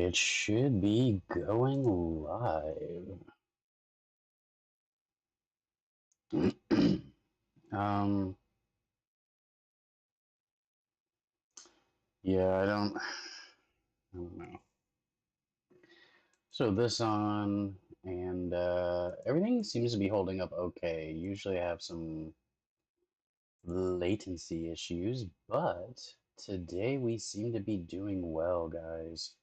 It should be going live. um, yeah, I don't know. So this on, and everything seems to be holding up okay. Usually I have some latency issues, but today we seem to be doing well, guys.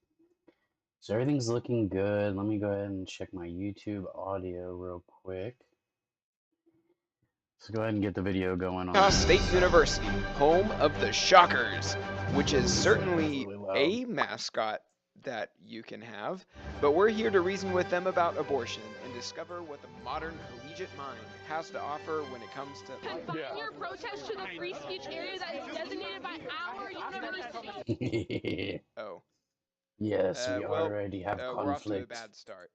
So everything's looking good. Let me go ahead and check my YouTube audio real quick. So go ahead and get the video going on. State University, home of the Shockers, which is certainly a mascot that you can have, but we're here to reason with them about abortion and discover what the modern collegiate mind has to offer when it comes to... Confine your protest to the free speech area that is designated by our university. Oh. Yes, we already have conflict. We're off to a bad start.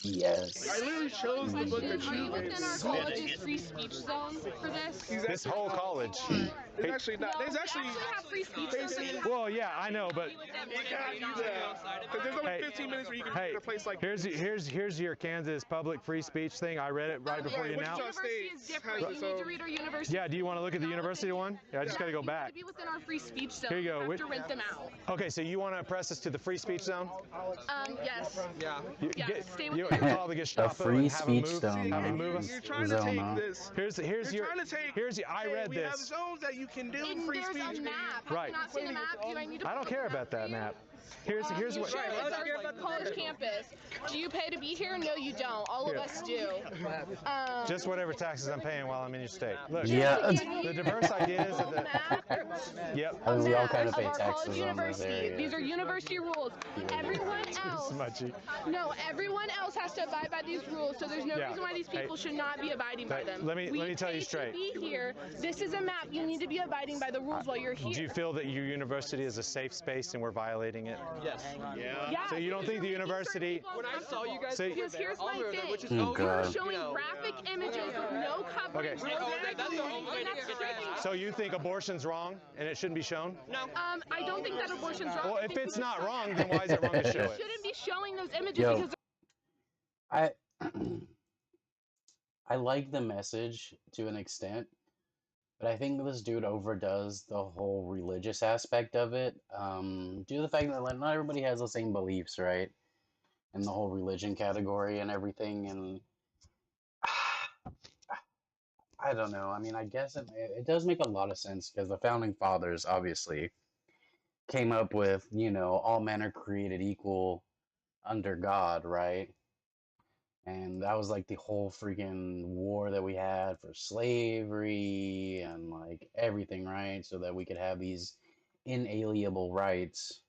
Yes. I literally chose the book that Are you within our college's free speech zone for this? This whole college. There's actually not. There's actually. have free speech zones. Well, yeah, I know, but Because there's only 15 minutes where you can go to a place like. here's your Kansas public free speech thing. I read it right before you now. University is different. You need to read our university. Yeah, do you want to look at the university one? Yeah, I just got to go back. To be within our free speech zone. Here you go. We have to rent them out. Okay, so you want to press us to the free speech zone? Yes. Yeah. Stay with Call the Gestapo free and have them speech move, zone. have them move us. You're trying to take this. Here's I read We have this. zones that you can do And free there's speech. a map. Right. Have you not seen the map? Do I need to I don't put the care map about that for you? map. Here's what. Sure, it's our college campus. Do you pay to be here? No, you don't. All of us do. Just whatever taxes I'm paying while I'm in your state. Look, Yeah. the diverse idea is that yep. We all kind of pay our college taxes on this university. area. These are university rules. Everyone else, Smudgy. no, everyone else has to abide by these rules. So there's no reason why these people should not be abiding by them. Let me tell you straight. We pay to be here. This is a map. You need to be abiding by the rules while you're here. Do you feel that your university is a safe space and we're violating it? Yes. Yeah. So you don't think the university? When I saw you guys, Because here's my thing. which is Oh, You're God. showing graphic images with no coverage. Okay. No that's the whole and that's striking. So you think abortion's wrong and it shouldn't be shown? No. I don't think that abortion's wrong. Well, I if think it's we not should- wrong, then why is it wrong to show We it? shouldn't be showing those images Yo. because I like the message to an extent, but I think this dude overdoes the whole religious aspect of it. Due to the fact that like, not everybody has the same beliefs, right? And the whole religion category and everything, and I don't know. I mean, I guess it does make a lot of sense because the founding fathers obviously came up with, all men are created equal under God, right? And that was like the whole freaking war that we had for slavery and like everything, right? So that we could have these inalienable rights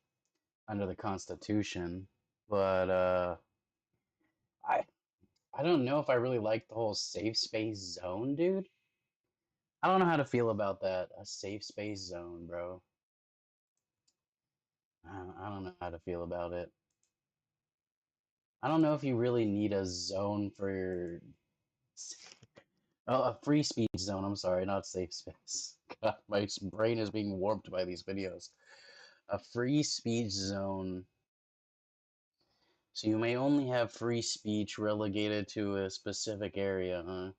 under the Constitution. But I don't know if I really like the whole safe space zone, dude. I don't know how to feel about that. A safe space zone, bro. I don't know how to feel about it. I don't know if you really need a zone for your... Oh, a free speech zone. I'm sorry, not safe space. God, my brain is being warped by these videos. A free speech zone. So you may only have free speech relegated to a specific area, huh?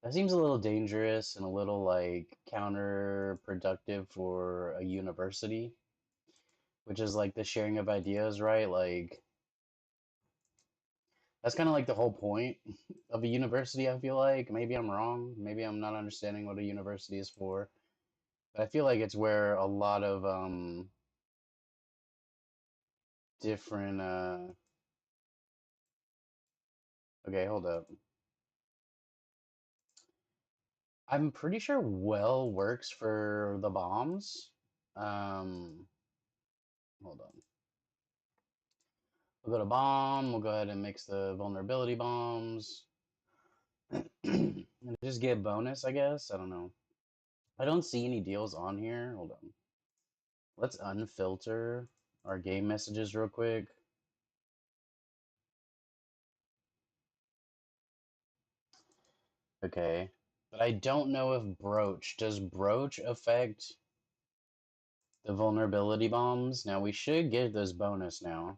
That seems a little dangerous and a little, like, counterproductive for a university. Which is, like, the sharing of ideas, right? Like... That's kind of like the whole point of a university, I feel like. Maybe I'm wrong. Maybe I'm not understanding what a university is for. But I feel like it's where a lot of different... Okay, hold up. I'm pretty sure well works for the bombs. Hold on. We'll go to bomb, we'll go ahead and mix the vulnerability bombs. And just get bonus, I guess. I don't know. I don't see any deals on here. Hold on. Let's unfilter our game messages real quick. Okay. But I don't know if broach. Does broach affect The vulnerability bombs. Now we should get this bonus now.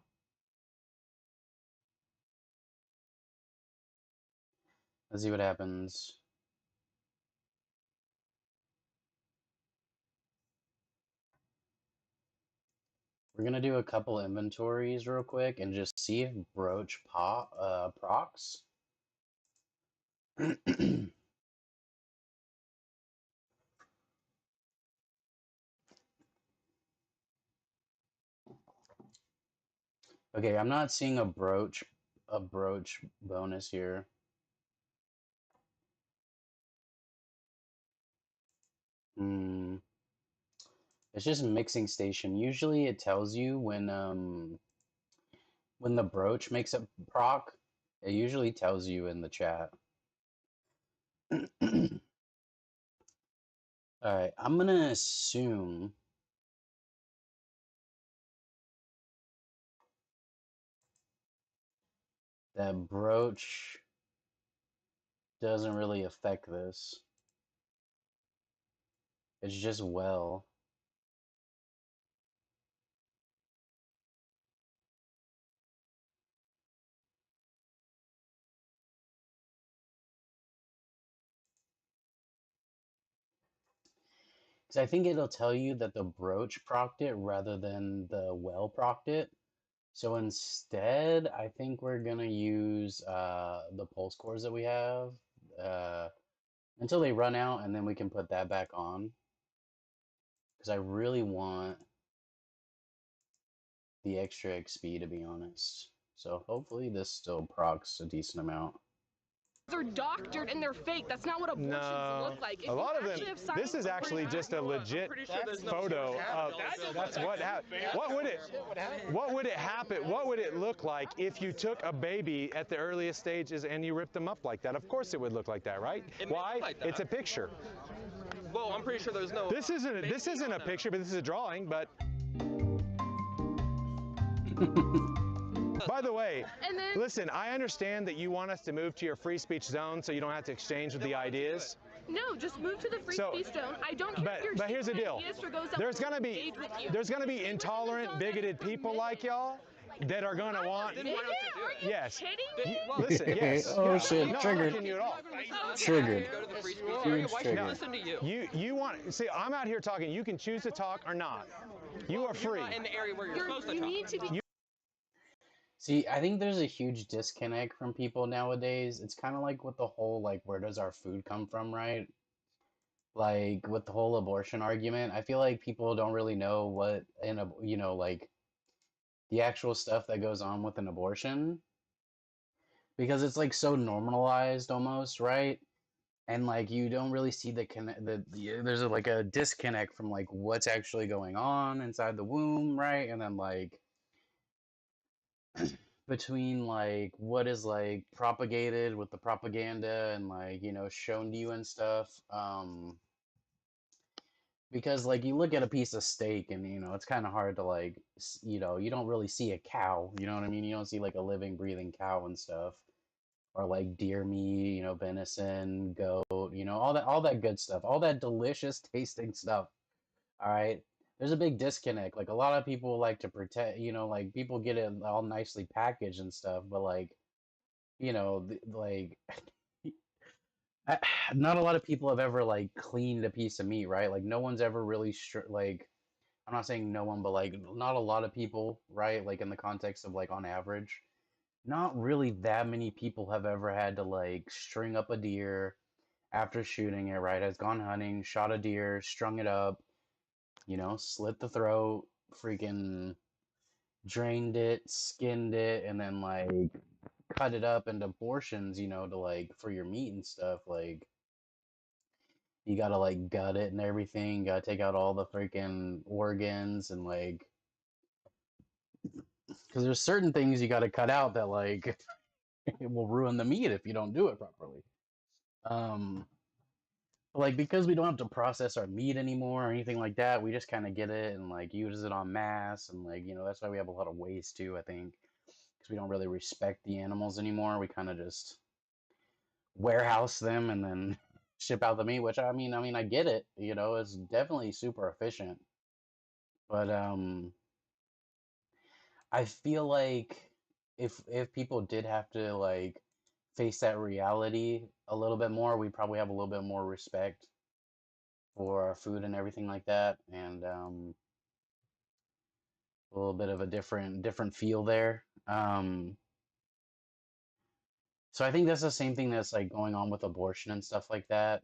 Let's see what happens. We're gonna do a couple inventories real quick and just see if Broach procs. Okay, I'm not seeing a broach bonus here. It's just mixing station. Usually it tells you when the broach makes a proc. It usually tells you in the chat. Alright, I'm gonna assume that broach doesn't really affect this. It's just well. Because I think it'll tell you that the broach procced it rather than the well procced it. So instead, I think we're gonna use the pulse cores that we have until they run out, and then we can put that back on. Because I really want the extra XP, to be honest. So hopefully this still procs a decent amount. They're doctored and they're fake. That's not what abortions look like. A lot of them. This is actually just a legit photo of. That's what happened. What would it happen? What would it look like if you took a baby at the earliest stages and you ripped them up like that? Of course it would look like that, right? Why? Like that. It's a picture. Well, I'm pretty sure there's no. This isn't a picture, but this is a drawing. But. By the way, listen, I understand that you want us to move to your free speech zone so you don't have to exchange with the ideas. No, just move to the free speech zone. I don't care but here's the deal. There's gonna be intolerant, bigoted people like y'all that are gonna want. Yes. Listen. Yes. Oh shit! No, Triggered. I'm not you at all. Triggered. Huge trigger. Listen to you. You want? See, I'm out here talking. You can choose to talk or not. You are free. You're not in the area where you're supposed to talk. Need to be. See, I think there's a huge disconnect from people nowadays. It's kind of like with the whole, like, where does our food come from, right? Like, with the whole abortion argument, I feel like people don't really know what, like, the actual stuff that goes on with an abortion. Because it's, like, so normalized almost, right? And, like, you don't really see there's, like, a disconnect from, like, what's actually going on inside the womb, right? And then, like, between like what is like propagated with the propaganda and like shown to you and stuff, because like you look at a piece of steak and it's kind of hard to like you don't really see a cow, you know what I mean, you don't see like a living breathing cow and stuff, or like deer meat, venison, goat, all that good stuff, all that delicious tasting stuff. All right, there's a big disconnect. Like a lot of people like to protect, like people get it all nicely packaged and stuff, but like, like not a lot of people have ever like cleaned a piece of meat, right? Like no one's ever really like, I'm not saying no one, but like not a lot of people, right? Like in the context of like on average, not really that many people have ever had to like string up a deer after shooting it, right? Has gone hunting, shot a deer, strung it up, slit the throat, freaking drained it, skinned it, and then like cut it up into portions, to like for your meat and stuff. Like you gotta like gut it and everything, gotta take out all the freaking organs and like, because there's certain things you gotta cut out that like it will ruin the meat if you don't do it properly. Like because we don't have to process our meat anymore or anything like that, we just kind of get it and like use it en masse, and like that's why we have a lot of waste too, I think, because we don't really respect the animals anymore. We kind of just warehouse them and then ship out the meat, which I mean I get it, it's definitely super efficient, But I feel like if people did have to like face that reality a little bit more, we probably have a little bit more respect for our food and everything like that, and a little bit of a different feel there. So I think that's the same thing that's like going on with abortion and stuff like that.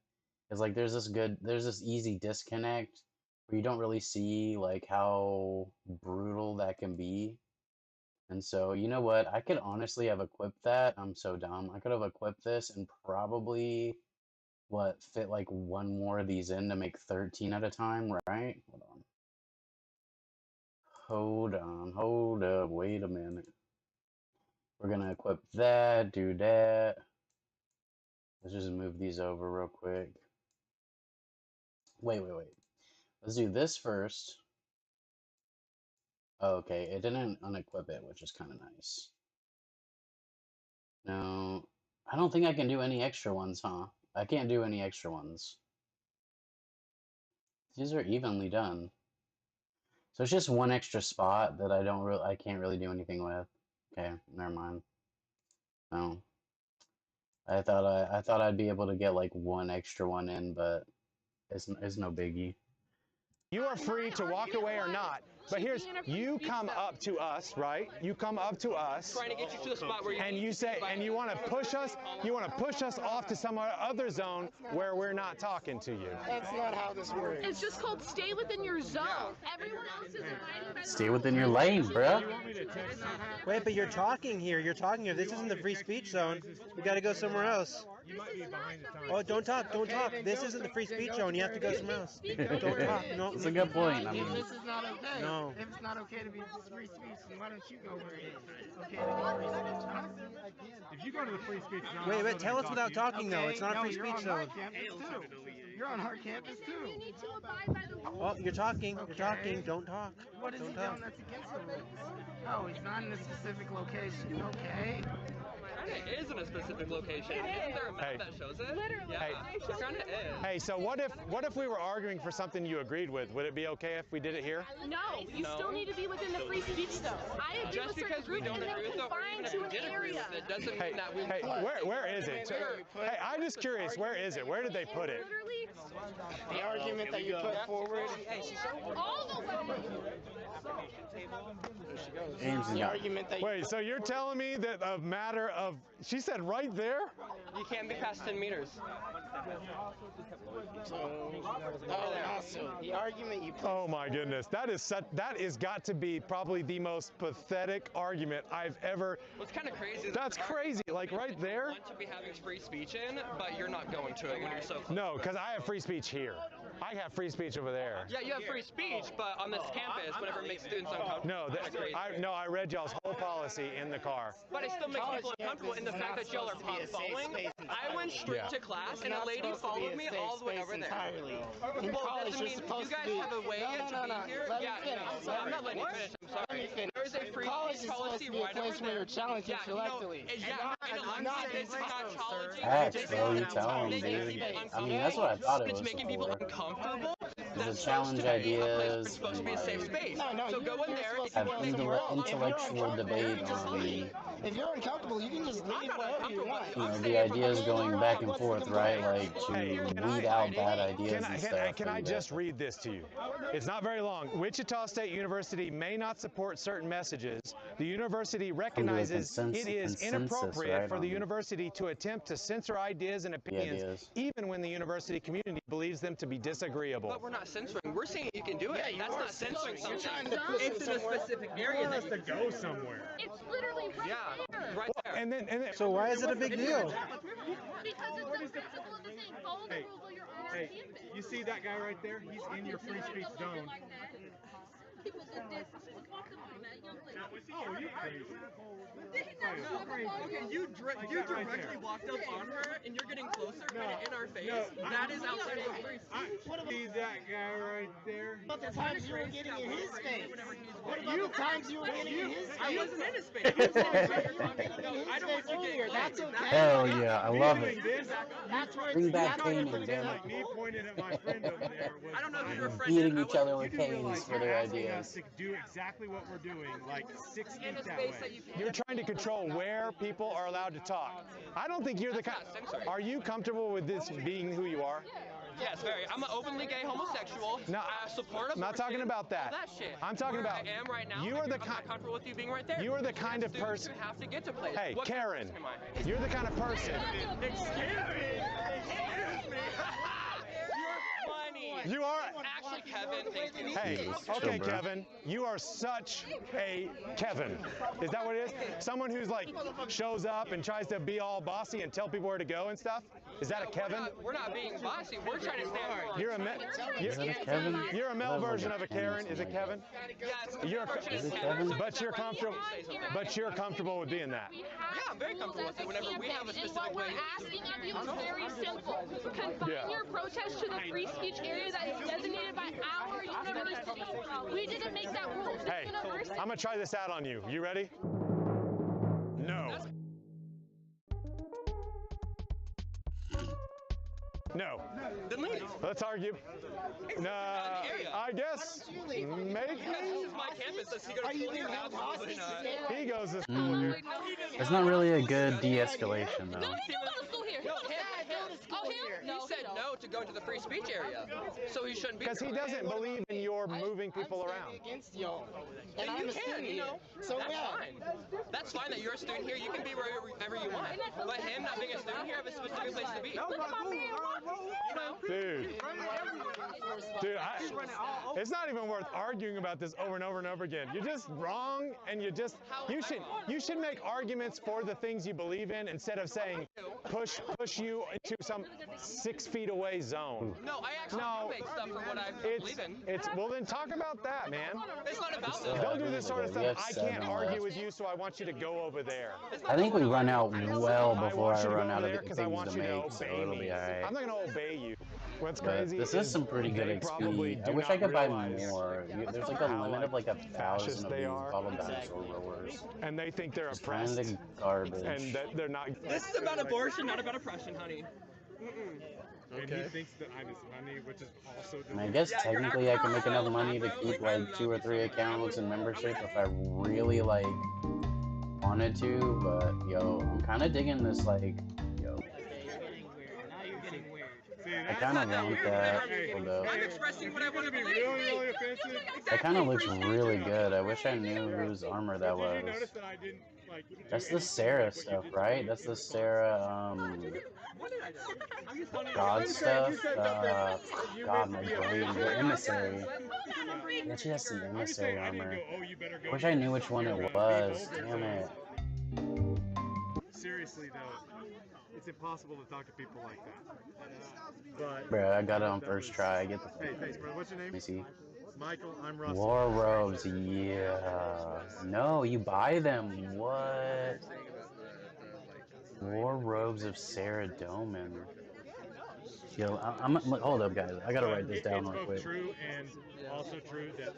Is like there's this easy disconnect where you don't really see like how brutal that can be. And so, you know what? I could honestly have equipped that. I'm so dumb. I could have equipped this and probably fit like one more of these in to make 13 at a time, right? Hold on, hold up, wait a minute. We're gonna equip that, do that. Let's just move these over real quick. Wait. Let's do this first. Oh, okay, it didn't unequip it, which is kind of nice. No, I don't think I can do any extra ones, huh? I can't do any extra ones. These are evenly done. So it's just one extra spot that I can't really do anything with. Okay, never mind. No. I thought I'd be able to get like one extra one in, but it's no biggie. You are free to walk away or not. But here's, you come up to us, right? You come up to us. Trying to get you to the spot where you and you say, and you want to push us, off to some other zone where we're not talking to you. That's not how this works. It's just called stay within your zone. Everyone else is abiding by the Stay within your lane, bruh. Wait, but you're talking here. This isn't the free speech zone. You got to go somewhere else. Oh, don't talk. This isn't the free speech zone. You have to go somewhere else. Don't talk. No. It's a good point. I mean, This is not okay. No. If it's not okay to be free speech, then why don't you go where it is okay to be free speech? If you go to the free speech zone, Wait. Tell us without talking, though. It's not a free speech zone. You're on our campus too. You need to abide by the rules. Oh, you're talking. Don't talk. What is he Don't doing talk. that's against the rules? Oh, he's not in a specific location. Okay. It is in a specific location. Isn't there a map that shows it? Literally. Yeah, it kind of is. Hey, so what if we were arguing for something you agreed with? Would it be okay if we did it here? No, you still need to be within the free speech zone. I agree Just with certain because we groups don't and agree they're with it, or even confined if to we an did agree area. with it, doesn't Hey, mean that we. where is it? Hey, I'm just curious. Where is it? Where did they put it? Literally, The argument that you put forward. all the way. James is The not. argument that you Wait, so you're telling me that a matter of, she said right there? You can't be past 10 meters. also the argument you put. Oh my goodness, that is got to be probably the most pathetic argument I've ever. What's kind of crazy is That's crazy, like right there. want to be having free speech in, but you're not going to it when you're so close. No, because I have free speech here. I have free speech over there. Yeah, you have free speech, but on this campus, whenever it makes students uncomfortable. No, I read y'all's whole policy in the car. But it still makes people uncomfortable in the fact that y'all are pop following. I went straight to class, and a lady followed me all the way over there. In Well, college, doesn't you're mean supposed you guys to be. have a way to be here. Let me Yeah, finish. no, I'm not letting you finish. I'm sorry. Let me finish. There's a free College speech is supposed policy to be a right place over where there. you're challenged Yeah, intellectually. in a not physics, in psychology, Facts, it's bro, you tell them, making dude. people I mean, that's what I thought it It's was making people for. uncomfortable. That's To challenge supposed to be a place where ideas it's supposed to be a and, safe like, space. No, So go in you're there. supposed If to you go want to make somewhere else. intellectual debate on, If you're uncomfortable, you can just leave wherever you want. you know, the ideas going back and forth, right? Like to weed out bad ideas and stuff. Can I just read this to you? It's not very long. Wichita State University may not support certain messages. The university recognizes it is inappropriate right, for the on university to attempt to censor ideas and opinions, even when the university community believes them to be disagreeable. But we're not censoring. We're saying you can do it. That's not censoring You're something. trying to push it It's in a somewhere. specific area. to go somewhere. It's literally right there. Right there. And then So why is it a big deal? Because it's the principle of the thing. Follow the rules while you're on Hey, campus. you see that guy right there? He's in your free speech zone. People did this. Walk them on that young lady. Oh, you crazy. They know Okay, you directly walked up on her and you're getting closer, kind of in our face. That is outside of free speech. See that guy right there? What about the times you were getting in his face? What about the times you were getting in his face? I wasn't in his face. I don't want you earlier. That's okay. Hell yeah, I love it. That's where Bring it's back that's where Canaan, it's damn it. Like me pointing at my friend over there was I don't know who your friend Beating is. each other you with do realize canes for you're their asking us ideas. to do exactly what we're doing, like 6 feet In a that space way. that you You're trying to control where people are allowed to talk. I don't think you're the kind. Are you comfortable with this being who you are? Yes, very. I'm an openly gay homosexual. No, I support I'm not talking about that. All that shit. I'm talking Where about I am right now. you are the I'm kind. not comfortable with you being right there. You are the kind of Students person. have to get to places. Hey, What Karen, am I? you're the kind of person. Excuse me. Excuse me. You're funny. You are. Actually, Kevin, thank you. Hey, okay, Kevin, you are such a Kevin. Is that what it is? Someone who's like shows up and tries to be all bossy and tell people where to go and stuff? Is that a Kevin? We're not being bossy. We're trying to stand for You're a Is that a Kevin? You're a male That was like version a of a Ken or Karen. Is it something Kevin? Yeah, it's You're a, Is it Kevin? but you're comfortable. But you're comfortable with being that. Yeah, I'm very comfortable with it. Whenever we have a And specific what we're way. asking of you is very simple. Confine Yeah. your protest to the free speech area that is designated by our university. We didn't make that rule. This Hey, university. I'm gonna try this out on you. You ready? No. No. Then leave. Let's argue. No, I guess maybe. This is my campus. Does he go to school here? Absolutely not. He goes to school here. It's not really a good de-escalation though. No, he do go to school here. Oh, him? He said no to go to the free speech area, so he shouldn't be. Because he doesn't believe in your moving people around. Against y'all. And And I'm you a student can, you know. So That's yeah. fine. That's fine that you're a student here. You can be wherever you want. But him not being a student here, have a specific place to be. You know? Dude, it's not even worth arguing about this over and over and over again. You're just wrong, and you should make arguments for the things you believe in instead of saying push you into some 6 feet away zone. No, I actually No, do make stuff for what I believe in. Well then talk about that, man. It's not about that. Don't do this sort of We have stuff. I can't 7 argue left. with you, so I want you to go over there. I think we run out well I before want I you to run go out over of there because I things want to you to make, so obey it'll me. be alright. I'm not going to obey you. What's But crazy this is some pretty good they probably XP. do I wish I not could buy realize more. There's like a how, limit of like fascist 1,000 of they these are. bottle dinosaur rowers. and they think they're It's kind oppressed of garbage. and that they're not. This is about abortion, not about oppression, honey. And he thinks that I'm his honey, which is also I mean, I guess technically I can make enough money to keep like 2 or 3 accounts in membership if I really like wanted to, but yo, I'm kind of digging this like, yo, I kind of want that, although I'm expressing what I want to be believe. really offensive. that kind of looks really good. I wish I knew whose armor that Did was. you notice that I didn't like? do That's the anything Sarah like what you stuff, did to right? me That's in the response? Sarah, What did I do? I'm just telling you. God stuff. You God, meant my to be a brain, the victim. emissary. Yeah, she has the I'm just emissary saying, I didn't armor. go, oh, you better go. Wish I knew which one You're it gonna was. be Damn it. Seriously though, it's impossible to talk to people like that. But Bro, I got it on first try. I get the. hey, thanks, bro. What's your name? Let me see. Michael. I'm Russell. War robes, yeah. No, you buy them. What? War robes of Sarah Doman. Yo, I'm hold up, guys. I gotta write this down It's real both quick. true and also true that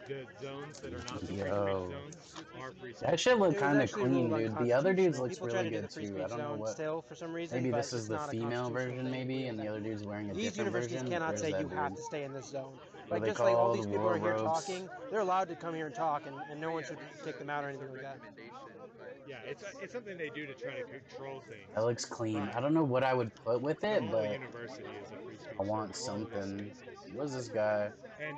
the zones that are not the free speech Yo. zones are free speech. That shit look It was kind of actually clean, ruled dude. The other dudes unconstitutional. looks People try really to do good the free too. speech I don't know zone what. still for some reason. Maybe but this is it's the not a female constitutional version, thing. maybe, and the other dude's wearing a These different universities version. cannot Where's say that you have dude? to stay in this zone. What are Like they just like all called? these people War are here robes? talking, they're allowed to come here and talk, and no one should kick them out or anything like that. Yeah, it's something they do to try to control things. That looks clean. I don't know what I would put with The it, whole but university is a free speech I want zone. All of it something. is. What's this guy? And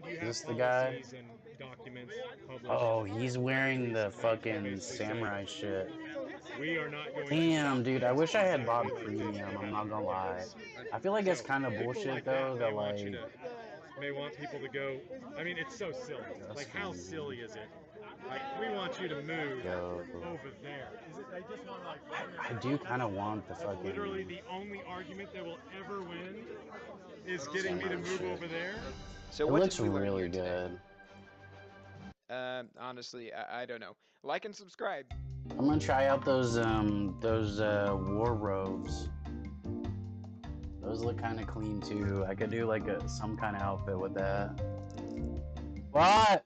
you have this the guy? policies and documents published. Oh, he's wearing the fucking samurai shit. We are not going Damn, dude, I wish I had bought premium, I'm not gonna lie. I feel like it's kind of People bullshit like though, may that want you like, to- may want people to go. I mean, it's so silly. Like, how silly is it? Like, we want you to move yo, over there. Is it? They just want like. I do kind of want the That's literally fucking, the only argument that will ever win is getting me to move over there. So it what looks did we learn really here today? good. Honestly, I don't know. Like and subscribe. I'm gonna try out those war robes. Those look kind of clean too. I could do like some kind of outfit with that. What?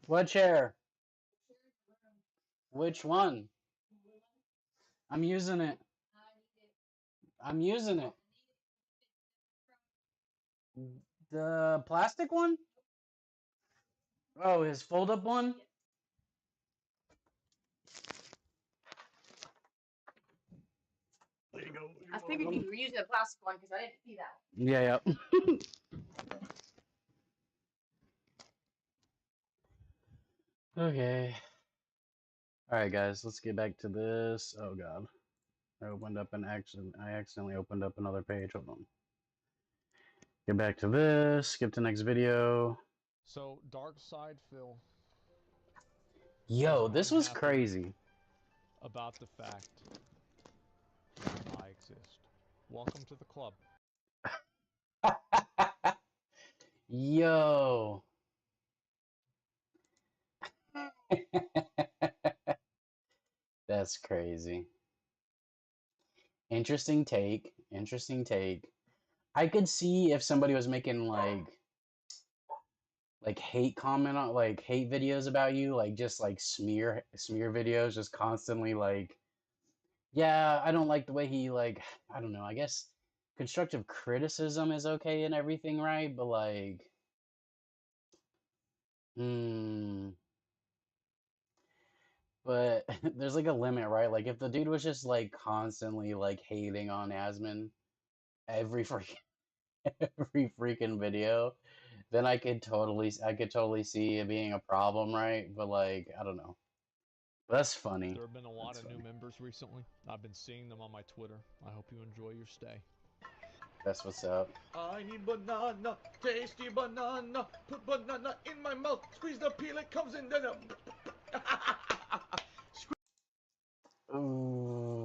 What chair? Which one? I'm using it. I'm using it. The plastic one? Oh, his fold-up one? There you go. I figured you were using a plastic one because I didn't see that. Yeah, yeah. Okay. Alright, guys, let's get back to this. Oh, God. I accidentally opened up another page. Hold on. Get back to this. Skip to next video. So, Dark Side Phil. Yo, this was crazy. About the fact that I exist. Welcome to the club. Yo. That's crazy. Interesting take. Interesting take. I could see if somebody was making like hate comment on like hate videos about you, like just like smear videos, just constantly like, yeah, I don't like the way he like, I don't know, I guess constructive criticism is okay and everything, right? But like, but there's like a limit, right? Like if the dude was just like constantly like hating on Asmon every freaking every freaking video, then I could totally see it being a problem, right? But like, I don't know. That's funny. There have been a lot of new members recently. I've been seeing them on my Twitter. I hope you enjoy your stay. That's what's up. I need banana, tasty banana. Put banana in my mouth, squeeze the peel, it comes in then. Ooh.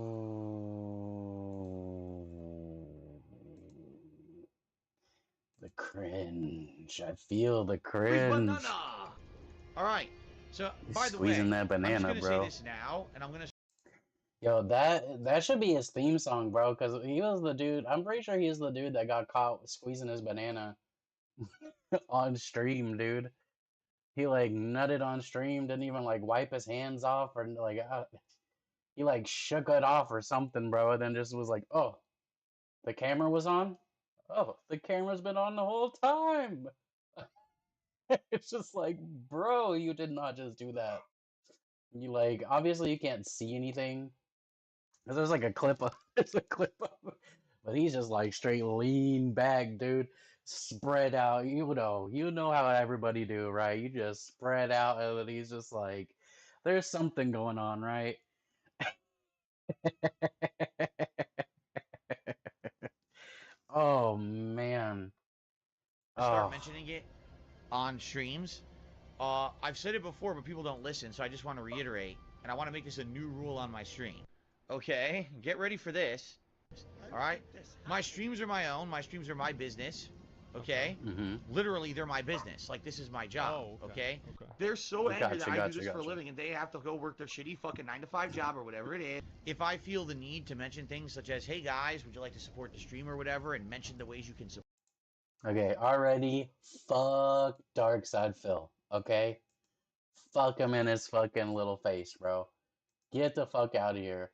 The cringe. I feel the cringe. All right. So, by the Squeezing way, that banana, I'm just bro. gonna say this now, and I'm gonna. Yo, that should be his theme song, bro. Because he was the dude. I'm pretty sure he's the dude that got caught squeezing his banana on stream, dude. He like nutted on stream. Didn't even like wipe his hands off or like. He like shook it off or something, bro. And then just was like, oh, the camera was on. Oh, the camera's been on the whole time. It's just like, bro, you did not just do that. You like, obviously you can't see anything. Cause there's like a clip of, there's a clip of, but he's just like straight lean back, dude, spread out. You know how everybody do, right? You just spread out, and then he's just like, there's something going on, right? Oh man. Start mentioning it on streams. I've said it before, but people don't listen, so I just want to reiterate, and I want to make this a new rule on my stream. Okay, get ready for this. All right, my streams are my own. My streams are my business. Okay, literally, they're my business. Like this is my job. Oh, okay. They're so angry that I do this for a gotcha. living, and they have to go work their shitty fucking 9-to-5 job or whatever it is. If I feel the need to mention things such as, "Hey guys, would you like to support the stream or whatever," and mention the ways you can support. Okay, already fuck Dark Side Phil, okay? Fuck him in his fucking little face, bro. Get the fuck out of here.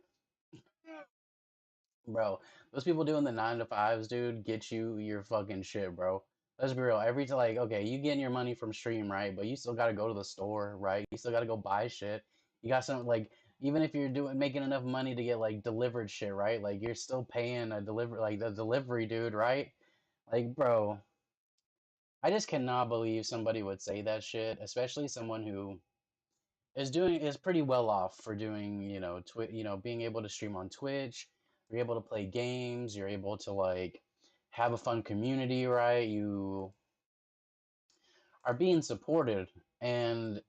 Bro, those people doing the 9-to-5s, dude, get you your fucking shit, bro. Let's be real. Every time, like, okay, you getting your money from stream, right? But you still gotta go to the store, right? You still gotta go buy shit. You got some, like, even if you're making enough money to get, like, delivered shit, right? Like, you're still paying the delivery dude, right? Like, bro, I just cannot believe somebody would say that shit, especially someone who is pretty well off for doing, being able to stream on Twitch. You're able to play games. You're able to like have a fun community, right? You are being supported, and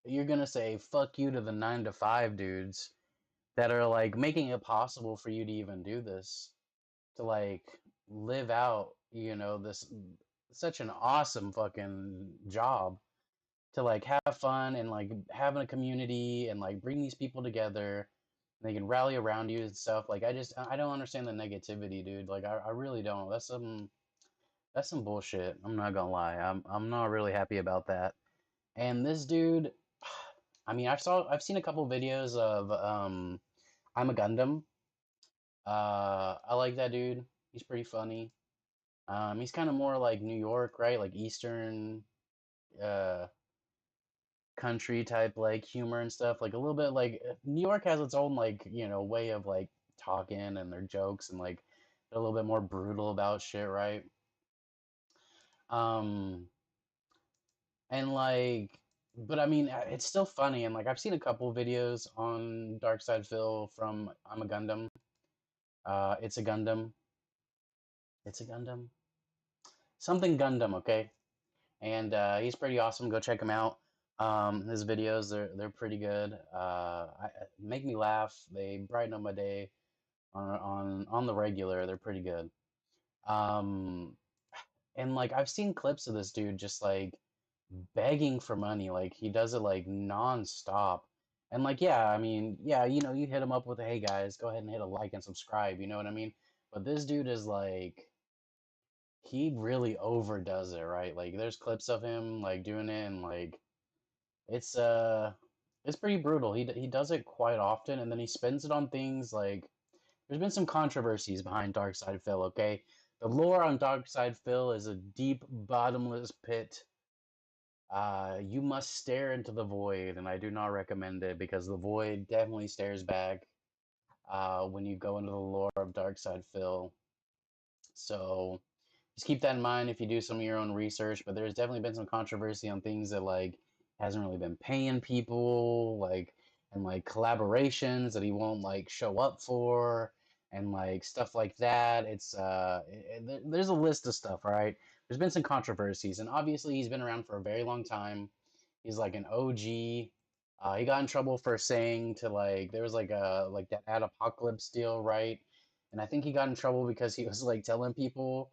you're gonna say fuck you to the 9-to-5 dudes that are like making it possible for you to even do this, to like live out, this such an awesome fucking job, to like have fun and like having a community and like bring these people together. And they can rally around you and stuff. Like I don't understand the negativity, dude. Like I really don't. That's some bullshit. I'm not gonna lie. I'm not really happy about that. And this dude, I mean, I've seen a couple videos of I'm a Gundam. I like that dude. He's pretty funny. He's kind of more like New York, right? Like Eastern uh country type like humor and stuff. Like a little bit like New York has its own like, way of like talking and their jokes and like they're a little bit more brutal about shit, right? Um and like but I mean it's still funny and like I've seen a couple videos on Dark Side Phil from I'm a Gundam. It's a Gundam. It's a Gundam. Something Gundam, okay? And he's pretty awesome. Go check him out. His videos they're pretty good. Make me laugh. They brighten up my day on the regular. They're pretty good. And like I've seen clips of this dude just like begging for money. Like he does it like nonstop. And like yeah, I mean yeah, you hit him up with a, hey guys, go ahead and hit a like and subscribe. You know what I mean? But this dude is like he really overdoes it, right? Like there's clips of him like doing it and like it's pretty brutal. He does it quite often and then he spends it on things like there's been some controversies behind Dark Side Phil, okay? The lore on Dark Side Phil is a deep bottomless pit. You must stare into the void and I do not recommend it because the void definitely stares back when you go into the lore of Dark Side Phil. So just keep that in mind if you do some of your own research, but there's definitely been some controversy on things that like hasn't really been paying people, like and like collaborations that he won't like show up for and like stuff like that. It's there's a list of stuff, right? There's been some controversies and obviously he's been around for a very long time. He's like an OG. He got in trouble for saying to like there was like that ad apocalypse deal, right? And I think he got in trouble because he was like telling people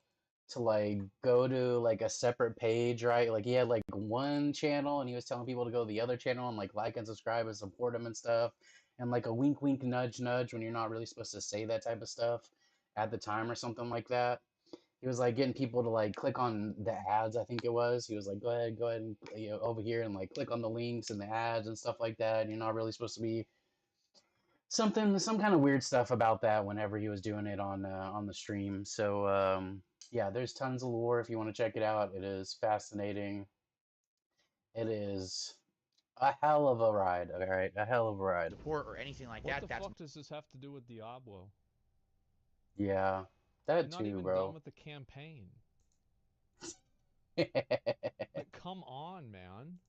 to like go to like a separate page, right? Like he had like one channel and he was telling people to go to the other channel and like and subscribe and support him and stuff. And like a wink wink nudge nudge when you're not really supposed to say that type of stuff at the time or something like that. He was like getting people to like click on the ads, I think it was. He was like, go ahead and over here and like click on the links and the ads and stuff like that. And you're not really supposed to be some kind of weird stuff about that whenever he was doing it on the stream. So yeah, there's tons of lore if you want to check it out. It is fascinating. It is a hell of a ride. All right, a hell of a ride. Support or anything like what that. What the fuck does this have to do with Diablo? Yeah, that You're too, not even bro. done with the campaign. Like, come on, man.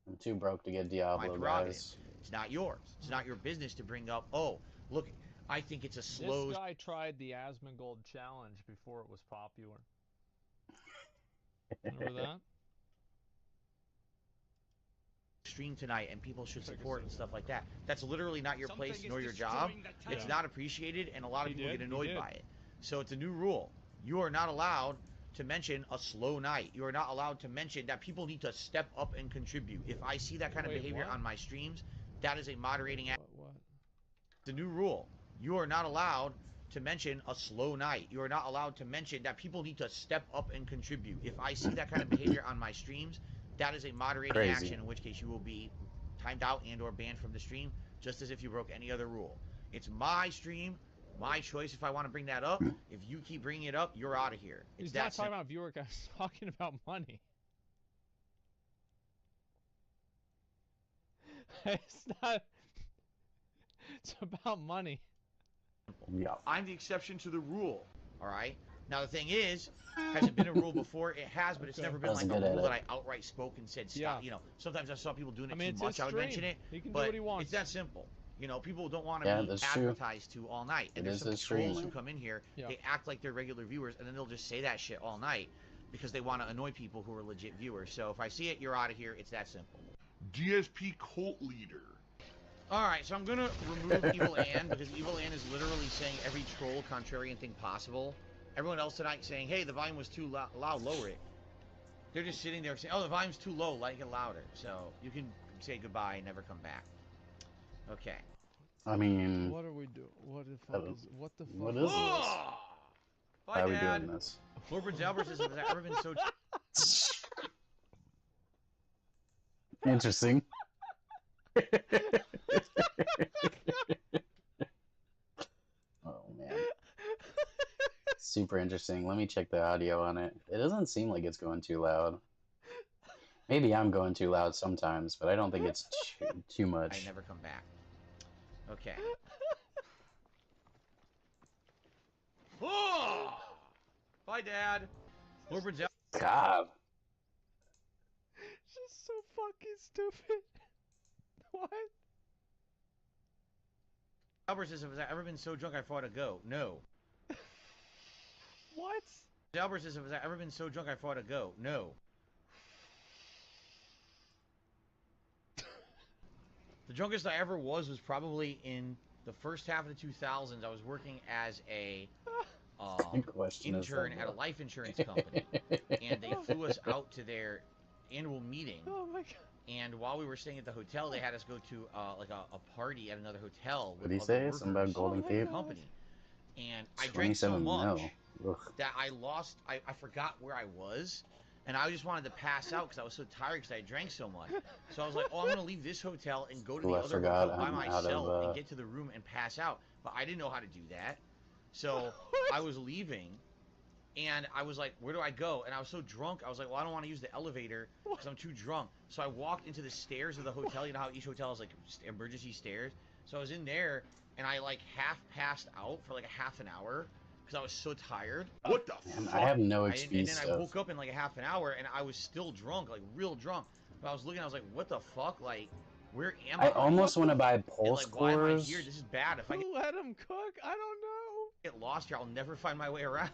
I'm too broke to get Diablo, guys. It's not yours. It's not your business to bring up, oh, look, I think it's a slow... This guy tried the Asmongold challenge before it was popular. Remember that? Stream tonight and people should support and stuff like that. That's literally not your place nor your job. It's not appreciated and a lot of people get annoyed by it. So it's a new rule. You are not allowed to mention a slow night. You are not allowed to mention that people need to step up and contribute. If I see that kind of behavior on my streams, that is a moderating act. The new rule. You are not allowed to mention a slow night. You are not allowed to mention that people need to step up and contribute. If I see that kind of behavior on my streams, that is a moderating action, in which case you will be timed out and or banned from the stream, just as if you broke any other rule. It's my stream, my choice if I want to bring that up. If you keep bringing it up, you're out of here. He's not talking about viewer guys, talking about money. It's not... It's about money. Yeah. I'm the exception to the rule, alright? Now the thing is, has it been a rule before? It has, but it's never been like a rule that I outright spoke and said stop. Yeah. You know, sometimes I saw people doing it I mean, too much, I would mention it. He can but do what he wants. It's that simple. You know, people don't want to be advertised to all night. And there's some trolls who come in here, they act like they're regular viewers, and then they'll just say that shit all night because they want to annoy people who are legit viewers. So if I see it, you're out of here. It's that simple. DSP cult leader. Alright, so I'm gonna remove Evil Ann, because Evil Ann is literally saying every troll contrarian thing possible. Everyone else tonight saying, hey, the volume was too loud, lower it. They're just sitting there saying, "Oh, the volume's too low. Like it louder." So you can say goodbye and never come back. Okay. I mean, What are we doing? What the fuck is? What the fuck? what is this? Bye, How are we Dad. doing this? Corbin's Albert says, "Has ever been so?" Interesting. Oh man. Super interesting. Let me check the audio on it. It doesn't seem like it's going too loud. Maybe I'm going too loud sometimes, but I don't think it's too much. I never come back. Okay. Oh! Bye, Dad. Corbin's Albert. God. It's just so fucking stupid. What? Albert says, "Have I ever been so drunk I fought a goat?" No. What? Albert says, "Have I ever been so drunk I fought a goat?" No. The drunkest I ever was probably in the first half of the 2000s. I was working as a intern at a life insurance company, and they flew us out to their annual meeting. Oh my god! And while we were staying at the hotel, they had us go to like a party at another hotel. What did he say? Something about Golden Cape? Company. And I drank so 27 much mil. that I lost. I forgot where I was. And I just wanted to pass out because I was so tired because I drank so much. So I was like, oh, I'm going to leave this hotel and go to the other hotel by myself and get to the room and pass out. But I didn't know how to do that. So I was leaving, and I was like, where do I go? And I was so drunk, I was like, well, I don't want to use the elevator because I'm too drunk. So I walked into the stairs of the hotel. You know how each hotel has, like, emergency stairs? So I was in there, and I, like, half passed out for, like, a half an hour. Because I was so tired. What the fuck? I have no excuse. And then I woke up in like a half an hour, and I was still drunk, like real drunk. But I was looking, I was like, what the fuck? Like, where am I? I almost want to buy pulse like, why am I cores. here? This is bad. If I let him cook, I don't know. Get lost here, I'll never find my way around.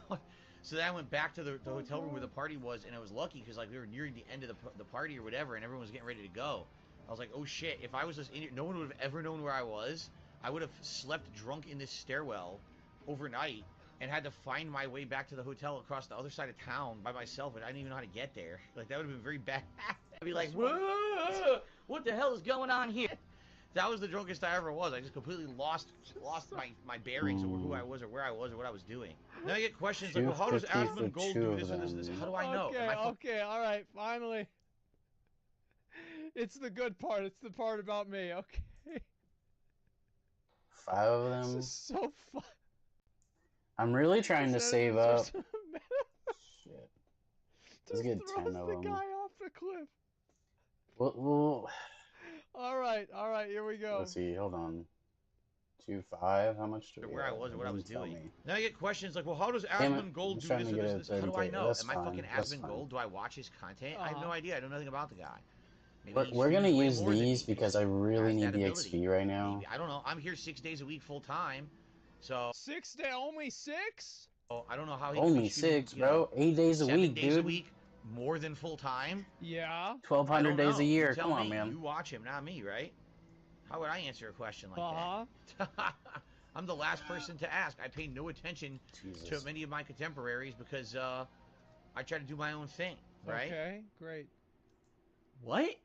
So then I went back to the hotel room where the party was, and I was lucky because like we were nearing the end of the party or whatever, and everyone was getting ready to go. I was like, oh shit! If I was just in here, no one would have ever known where I was. I would have slept drunk in this stairwell overnight. And had to find my way back to the hotel across the other side of town by myself, and I didn't even know how to get there. Like, that would have been very bad. I'd be like, whoa, what the hell is going on here? That was the drunkest I ever was. I just completely lost my bearings of who I was or where I was or what I was doing. Now I get questions like, well, how does Asmongold do this or this or this? How do I know? Okay, all right, finally. It's the good part. It's the part about me, okay? 5 of them? This is so fun. I'm really trying to save up. Shit. Let's get 10 of them. The guy off the cliff. Well, all right, here we go. Let's see, hold on. 2-5, how much do we where have? I was or what I was doing. Me. Now I get questions like, well, how does Asmongold do this or this? How do I know? Am I fucking Asmongold? Do I watch his content? I have no idea. I know nothing about the guy. But we're gonna use these because I really need the XP right now. Maybe. I don't know. I'm here 6 days a week full time. So 6 days, only 6? Oh, I don't know how he only 6, bro. 8 days a week, dude. 7 days a week, more than full time. Yeah. 1,200 days a year. Come on, man. You watch him, not me, right? How would I answer a question like that? I'm the last person to ask. I pay no attention to many of my contemporaries because I try to do my own thing, right? Okay, great. What?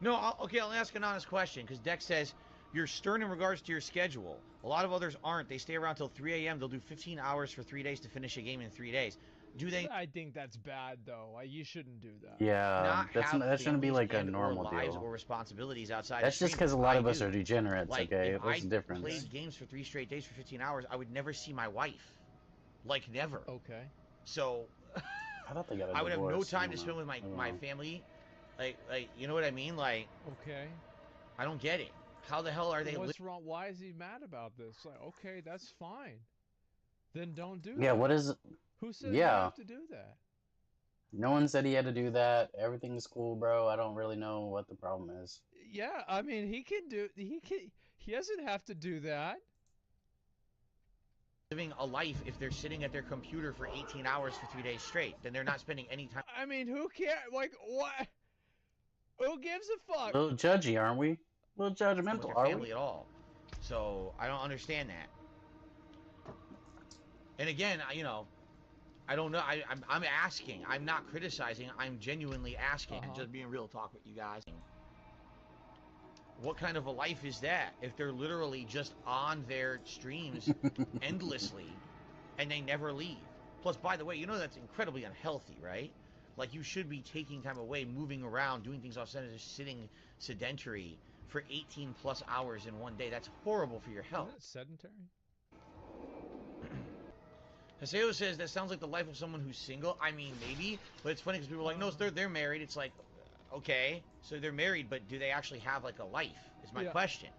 No, I'll ask an honest question because Dex says you're stern in regards to your schedule. A lot of others aren't. They stay around till 3 a.m. They'll do 15 hours for 3 days to finish a game in 3 days. Do they? I think that's bad, though. You shouldn't do that. Yeah, that shouldn't be like a normal lives deal. Or responsibilities outside. That's just because a lot of us are degenerates. Like, okay, if what's the difference? I played games for 3 straight days for 15 hours, I would never see my wife. Like never. Okay. So I thought they got a I would have no divorce, time to spend with my family. Like you know what I mean? Like. Okay. I don't get it. How the hell are they? What's wrong? Why is he mad about this? Like, okay, that's fine. Then don't do that. Yeah, what is? Who said you have to do that? No one said he had to do that. Everything's cool, bro. I don't really know what the problem is. Yeah, I mean, he doesn't have to do that. Living a life if they're sitting at their computer for 18 hours for 3 days straight, then they're not spending any time. I mean, who cares? Like, what? Who gives a fuck? A little judgy, aren't we? A little judgmental, with are their family we? at all. So I don't understand that. And again, I don't know. I'm asking. I'm not criticizing. I'm genuinely asking and just being real talk with you guys. What kind of a life is that if they're literally just on their streams endlessly and they never leave? Plus, by the way, you know that's incredibly unhealthy, right? Like, you should be taking time away, moving around, doing things outside of just sitting sedentary for 18 plus hours in one day. That's horrible for your health. Sedentary? Haseo says that sounds like the life of someone who's single. I mean, maybe, but it's funny because people are like, no, they're married. It's like, okay, so they're married, but do they actually have like a life? Is my question.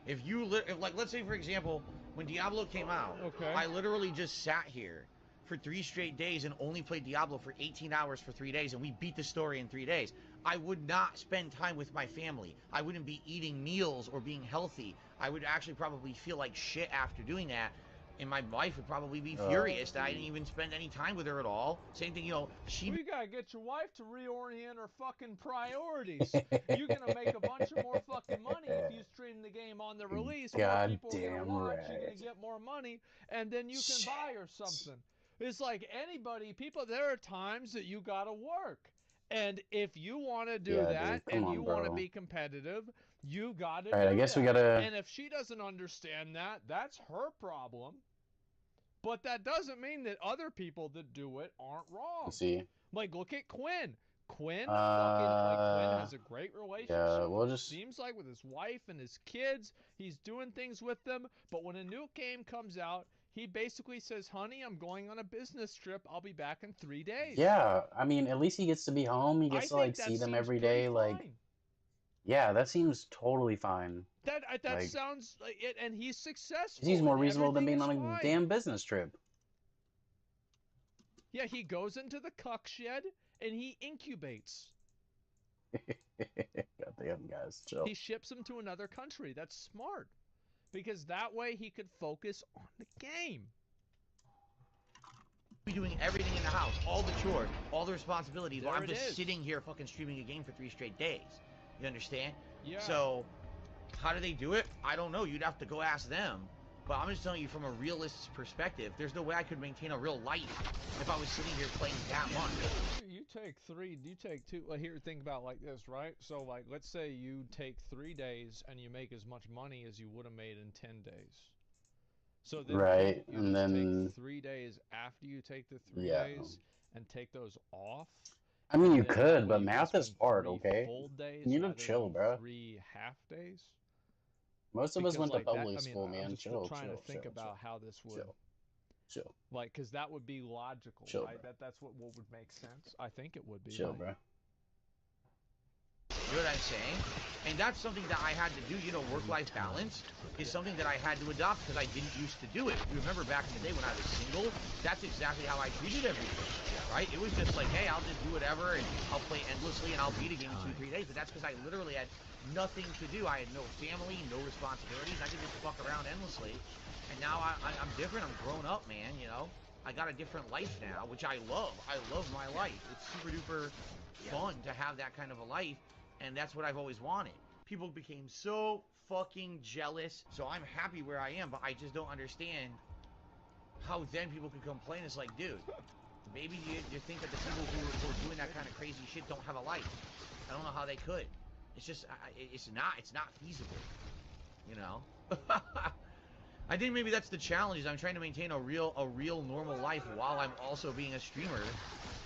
If you like, let's say for example, when Diablo came out, I literally just sat here for 3 straight days and only played Diablo for 18 hours for 3 days, and we beat the story in 3 days. I would not spend time with my family. I wouldn't be eating meals or being healthy. I would actually probably feel like shit after doing that. And my wife would probably be furious that I didn't even spend any time with her at all. Same thing, you know, We gotta get your wife to reorient her fucking priorities. You're gonna make a bunch of more fucking money if you stream the game on the release. More people are gonna watch, you're gonna get more money, and then you can buy her something. It's like anybody, there are times that you gotta work. And if you want to do that and you want to be competitive, you got to do that. I guess we gotta... And if she doesn't understand that, that's her problem. But that doesn't mean that other people that do it aren't wrong. See. Like, look at Quinn. Quinn has a great relationship. Yeah, we'll just... Seems like with his wife and his kids, he's doing things with them. But when a new game comes out, he basically says, honey, I'm going on a business trip. I'll be back in 3 days. Yeah, I mean, at least he gets to be home. He gets to, like, see them every day. Like, yeah, that seems totally fine. That like, sounds like it, and he's successful. He's more reasonable than being on a damn business trip. Yeah, he goes into the cuck shed, and he incubates. Goddamn, guys, chill. He ships them to another country. That's smart. Because that way he could focus on the game. Be doing everything in the house, all the chores, all the responsibilities, while I'm just sitting here fucking streaming a game for 3 straight days. You understand? Yeah. So, how do they do it? I don't know. You'd have to go ask them. But I'm just telling you from a realist's perspective, there's no way I could maintain a real life if I was sitting here playing that much. You take 2. Well, here, think about it like this, right? So, like, let's say you take 3 days and you make as much money as you would have made in 10 days. So then and then take 3 days after you take the 3 days and take those off. I mean, you could, but math is hard, okay? Full days You need to chill, bro. 3 half days. Most of us went to public school, man. I'm just trying to think about how this would. Chill. Like, because that would be logical, chill, right? That's what would make sense. I think it would be. Chill, bro. You know what I'm saying? And that's something that I had to do, you know, work-life balance is something that I had to adopt because I didn't used to do it. You remember back in the day when I was single, that's exactly how I treated everything, right? It was just like, hey, I'll just do whatever and I'll play endlessly and I'll beat a game in 2-3 days. But that's because I literally had nothing to do. I had no family, no responsibilities. I could just fuck around endlessly. And now I'm different. I'm grown up, man, you know? I got a different life now, which I love. I love my life. It's super duper fun to have that kind of a life. And that's what I've always wanted. People became so fucking jealous. So I'm happy where I am, but I just don't understand how then people could complain. It's like, dude, maybe you think that the people who are doing that kind of crazy shit don't have a life. I don't know how they could. It's just, it's not feasible, you know? I think maybe that's the challenge is I'm trying to maintain a real normal life while I'm also being a streamer.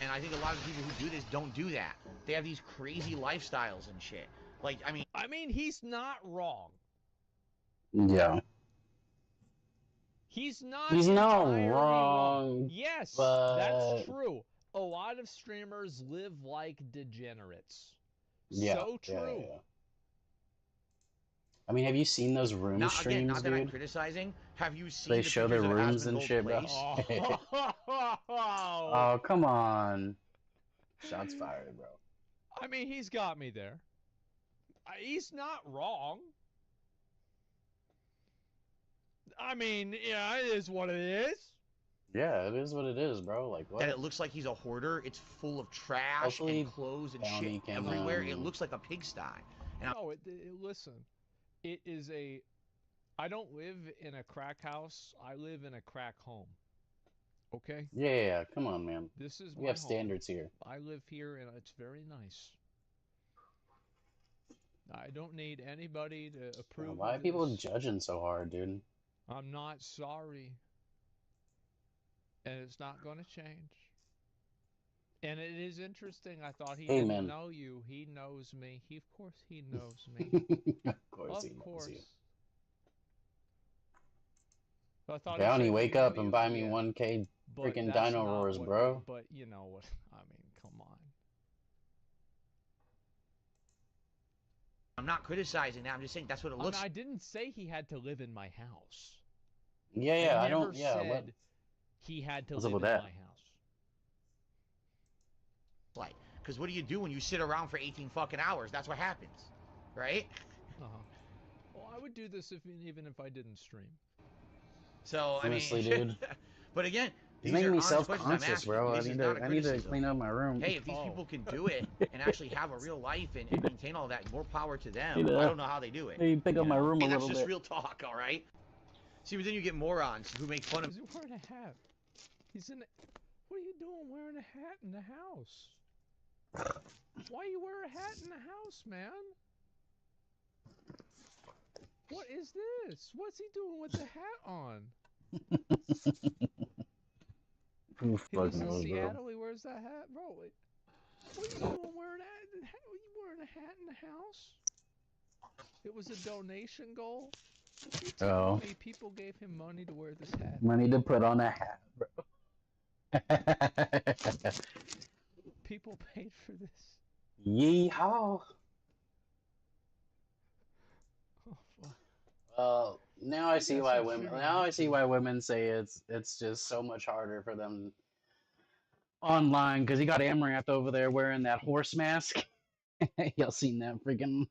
And I think a lot of people who do this don't do that. They have these crazy lifestyles and shit. Like, I mean, he's not wrong. Yeah. He's not wrong. Yes, but... that's true. A lot of streamers live like degenerates. Yeah. So true. Yeah. I mean, have you seen those room streams, not that dude? I'm criticizing. Have you seen They show their rooms and shit, bro. Oh, come on. Shots fired, bro. I mean, he's got me there. He's not wrong. I mean, yeah, it is what it is. Yeah, it is what it is, bro. Like, what? And it looks like he's a hoarder. It's full of trash and clothes and shit everywhere. It looks like a pigsty. And no, listen. It is I don't live in a crack house. I live in a crack home. Okay? Yeah, come on, man. This is we my have home. standards here. I live here, and it's very nice. I don't need anybody to approve Why are of people this. judging so hard, dude? I'm not sorry. And it's not going to change. And it is interesting. I thought he didn't know you. He knows me. Of course he knows me. Of course he knows you. I thought Bounty, wake up and buy me 1K freaking dino roars, bro. But you know what? I mean, come on. I'm not criticizing that. I'm just saying that's what it looks. I didn't say he had to live in my house. Yeah, I don't. Yeah, said he had to what's live up with in that? my house. Like, because what do you do when you sit around for 18 fucking hours? That's what happens, right? Well, I would do this even if I didn't stream. So honestly, I mean, dude. but again, He's these making are me honest self-conscious, bro. I need to clean up my room. Hey, if these people can do it and actually have a real life and maintain all that, more power to them. I don't know how they do it. Hey, pick up my room a and little that's just bit. real talk, all right? See, but then you get morons who make fun of. He's wearing a hat. He's in. What are you doing wearing a hat in the house? Why you wear a hat in the house, man? What is this? What's he doing with the hat on? Who He lives fucking in knows, bro? Seattle. He wears that hat, bro. What are you doing wearing that? Are you wearing a hat in the house? It was a donation goal. You telling me people gave him money to wear this hat? Money to put on a hat, bro. People paid for this. Yeehaw. Now I see why women. Now I see why women say it's just so much harder for them online because you got Amaranth over there wearing that horse mask. Y'all seen that freaking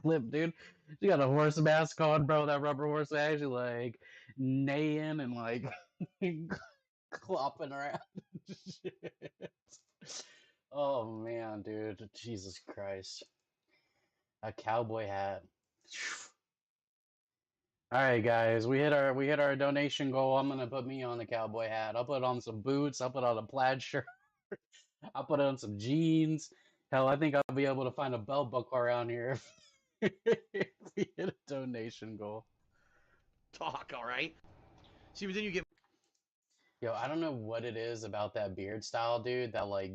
clip, dude? She got a horse mask on, bro. That rubber horse mask, she like neighing and like clopping around. Oh man, dude, Jesus Christ! A cowboy hat. All right, guys, we hit our donation goal. I'm gonna put me on the cowboy hat. I'll put on some boots. I'll put on a plaid shirt. I'll put on some jeans. Hell, I think I'll be able to find a belt buckle around here if we hit a donation goal. Talk, all right? See, but then you get. Yo, I don't know what it is about that beard style, dude. That like,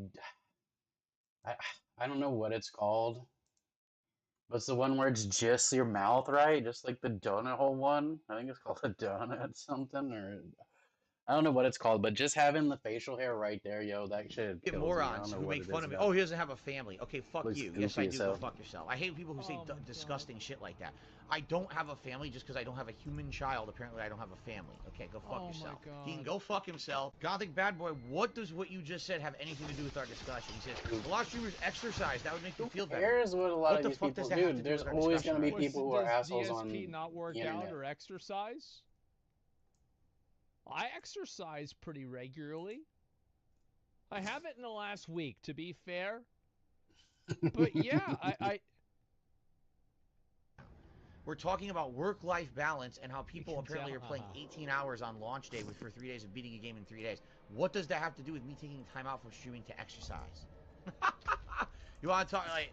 I don't know what it's called. But it's the one where it's just your mouth, right? Just like the donut hole one. I think it's called a donut something, or I don't know what it's called. But just having the facial hair right there, yo, that shit kills me. Morons who make fun of me. Oh, he doesn't have a family. Okay, fuck you. Yes, I do. Go fuck yourself. I hate people who say disgusting shit like that. I don't have a family just because I don't have a human child. Apparently, I don't have a family. Okay, go fuck yourself. He can go fuck himself. Gothic bad boy, what does what you just said have anything to do with our discussion? He says, a lot of streamers exercise. That would make you feel better. Here's what a lot of these people do. Do There's always going to be people who are assholes on DSP not work the internet. out or exercise? I exercise pretty regularly. I haven't in the last week, to be fair. But yeah, I We're talking about work-life balance and how people apparently are playing 18 hours on launch day for 3 days and beating a game in 3 days. What does that have to do with me taking time out from streaming to exercise? You want to talk like...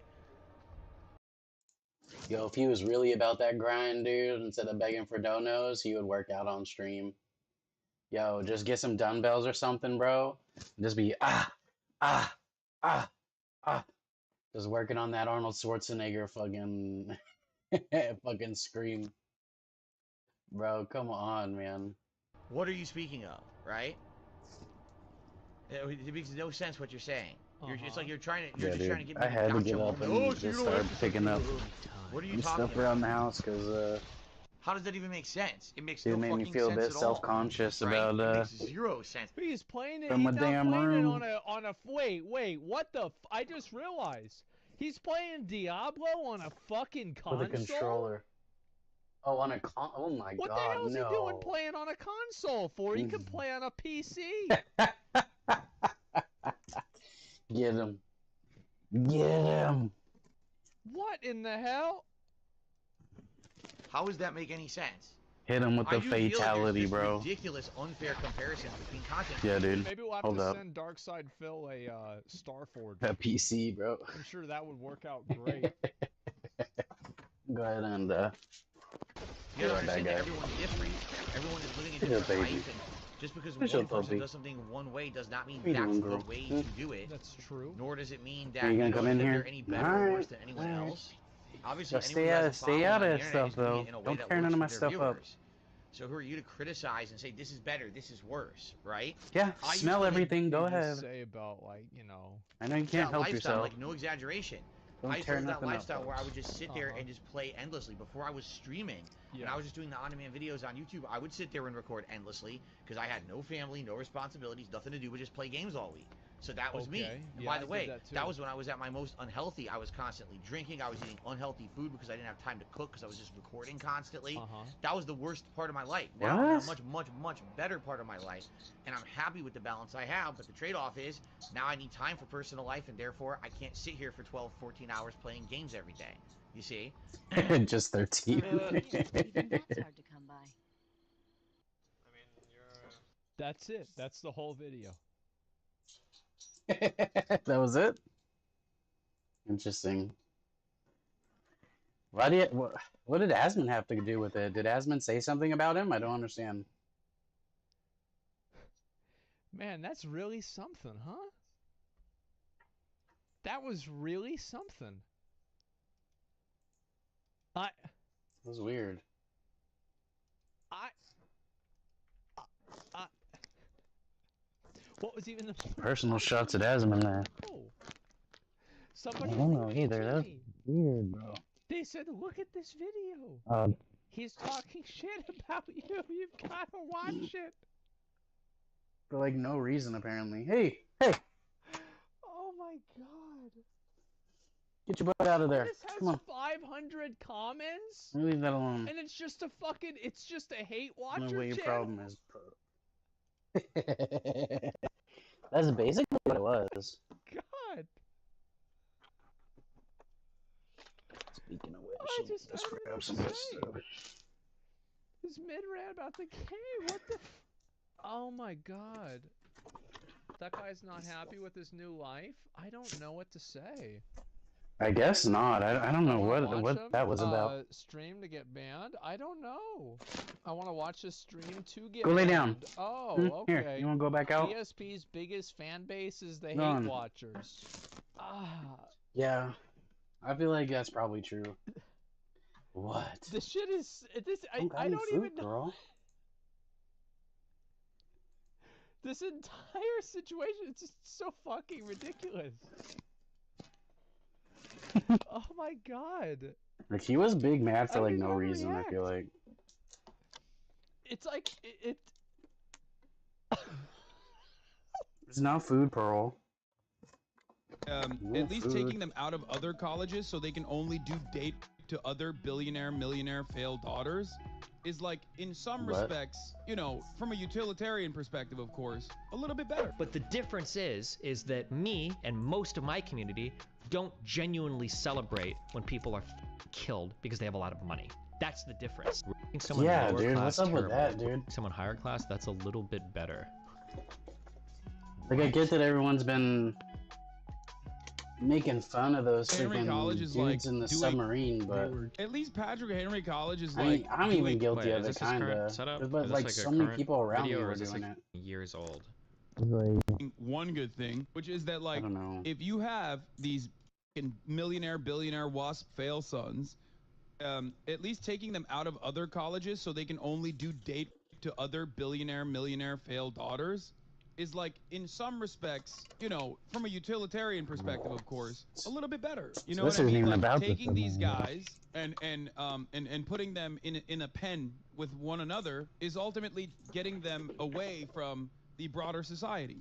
Yo, if he was really about that grind, dude, instead of begging for donos, he would work out on stream. Yo, just get some dumbbells or something, bro. Just be just working on that Arnold Schwarzenegger fucking fucking scream. Bro, come on, man. What are you speaking of, right? It makes no sense what you're saying. It's like you're trying to get me I had to get up and just start picking up what are you stuff around the house because how does that even make sense? It makes it no made fucking me feel a bit sense at self-conscious all, right? about It makes zero sense. He's playing it. From He's a not damn playing it room. on a wait, what the I just realized. He's playing Diablo on a fucking console? with a controller. Oh, on a oh my what god, the hell is no. he doing playing on a console for? He can play on a PC. Get him. Get him. What in the hell? How does that make any sense? Hit him with the fatality, bro. Ridiculous, unfair comparisons between content. Yeah, dude. Maybe we'll have Hold to up. send Darkside Phil a Starforge. A PC, bro. I'm sure that would work out great. Go ahead and You gotta understand that everyone's different. Everyone is living a different life, and just because one person does something one way does not mean that's the way to do it. That's true. Nor does it mean that Are you gonna don't come in think here? they're any better or worse than anyone else. Obviously, stay out of that stuff, though. Don't tear none of my stuff up. So who are you to criticize and say this is better, this is worse, right? Yeah, smell everything. Go ahead. Say about I know you can't help yourself. Like no exaggeration. I used to live that lifestyle where I would just sit there and just play endlessly. Before I was streaming, and I was just doing the on-demand videos on YouTube, I would sit there and record endlessly because I had no family, no responsibilities, nothing to do but just play games all week. So that was me. And by the way, that was when I was at my most unhealthy. I was constantly drinking. I was eating unhealthy food because I didn't have time to cook because I was just recording constantly. That was the worst part of my life. Now I'm in a much, much, much better part of my life, and I'm happy with the balance I have. But the trade-off is now I need time for personal life, and therefore I can't sit here for 12, 14 hours playing games every day. You see? Just 13. Even that's hard to come by. That's it. That's the whole video. That was it? Interesting. Why do you, what did Asmund have to do with it? Did Asmund say something about him? I don't understand. Man, that's really something, huh? That was really something. It was weird. What was even the Personal shots at Asmund there. Somebody I don't know either. That's weird, bro. They said, look at this video. He's talking shit about you. You've got to watch it. For like no reason, apparently. Hey, hey! Oh my god. Get your butt out of there. This has Come on. 500 comments? Leave that alone. And it's just a fucking, it's just a hate I watcher don't know what your channel? problem is, bro. That's basically what it was. God. Speaking of which, let's grab some of this stuff. This mid-rant about the game, what the oh my god. That guy's not happy with his new life? I don't know what to say. I guess not. I don't know what that was about. Stream to get banned? I don't know. I want to watch this stream to get Go lay banned. down. Oh, okay. Here, you want to go back out? GSP's biggest fan base is the hate None. watchers. Yeah. I feel like that's probably true. What? This shit is this. I any don't food, even know. girl. This entire situation is just so fucking ridiculous. Oh my god. Like, he was big mad for I like don't no even reason, I feel like. It's like it It's not food, Pearl. At least taking them out of other colleges so they can only do date to other billionaire, millionaire failed daughters is like, in some respects, you know, from a utilitarian perspective, of course, a little bit better. But the difference is that me and most of my community don't genuinely celebrate when people are killed because they have a lot of money. That's the difference. Someone Yeah, lower dude, class, what's up with terrible. that, dude? Someone higher class, that's a little bit better. Like, I get that everyone's been making fun of those Henry freaking College is dudes like in the doing- submarine, but At least Patrick Henry College is I like. mean, I'm even guilty Wait, of is it, this his current kinda. setup? But Is like, this so a many current people around video, me or were is this, doing like, it. years old? One good thing, which is that like, I don't know. if you have these millionaire, billionaire, WASP fail sons, at least taking them out of other colleges so they can only do date to other billionaire, millionaire failed daughters is like, in some respects, you know, from a utilitarian perspective, of course, a little bit better. You So know this what I isn't mean? even Like, about the taking these submarine. guys and putting them in a pen with one another is ultimately getting them away from the broader society.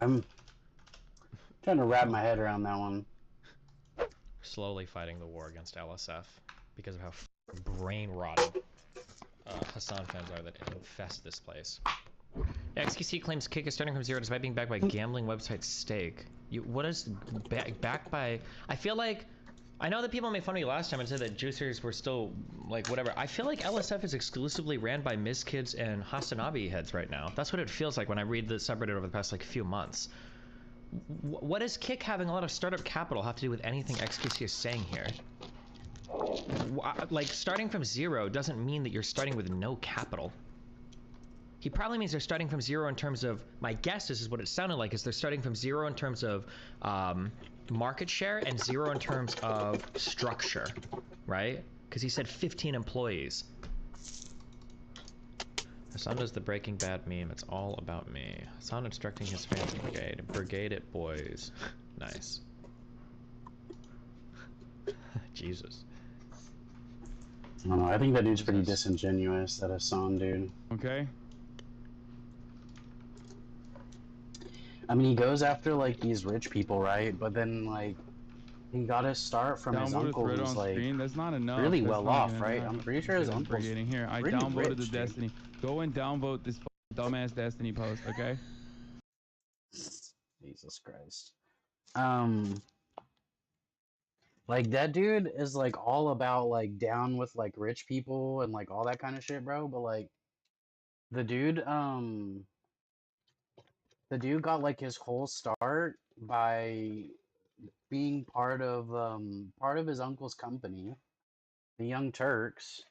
I'm trying to wrap my head around that one. Slowly fighting the war against LSF because of how brain rotted Hassan fans are that infest this place. XQC claims Kick is starting from zero despite being backed by gambling website Stake. What is backed by? I feel like I know that people made fun of me last time and said that juicers were still, like, whatever. I feel like LSF is exclusively ran by Ms. Kids and Hasanabi heads right now. That's what it feels like when I read the subreddit over the past, like, few months. What does Kick having a lot of startup capital have to do with anything XQC is saying here? Like, starting from zero doesn't mean that you're starting with no capital. He probably means they're starting from zero in terms of, my guess is what it sounded like, is they're starting from zero in terms of market share and zero in terms of structure, right? Because he said 15 employees. Hassan does the Breaking Bad meme. It's all about me. Hassan instructing his fans brigade. Brigade it, boys. Nice. Jesus. I don't know. I think that dude's pretty disingenuous, that Hassan dude. Okay. I mean, he goes after, like, these rich people, right? But then, like, he got his start from his uncle who's, like, that's not enough. really That's well not off, gonna right? happen. I'm pretty sure his uncle's Brigading here. I pretty downvoted rich, the dude. Destiny. Go and downvote this dumbass Destiny post, okay? Jesus Christ. Like, that dude is, like, all about, like, down with, like, rich people and, like, all that kind of shit, bro. But, like, the dude got, like, his whole start by being part of his uncle's company, the Young Turks,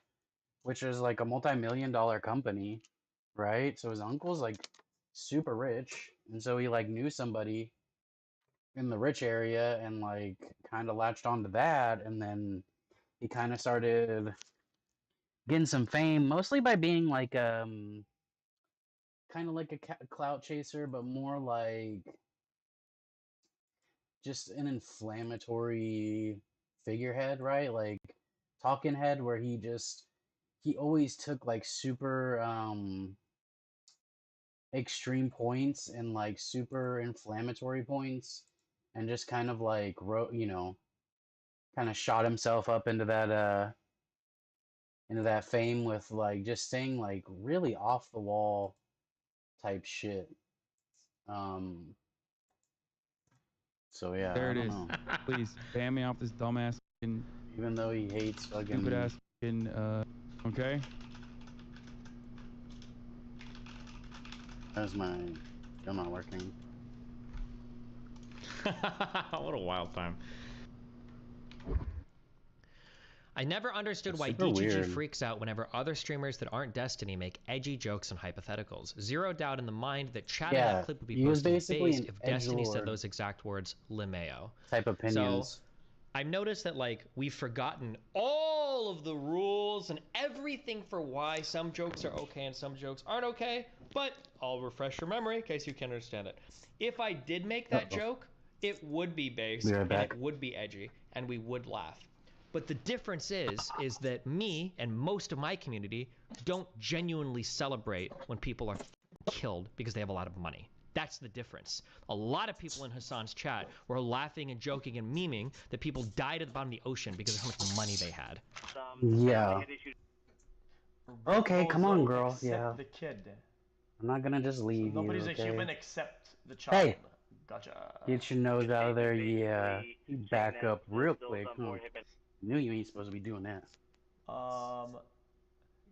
which is, like, a multi-million-dollar company, right? So his uncle's, like, super rich, and so he, like, knew somebody in the rich area and, like, kind of latched onto that, and then he kind of started getting some fame, mostly by being, like, kind of like a clout chaser, but more like just an inflammatory figurehead, right? Like, talking head, where he always took, like, super extreme points and, like, super inflammatory points, and just kind of, like, kind of shot himself up into that fame with, like, just saying, like, really off the wall type shit. So yeah, There I it don't is. know. Please ban me off this dumbass fucking Even though he hates fucking stupid ass fucking okay? How's my still not working? What a wild time. I never understood That's why super DGG weird. freaks out whenever other streamers that aren't Destiny make edgy jokes and hypotheticals. Zero doubt in the mind that chat in Yeah, that clip would be he was posted basically based an if Destiny said edgelord those exact words, LMAO. type opinions. So, I've noticed that, like, we've forgotten all of the rules and everything for why some jokes are okay and some jokes aren't okay, but I'll refresh your memory in case you can't understand it. If I did make that joke, it would be based, Be right and back. it would be edgy, and we would laugh. But the difference is that me and most of my community don't genuinely celebrate when people are killed because they have a lot of money. That's the difference. A lot of people in Hassan's chat were laughing and joking and memeing that people died at the bottom of the ocean because of how much money they had. Yeah. Okay, come on, girl. Except Yeah. the kid. I'm not gonna just leave Nobody's you, a okay? human except the child. Hey! Gotcha. Get your nose out of there, yeah. You back up real quick, huh? Knew you ain't supposed to be doing that.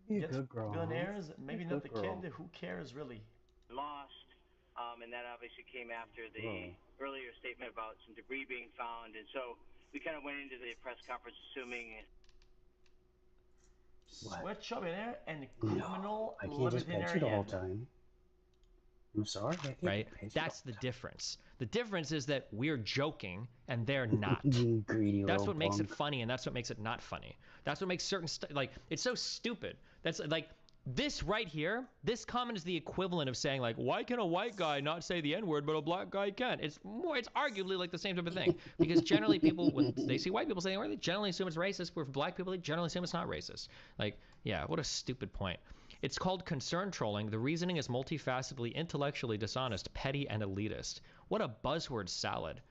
You Get good girl, huh? billionaires, maybe You not the good girl. kid. Who cares really? Lost, and that obviously came after the earlier statement about some debris being found, and so we kind of went into the press conference assuming. Sweatshop in there and criminal I can't just pet libertarian. you the whole time. I'm sorry. I can't Right? pet you That's the difference. The difference is that we're joking and they're not. You greedy That's little what makes it punk. funny, and that's what makes it not funny. That's what makes certain like, it's so stupid. That's like, this right here, this comment is the equivalent of saying, like, why can a white guy not say the N-word but a black guy can? It's arguably like the same type of thing. Because generally people, when they see white people saying the word, they generally assume it's racist, where for black people, they generally assume it's not racist. Like, yeah, what a stupid point. It's called concern trolling. The reasoning is multifacetedly, intellectually dishonest, petty, and elitist. What a buzzword salad.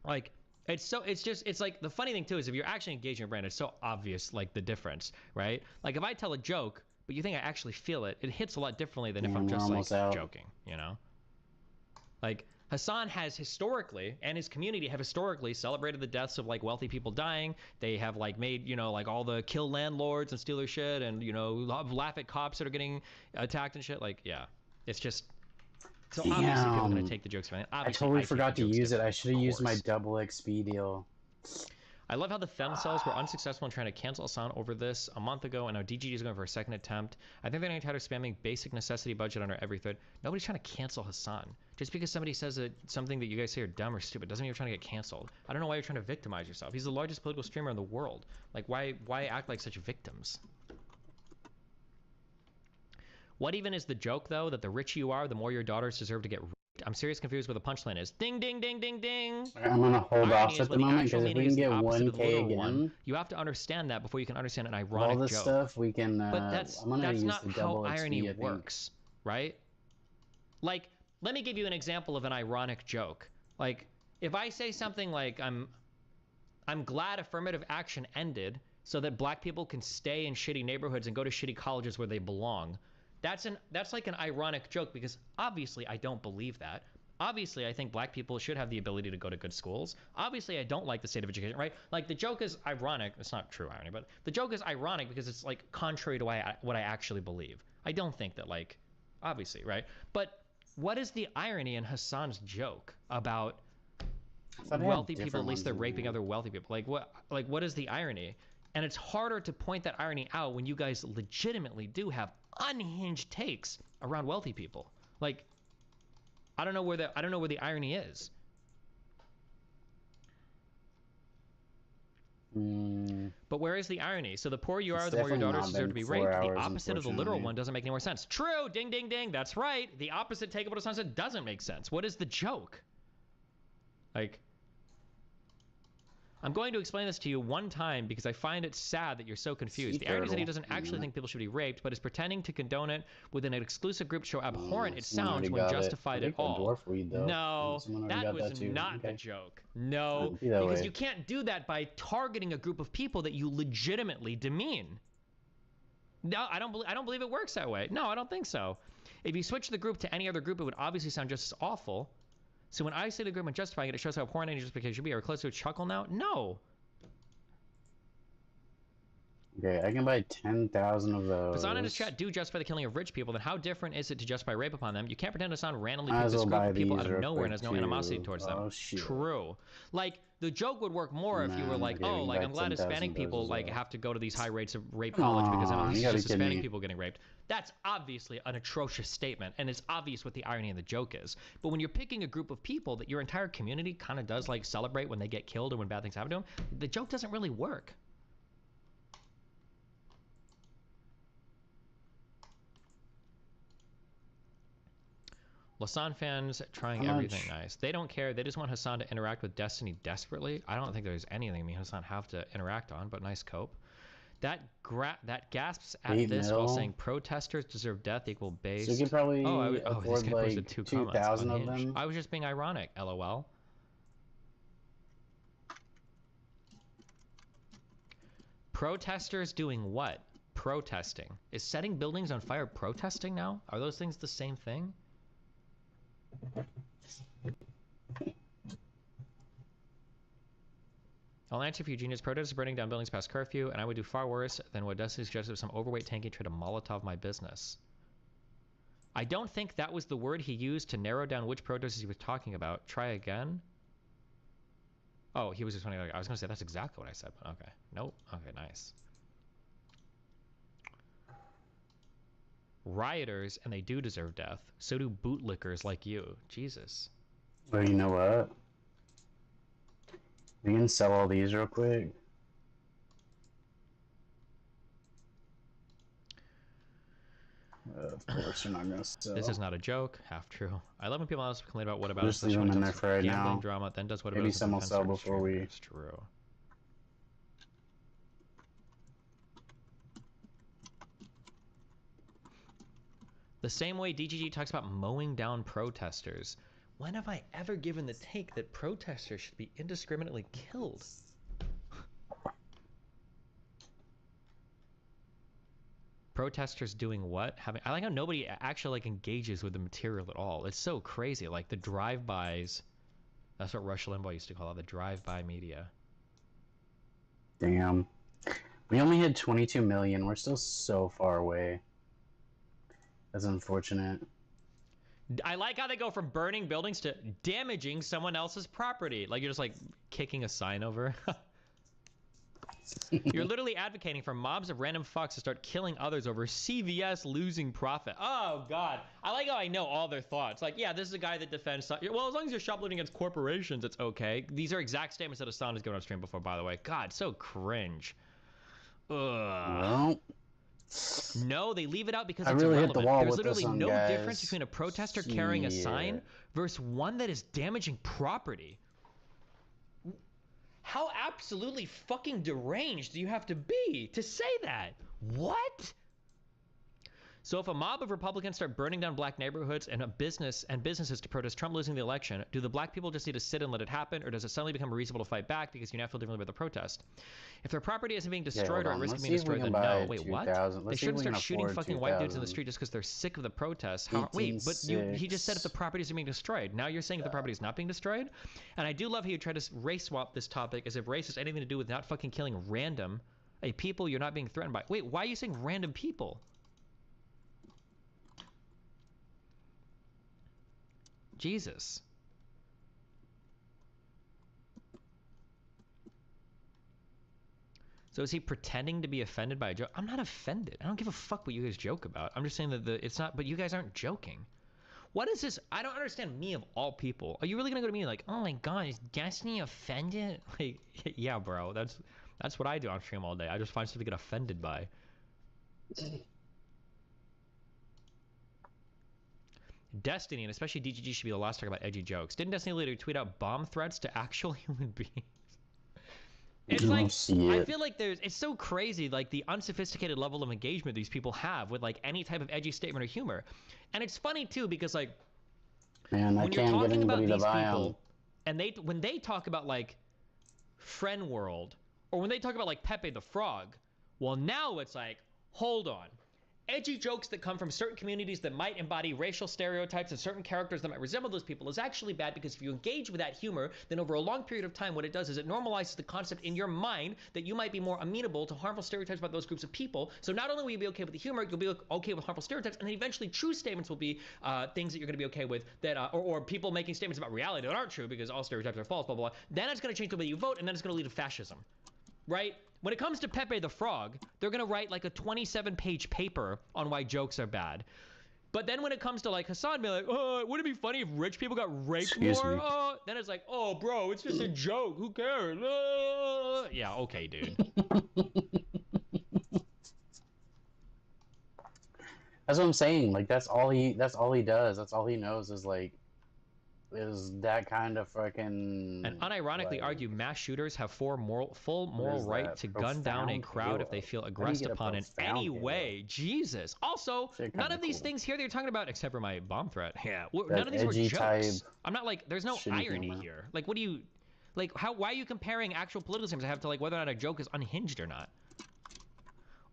Like, it's like, the funny thing too is if you're actually engaging your brand, it's so obvious, like, the difference, right? Like, if I tell a joke, but you think I actually feel it, it hits a lot differently than if I'm just, like, joking, you know? Like, Hassan has historically, and his community have historically celebrated the deaths of like wealthy people dying. They have like made, you know, like all the kill landlords and steal their shit, and you know, laugh at cops that are getting attacked and shit. Like, yeah, it's just so obviously people are gonna take the jokes. Man, I totally forgot to use it. I should have used my double XP deal. I love how the femcells were unsuccessful in trying to cancel Hassan over this a month ago, and now DGG is going for a second attempt. I think they're getting tired of spamming basic necessity budget under every thread. Nobody's trying to cancel Hassan. Just because somebody says something that you guys say are dumb or stupid doesn't mean you're trying to get canceled. I don't know why you're trying to victimize yourself. He's the largest political streamer in the world. Like, why act like such victims? What even is the joke, though, that the richer you are, the more your daughters deserve to get raped? I'm seriously confused what the punchline is. Ding, ding, ding, ding, ding. I'm gonna hold off at the moment because if we can get 1K again, you have to understand that before you can understand an ironic all this joke. stuff we can. But that's I'm gonna use not the double how XP, irony I think. works, right? Like, let me give you an example of an ironic joke. Like, if I say something like, I'm glad affirmative action ended so that black people can stay in shitty neighborhoods and go to shitty colleges where they belong. That's like an ironic joke because obviously I don't believe that. Obviously I think black people should have the ability to go to good schools. Obviously I don't like the state of education, right? Like the joke is ironic. It's not true irony, but the joke is ironic because it's like contrary to what I actually believe. I don't think that, like, obviously, right? But what is the irony in Hassan's joke about wealthy people, at least they're raping other wealthy people? Like what is the irony? And it's harder to point that irony out when you guys legitimately do have unhinged takes around wealthy people. Like, I don't know where the irony is. But where is the irony? So the poorer you are, the more your daughters deserve to be raped. The opposite of the literal one doesn't make any more sense. True, ding, ding, ding. That's right. The opposite take of what Hassan said doesn't make sense. What is the joke? Like, I'm going to explain this to you one time because I find it sad that you're so confused. The irony is that he doesn't actually think people should be raped, but is pretending to condone it with an exclusive group to show how abhorrent it sounds when justified at all. No, that was not the joke. No, because you can't do that by targeting a group of people that you legitimately demean. No, I don't believe it works that way. No, I don't think so. If you switch the group to any other group, it would obviously sound just as awful. So when I say the group and justifying it, it shows how abhorrent any justification should be. Are we close to a chuckle now? No. Okay, I can buy 10,000 of those. Hassan in his chat do justify the killing of rich people. Then how different is it to justify rape upon them? You can't pretend Hassan randomly picked this group of people out of nowhere and has no animosity towards them. True. Like, the joke would work more if you were like, oh, like, I'm glad Hispanic people like have to go to these high rates of rape college because then at least it's just Hispanic people getting raped. That's obviously an atrocious statement, and it's obvious what the irony of the joke is. But when you're picking a group of people that your entire community kind of does like celebrate when they get killed or when bad things happen to them, the joke doesn't really work. Lasan fans trying everything nice. They don't care. They just want Hassan to interact with Destiny desperately. I don't think there's anything me and Hassan have to interact on, but nice cope. That gasps at this while saying protesters deserve death equal base. So you can probably this guy posted 2,000 of them. I was just being ironic, LOL. Protesters doing what? Protesting. Is setting buildings on fire protesting now? Are those things the same thing? I'll answer for Eugenia's protesters burning down buildings past curfew, and I would do far worse than what Destiny suggested if some overweight tanky tried to Molotov my business. I don't think that was the word he used to narrow down which protesters he was talking about. Try again? Oh, he was just funny. I was going to say that's exactly what I said, but okay. Nope. Okay, nice. Rioters, and they do deserve death. So do bootlickers like you. Jesus. Well, you know what? We can sell all these real quick. Of course, you're not gonna sell. This is not a joke. Half true. I love when people else complain about what about just leave them in there for right now. Drama, then does what maybe some will sell before we. It's true. The same way DGG talks about mowing down protesters. When have I ever given the take that protesters should be indiscriminately killed? Protesters doing what? I like how nobody actually like engages with the material at all. It's so crazy. Like the drive-bys. That's what Rush Limbaugh used to call it, the drive-by media. Damn. We only hit 22 million. We're still so far away. That's unfortunate. I like how they go from burning buildings to damaging someone else's property. Like you're just like kicking a sign over. You're literally advocating for mobs of random fucks to start killing others over CVS losing profit. Oh, God. I like how I know all their thoughts. Like, yeah, this is a guy that defends... Well, as long as you're shoplifting against corporations, it's okay. These are exact statements that Hassan has given on stream before, by the way. God, so cringe. Ugh. Well, no, they leave it out because I it's really irrelevant. hit the wall There's with literally this one, no guys. difference between a protester carrying a sign versus one that is damaging property. How absolutely fucking deranged do you have to be to say that? What? So if a mob of Republicans start burning down black neighborhoods and businesses to protest Trump losing the election, do the black people just need to sit and let it happen, or does it suddenly become reasonable to fight back because you now feel differently about the protest? If their property isn't being destroyed or at risk of being destroyed, then no. Wait, what? They shouldn't start shooting fucking white dudes in the street just because they're sick of the protests. Wait, but he just said if the properties are being destroyed. Now you're saying if the property is not being destroyed? And I do love how you try to race swap this topic as if race has anything to do with not fucking killing random people you're not being threatened by. Wait, why are you saying random people? Jesus. So is he pretending to be offended by a joke? I'm not offended. I don't give a fuck what you guys joke about. I'm just saying that it's not, but you guys aren't joking. What is this? I don't understand me of all people. Are you really gonna go to me like, oh my god, is Destiny offended? Like, yeah, bro, that's what I do on stream all day. I just find stuff to get offended by. Destiny, and especially DGG, should be the last to talk about edgy jokes. Didn't Destiny later tweet out bomb threats to actual human beings? It's like, I feel like it's so crazy, like the unsophisticated level of engagement these people have with like any type of edgy statement or humor. And it's funny too, because like, man, I can't get anybody to buy them. And when they talk about like Friend World, or when they talk about like Pepe the Frog, well now it's like, hold on. Edgy jokes that come from certain communities that might embody racial stereotypes and certain characters that might resemble those people is actually bad, because if you engage with that humor, then over a long period of time what it does is it normalizes the concept in your mind that you might be more amenable to harmful stereotypes about those groups of people. So not only will you be okay with the humor, you'll be okay with harmful stereotypes, and then eventually true statements will be things that you're going to be okay with, that or people making statements about reality that aren't true because all stereotypes are false, blah, blah, blah. Then it's going to change the way you vote, and then it's going to lead to fascism. Right? When it comes to Pepe the Frog, they're going to write like a 27-page paper on why jokes are bad. But then when it comes to like Hassan being like, oh, wouldn't it be funny if rich people got raped more? Then it's like, oh, bro, it's just a joke. Who cares? Yeah, okay, dude. That's what I'm saying. Like that's all he does. That's all he knows is like, is that kind of fucking... And unironically argue mass shooters have full moral right to gun down a crowd if they feel aggressed upon in any way. Jesus. Also, none of these things here that you're talking about, except for my bomb threat. Yeah. None of these were jokes. I'm not like, there's no irony here. Like, what do you... Like, why are you comparing actual political systems I have to like whether or not a joke is unhinged or not?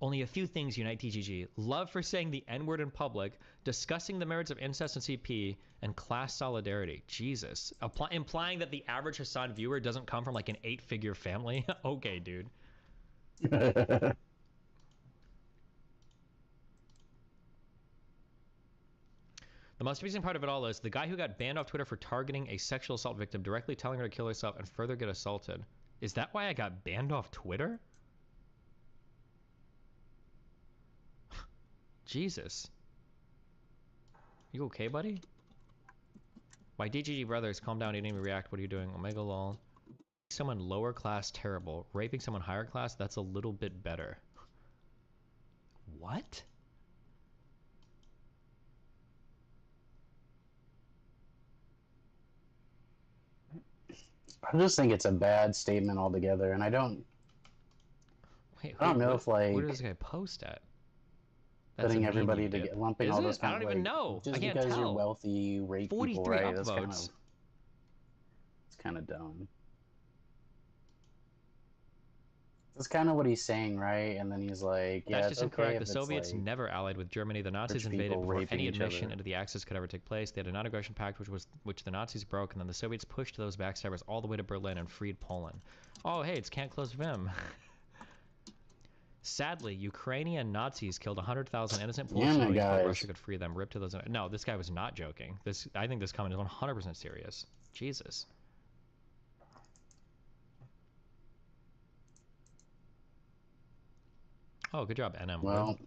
Only a few things unite TGG. Love for saying the N-word in public, discussing the merits of incest and CP, and class solidarity. Jesus. Implying that the average Hassan viewer doesn't come from like an 8-figure family? Okay, dude. The most amusing part of it all is the guy who got banned off Twitter for targeting a sexual assault victim, directly telling her to kill herself and further get assaulted. Is that why I got banned off Twitter? Jesus. You okay, buddy? My DGG brothers, calm down, you didn't even react. What are you doing? Omega lol. Someone lower class, terrible. Raping someone higher class, that's a little bit better. What? I just think it's a bad statement altogether, and I don't know if like... Where does this guy post at? Putting everybody to lumping all those kind I don't even know. Just I can't because tell. you're wealthy, you rape people, right? That's upvotes. It's kind of dumb. That's kind of what he's saying, right? And then he's like, yeah, That's it's just incorrect. okay The if Soviets it's like never allied with Germany. The Nazis rich invaded people before raping any each admission other. into the Axis could ever take place. They had a non-aggression pact, which the Nazis broke, and then the Soviets pushed those backstabbers all the way to Berlin and freed Poland. Oh, hey, it's Can't Close Vim. Sadly, Ukrainian Nazis killed 100,000 innocent Polish civilians before Russia could free them. Rip to those. No, this guy was not joking. I think this comment is 100% serious. Jesus. Oh, good job, NM. Well,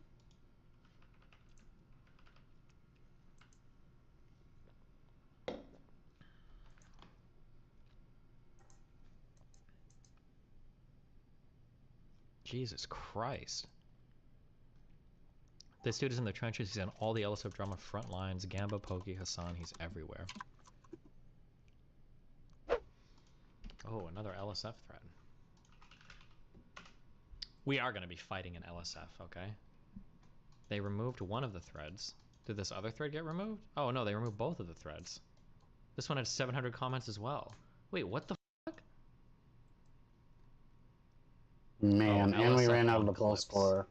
Jesus Christ. This dude is in the trenches. He's on all the LSF drama front lines. Gamba, Pokey, Hassan. He's everywhere. Oh, another LSF thread. We are going to be fighting an LSF, okay? They removed one of the threads. Did this other thread get removed? Oh, no, they removed both of the threads. This one had 700 comments as well. Wait, what the fuck? man, Oh, and we LSF ran out of on the pulse clips. score.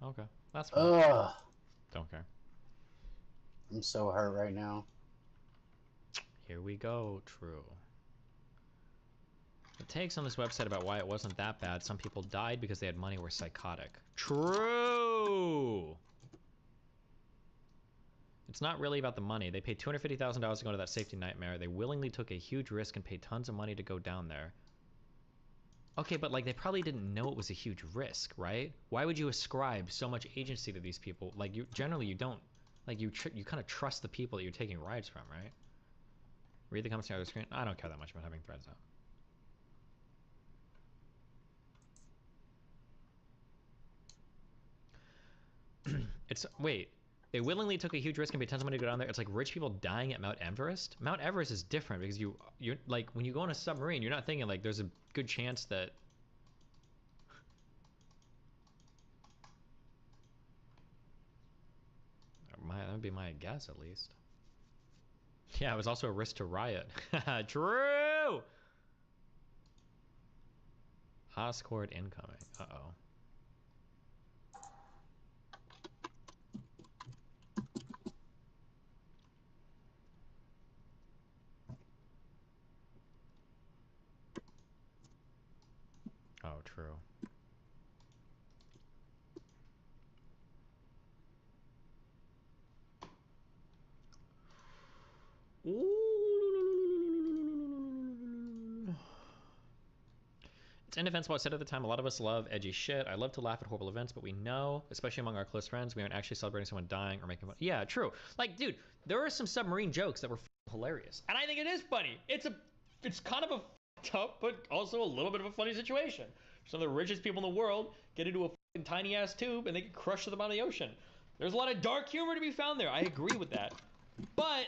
Okay, that's fine. Ugh. Don't care. I'm so hurt right now. Here we go, true. The takes on this website about why it wasn't that bad, some people died because they had money, were psychotic. True! It's not really about the money. They paid $250,000 to go to that safety nightmare. They willingly took a huge risk and paid tons of money to go down there. Okay, but like they probably didn't know it was a huge risk, right? Why would you ascribe so much agency to these people? Like you don't, like you kind of trust the people that you're taking rides from, right? Read the comments on the other screen. I don't care that much about having threads out. Wait, they willingly took a huge risk and paid tons of money to go down there. It's like rich people dying at Mount Everest. Mount Everest is different because you're like when you go on a submarine, you're not thinking like there's a good chance that that would be my guess at least. Yeah, it was also a risk to riot. True. Hoscord incoming. Uh-oh. Oh, true. It's indefensible. I said at the time, a lot of us love edgy shit. I love to laugh at horrible events, but we know, especially among our close friends, we aren't actually celebrating someone dying or making fun. Yeah, true. Like, dude, there are some submarine jokes that were hilarious, and I think it is funny. It's kind of a tough, but also a little bit of a funny situation. Some of the richest people in the world get into a tiny ass tube and they get crushed to the bottom of the ocean. There's a lot of dark humor to be found there. I agree with that, but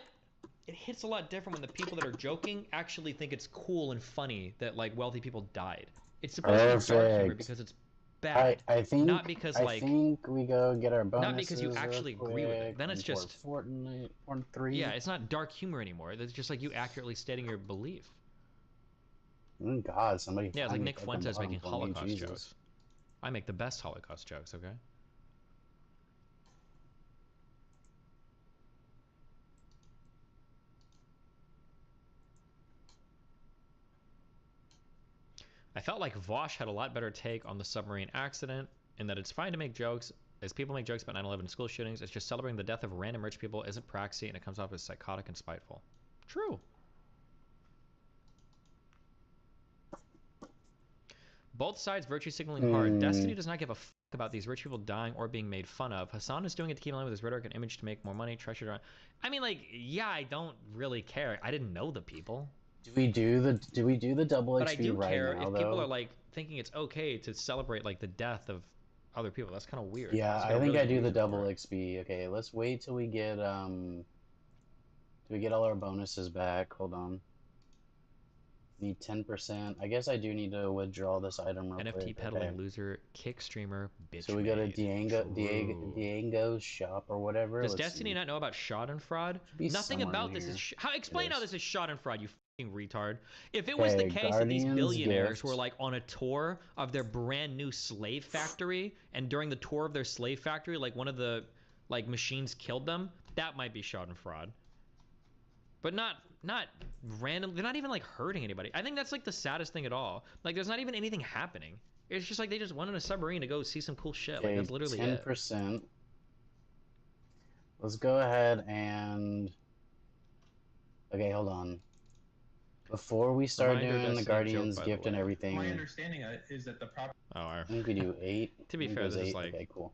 it hits a lot different when the people that are joking actually think it's cool and funny that like wealthy people died. It's supposed to be dark humor because it's bad. I think not because I think we go get our bonuses. Not because you actually agree with it. Then it's just Fortnite, Fortnite 3. Yeah, it's not dark humor anymore. It's just like you accurately stating your belief. Oh God, somebody. Yeah, it's like Nick Fuentes making Holocaust jokes. I make the best Holocaust jokes. Okay. I felt like Vosh had a lot better take on the submarine accident, in that it's fine to make jokes, as people make jokes about 9/11 school shootings. It's just celebrating the death of random rich people isn't praxy, and it comes off as psychotic and spiteful. True. Both sides virtue signaling hard. Destiny does not give a fuck about these rich people dying or being made fun of. Hassan is doing it to keep in line with his rhetoric and image to make more money. Treasured. I mean, like, yeah, I don't really care. I didn't know the people. Do we do the double XP but I do right care now, if though? people are like thinking it's okay to celebrate like the death of other people. That's kind of weird. Yeah, It's got I a think really I do good the reason double for it. XP. Okay, let's wait till we get do we get all our bonuses back? Hold on. Need 10%. I guess I do need to withdraw this item real NFT quick. peddling Okay. loser, kick streamer, bitch. So we go to made. Diego's shop or whatever. Does Let's Destiny see. not know about Schadenfreude? be Nothing somewhere about in this here. is. Explain how this is Schadenfreude, you retard. If it was the Okay, case that these Guardian's billionaires Gift. were like on a tour of their brand new slave factory, and during the tour of their slave factory, like one of the like machines killed them, that might be Schadenfreude. But not random. They're not even like hurting anybody. I think that's like the saddest thing at all. Like there's not even anything happening. It's just like they just went on a submarine to go see some cool shit. Like that's literally 10%. it. Let's go ahead and... Okay, hold on. Before we start Reminder doing the Destiny Guardian's joke, by the Gift and way. everything... My understanding is that the property. Oh, I think we do 8. To be I think fair, it was this is 8. like... Okay, cool.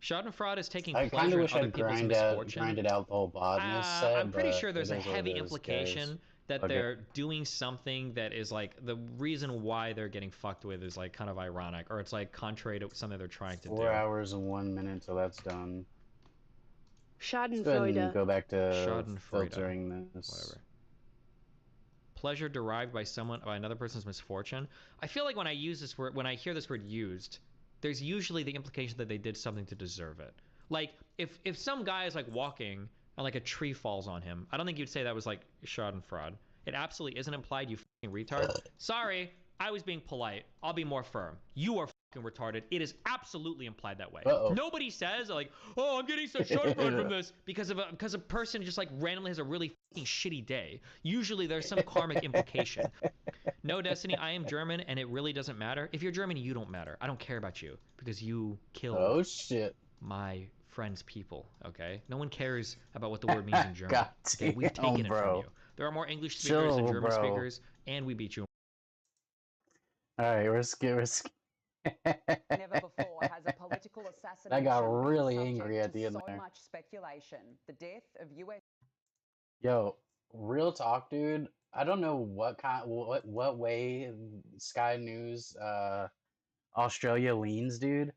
Schadenfreude is taking I kind pleasure of in wish other I'd people's misfortune. grinded out the whole bot in this set, I'm pretty but sure there's it a is what heavy it is, implication guys. that Okay. they're doing something that is like the reason why they're getting fucked with is like kind of ironic, or it's like contrary to something they're trying to do. 4 hours and 1 minute till that's done. Let's go ahead and Schadenfreude. go back to Schadenfreude. filtering this. Whatever. Pleasure derived by another person's misfortune. I feel like when I use this word, when I hear this word used, there's usually the implication that they did something to deserve it. Like if some guy is like walking and like a tree falls on him, I don't think you'd say that was like Schadenfreude. It absolutely isn't implied, you fucking retard. Sorry, I was being polite. I'll be more firm. You are fucking retarded. It is absolutely implied that way. Uh-oh. Nobody says like, oh, I'm getting some Schadenfreude from this because a person just like randomly has a really fucking shitty day. Usually there's some karmic implication. No, Destiny, I am German and it really doesn't matter. If you're German, you don't matter. I don't care about you because you killed Oh shit. my friend's people, okay? No one cares about what the word means in German. God Okay? We've damn, taken it bro. from you. There are more English speakers than Chill, German bro. speakers, and we beat you. Alright, we're Never before has a political assassination I got been really subject angry at to the end so there. much speculation. The death of US Yo, real talk, dude. I don't know what way Sky News Australia leans, dude.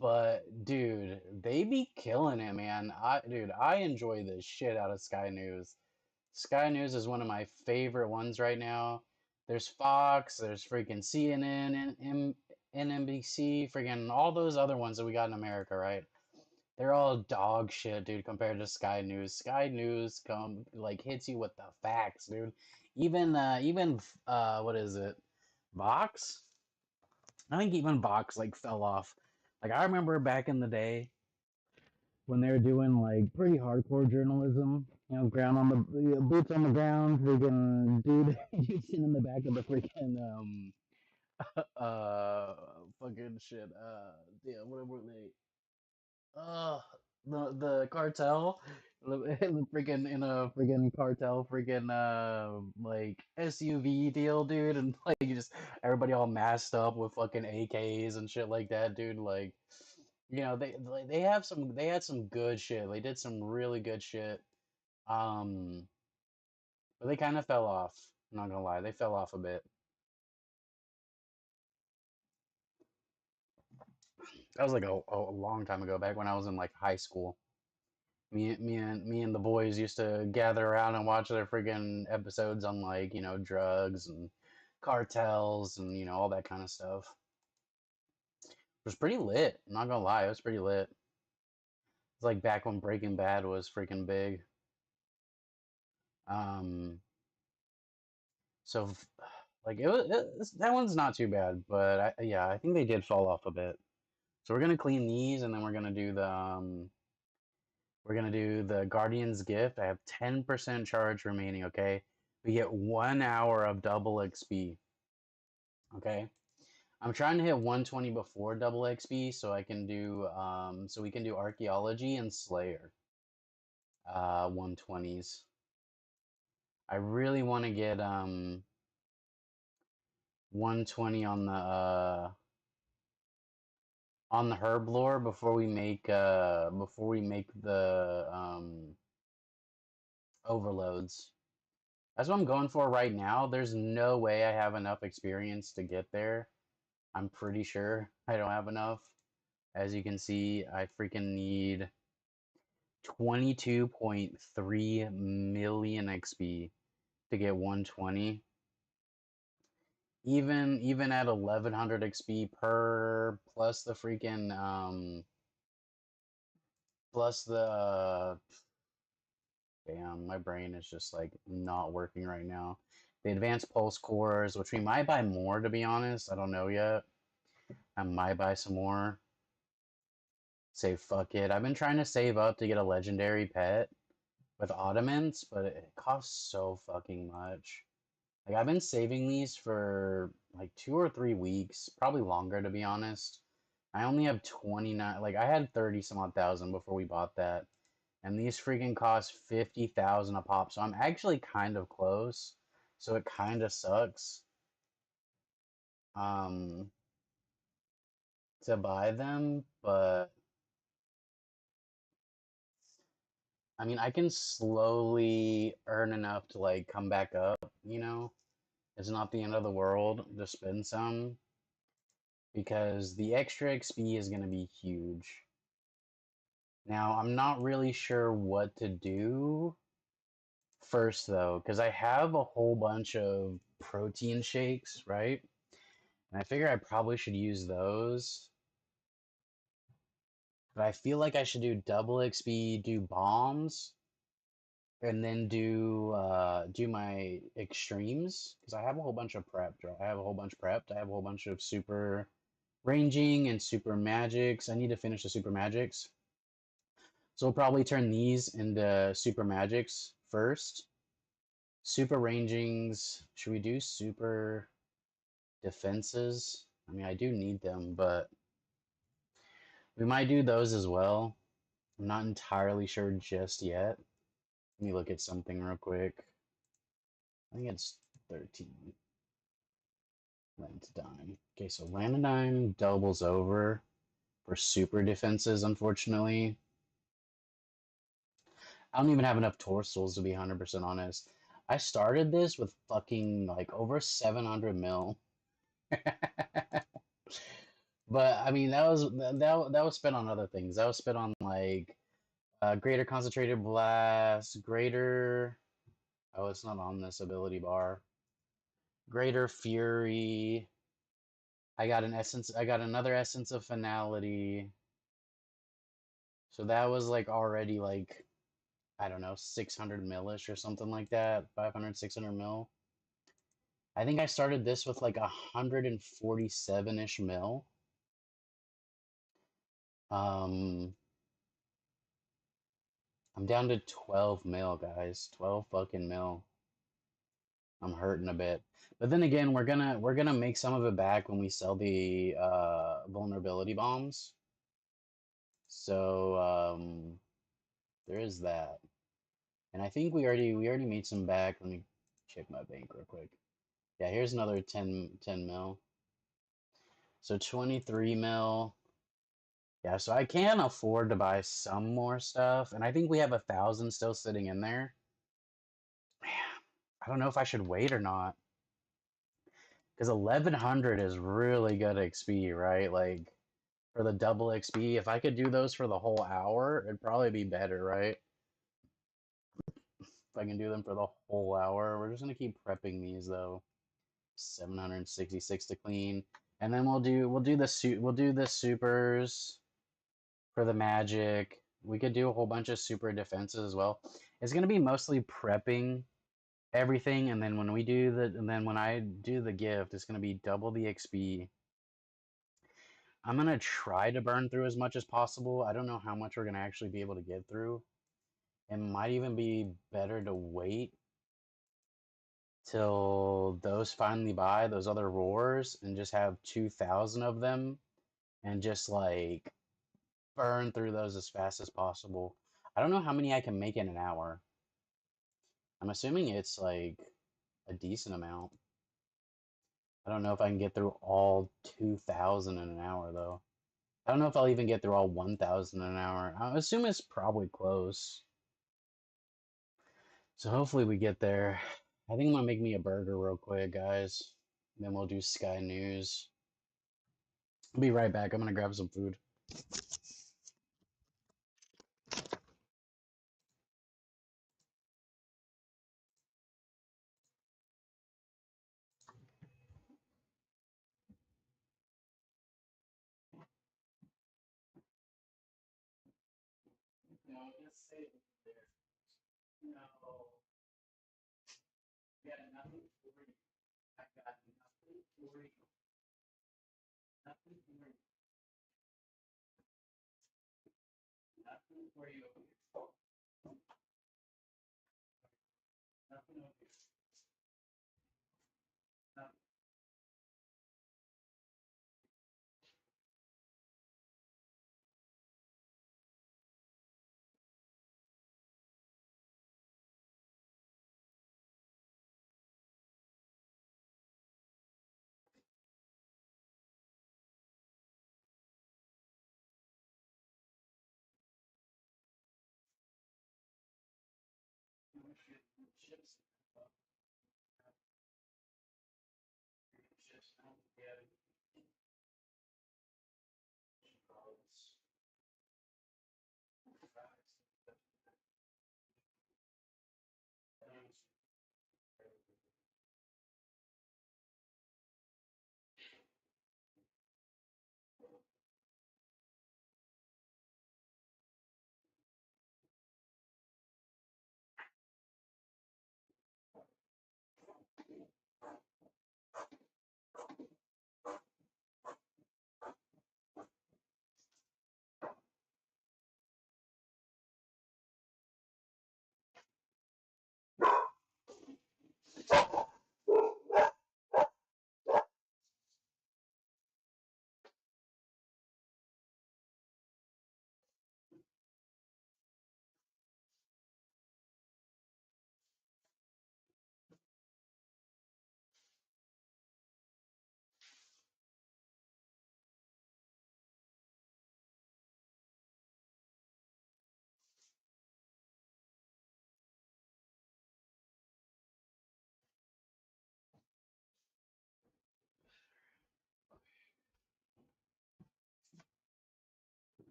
But dude, they be killing it, man. I enjoy the shit out of Sky News. Sky News is one of my favorite ones right now. There's Fox, there's freaking CNN and NBC, freaking all those other ones that we got in America, right? They're all dog shit, dude, compared to Sky News. Sky News hits you with the facts, dude. Even what is it? Vox? I think even Vox fell off. Like I remember back in the day when they were doing like pretty hardcore journalism, you know, boots on the ground, freaking dude you've seen in the back of the freaking fucking shit. Yeah, what were they? The cartel, freaking in a freaking cartel, freaking like SUV deal, dude, and like you just everybody all masked up with fucking AKs and shit like that, dude. Like, you know, they had some good shit. They did some really good shit. But they kind of fell off. I'm not gonna lie, they fell off a bit. That was like a long time ago, back when I was in like high school. Me and the boys used to gather around and watch their freaking episodes on like, you know, drugs and cartels and, you know, all that kind of stuff. It was pretty lit. I'm not gonna lie, it was pretty lit. It's like back when Breaking Bad was freaking big. So like that one's not too bad, but I think they did fall off a bit. So we're gonna clean these, and then we're gonna do the Guardian's Gift. I have 10% charge remaining. Okay, we get 1 hour of double XP. Okay, I'm trying to hit 120 before double XP, so I can do so we can do Archaeology and Slayer 120s. I really want to get 120 on the herb lore before we make the overloads. That's what I'm going for right now. There's no way I have enough experience to get there. I'm pretty sure I don't have enough. As you can see, I freaking need 22.3 million XP to get 120. Even at 1100 XP per plus the freaking plus the Damn, my brain is just like not working right now. The advanced pulse cores, which we might buy more to be honest. I don't know yet. I might buy some more. Say fuck it. I've been trying to save up to get a legendary pet with Ottomans, but it costs so fucking much. Like I've been saving these for like 2 or 3 weeks, probably longer to be honest. I only have 29, like I had 30 some odd thousand before we bought that. And these freaking cost 50,000 a pop. So I'm actually kind of close. So it kind of sucks to buy them, but I mean, I can slowly earn enough to like come back up, you know? It's not the end of the world to spend some because the extra XP is going to be huge. Now, I'm not really sure what to do first though, because I have a whole bunch of protein shakes, right? And I figure I probably should use those. But I feel like I should do double XP, do bombs, and then do my extremes because I have a whole bunch of prepped. I have a whole bunch prepped. I have a whole bunch of super ranging and super magics. I need to finish the super magics. So we'll probably turn these into super magics first. Super rangings. Should we do super defenses? I mean, I do need them, but we might do those as well. I'm not entirely sure just yet. Let me look at something real quick. I think it's 13. Lantidine. Okay, so Lantidine doubles over for super defenses, unfortunately. I don't even have enough torsals to be 100% honest. I started this with fucking like over 700 mil. But I mean that was spent on other things. That was spent on like greater concentrated blast, greater oh it's not on this ability bar. Greater fury. I got another essence of finality. So that was like already like I don't know, 600 millish or something like that. 500, 600 mil. I think I started this with like 147-ish mil. I'm down to 12 mil, guys. 12 fucking mil. I'm hurting a bit. But then again, we're gonna make some of it back when we sell the vulnerability bombs. So there is that. And I think we already made some back. Let me check my bank real quick. Yeah, here's another 10 mil. So 23 mil. Yeah, so I can afford to buy some more stuff, and I think we have 1,000 still sitting in there. I don't know if I should wait or not. Because 1,100 is really good XP, right? Like, for the double XP, if I could do those for the whole hour, it'd probably be better, right? If I can do them for the whole hour. We're just gonna keep prepping these, though. 766 to clean. And then we'll do the supers for the magic. We could do a whole bunch of super defenses as well. It's gonna be mostly prepping everything, and then when I do the gift, it's gonna be double the XP. I'm gonna try to burn through as much as possible. I don't know how much we're gonna actually be able to get through. It might even be better to wait till those finally buy those other roars and just have 2,000 of them and just like burn through those as fast as possible. I don't know how many I can make in an hour. I'm assuming it's like a decent amount. I don't know if I can get through all 2,000 in an hour though. I don't know if I'll even get through all 1,000 in an hour. I assume it's probably close. So hopefully we get there. I think I'm gonna make me a burger real quick, guys. Then we'll do Sky News. I'll be right back. I'm gonna grab some food. No. Yeah, nothing for you. I got nothing for you. Nothing for you. Nothing for you over here. Nothing over here. Nothing. Chips. Chips. Yeah.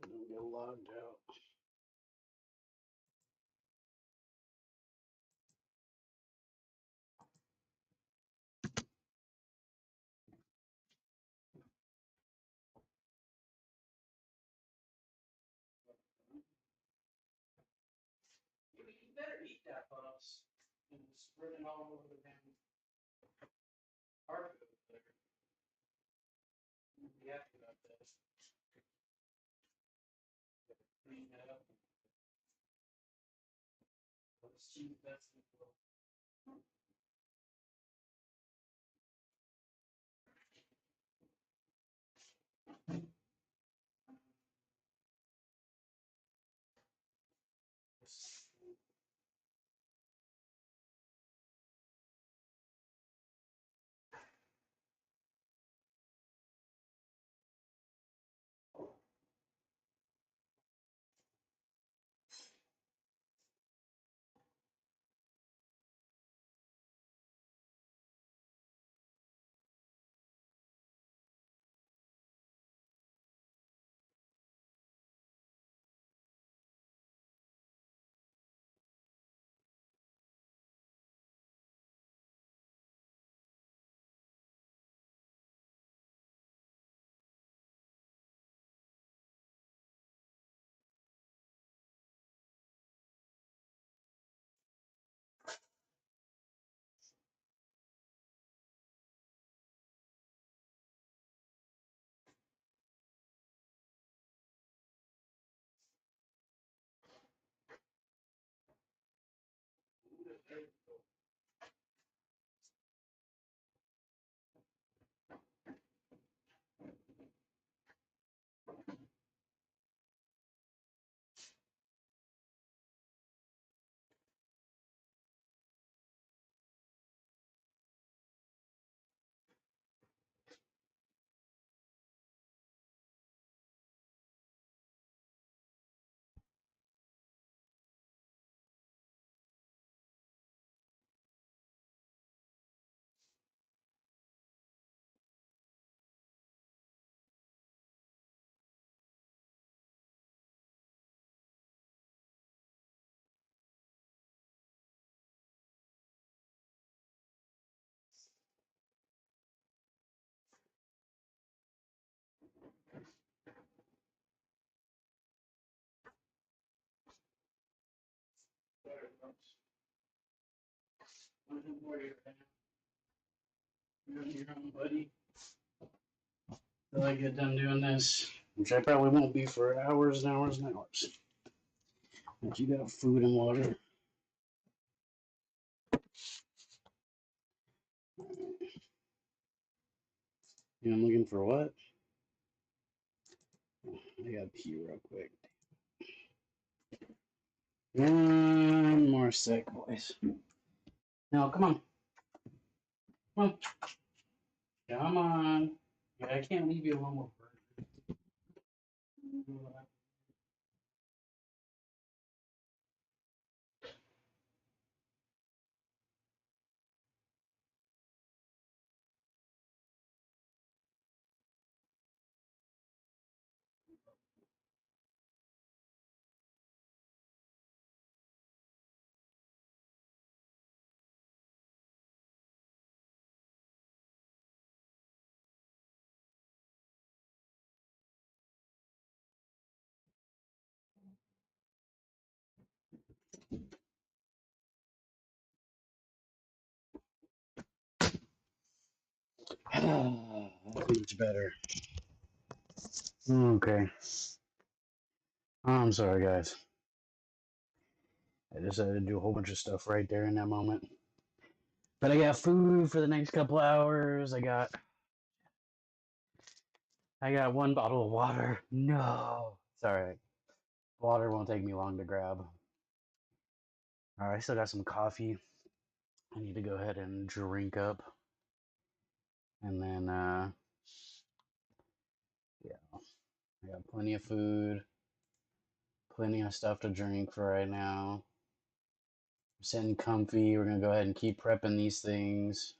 Don't get logged out. You better eat that, boss. And spread it all over the damn carpet over there. You'll be happy about that. Clean that up. Let's choose best in the world. Buddy. Till I get done doing this, which I probably won't be for hours and hours and hours. But you got food and water. And I'm looking for what? I gotta pee real quick. One more sec, boys. No, come on. Come on. Come on. Yeah, I can't leave you alone with That's better. Okay. I'm sorry, guys. I decided to do a whole bunch of stuff right there in that moment. But I got food for the next couple hours. I got one bottle of water. No. It's alright. Water won't take me long to grab. Alright, I still got some coffee. I need to go ahead and drink up. And then yeah. I got plenty of food. Plenty of stuff to drink for right now. I'm sitting comfy. We're gonna go ahead and keep prepping these things.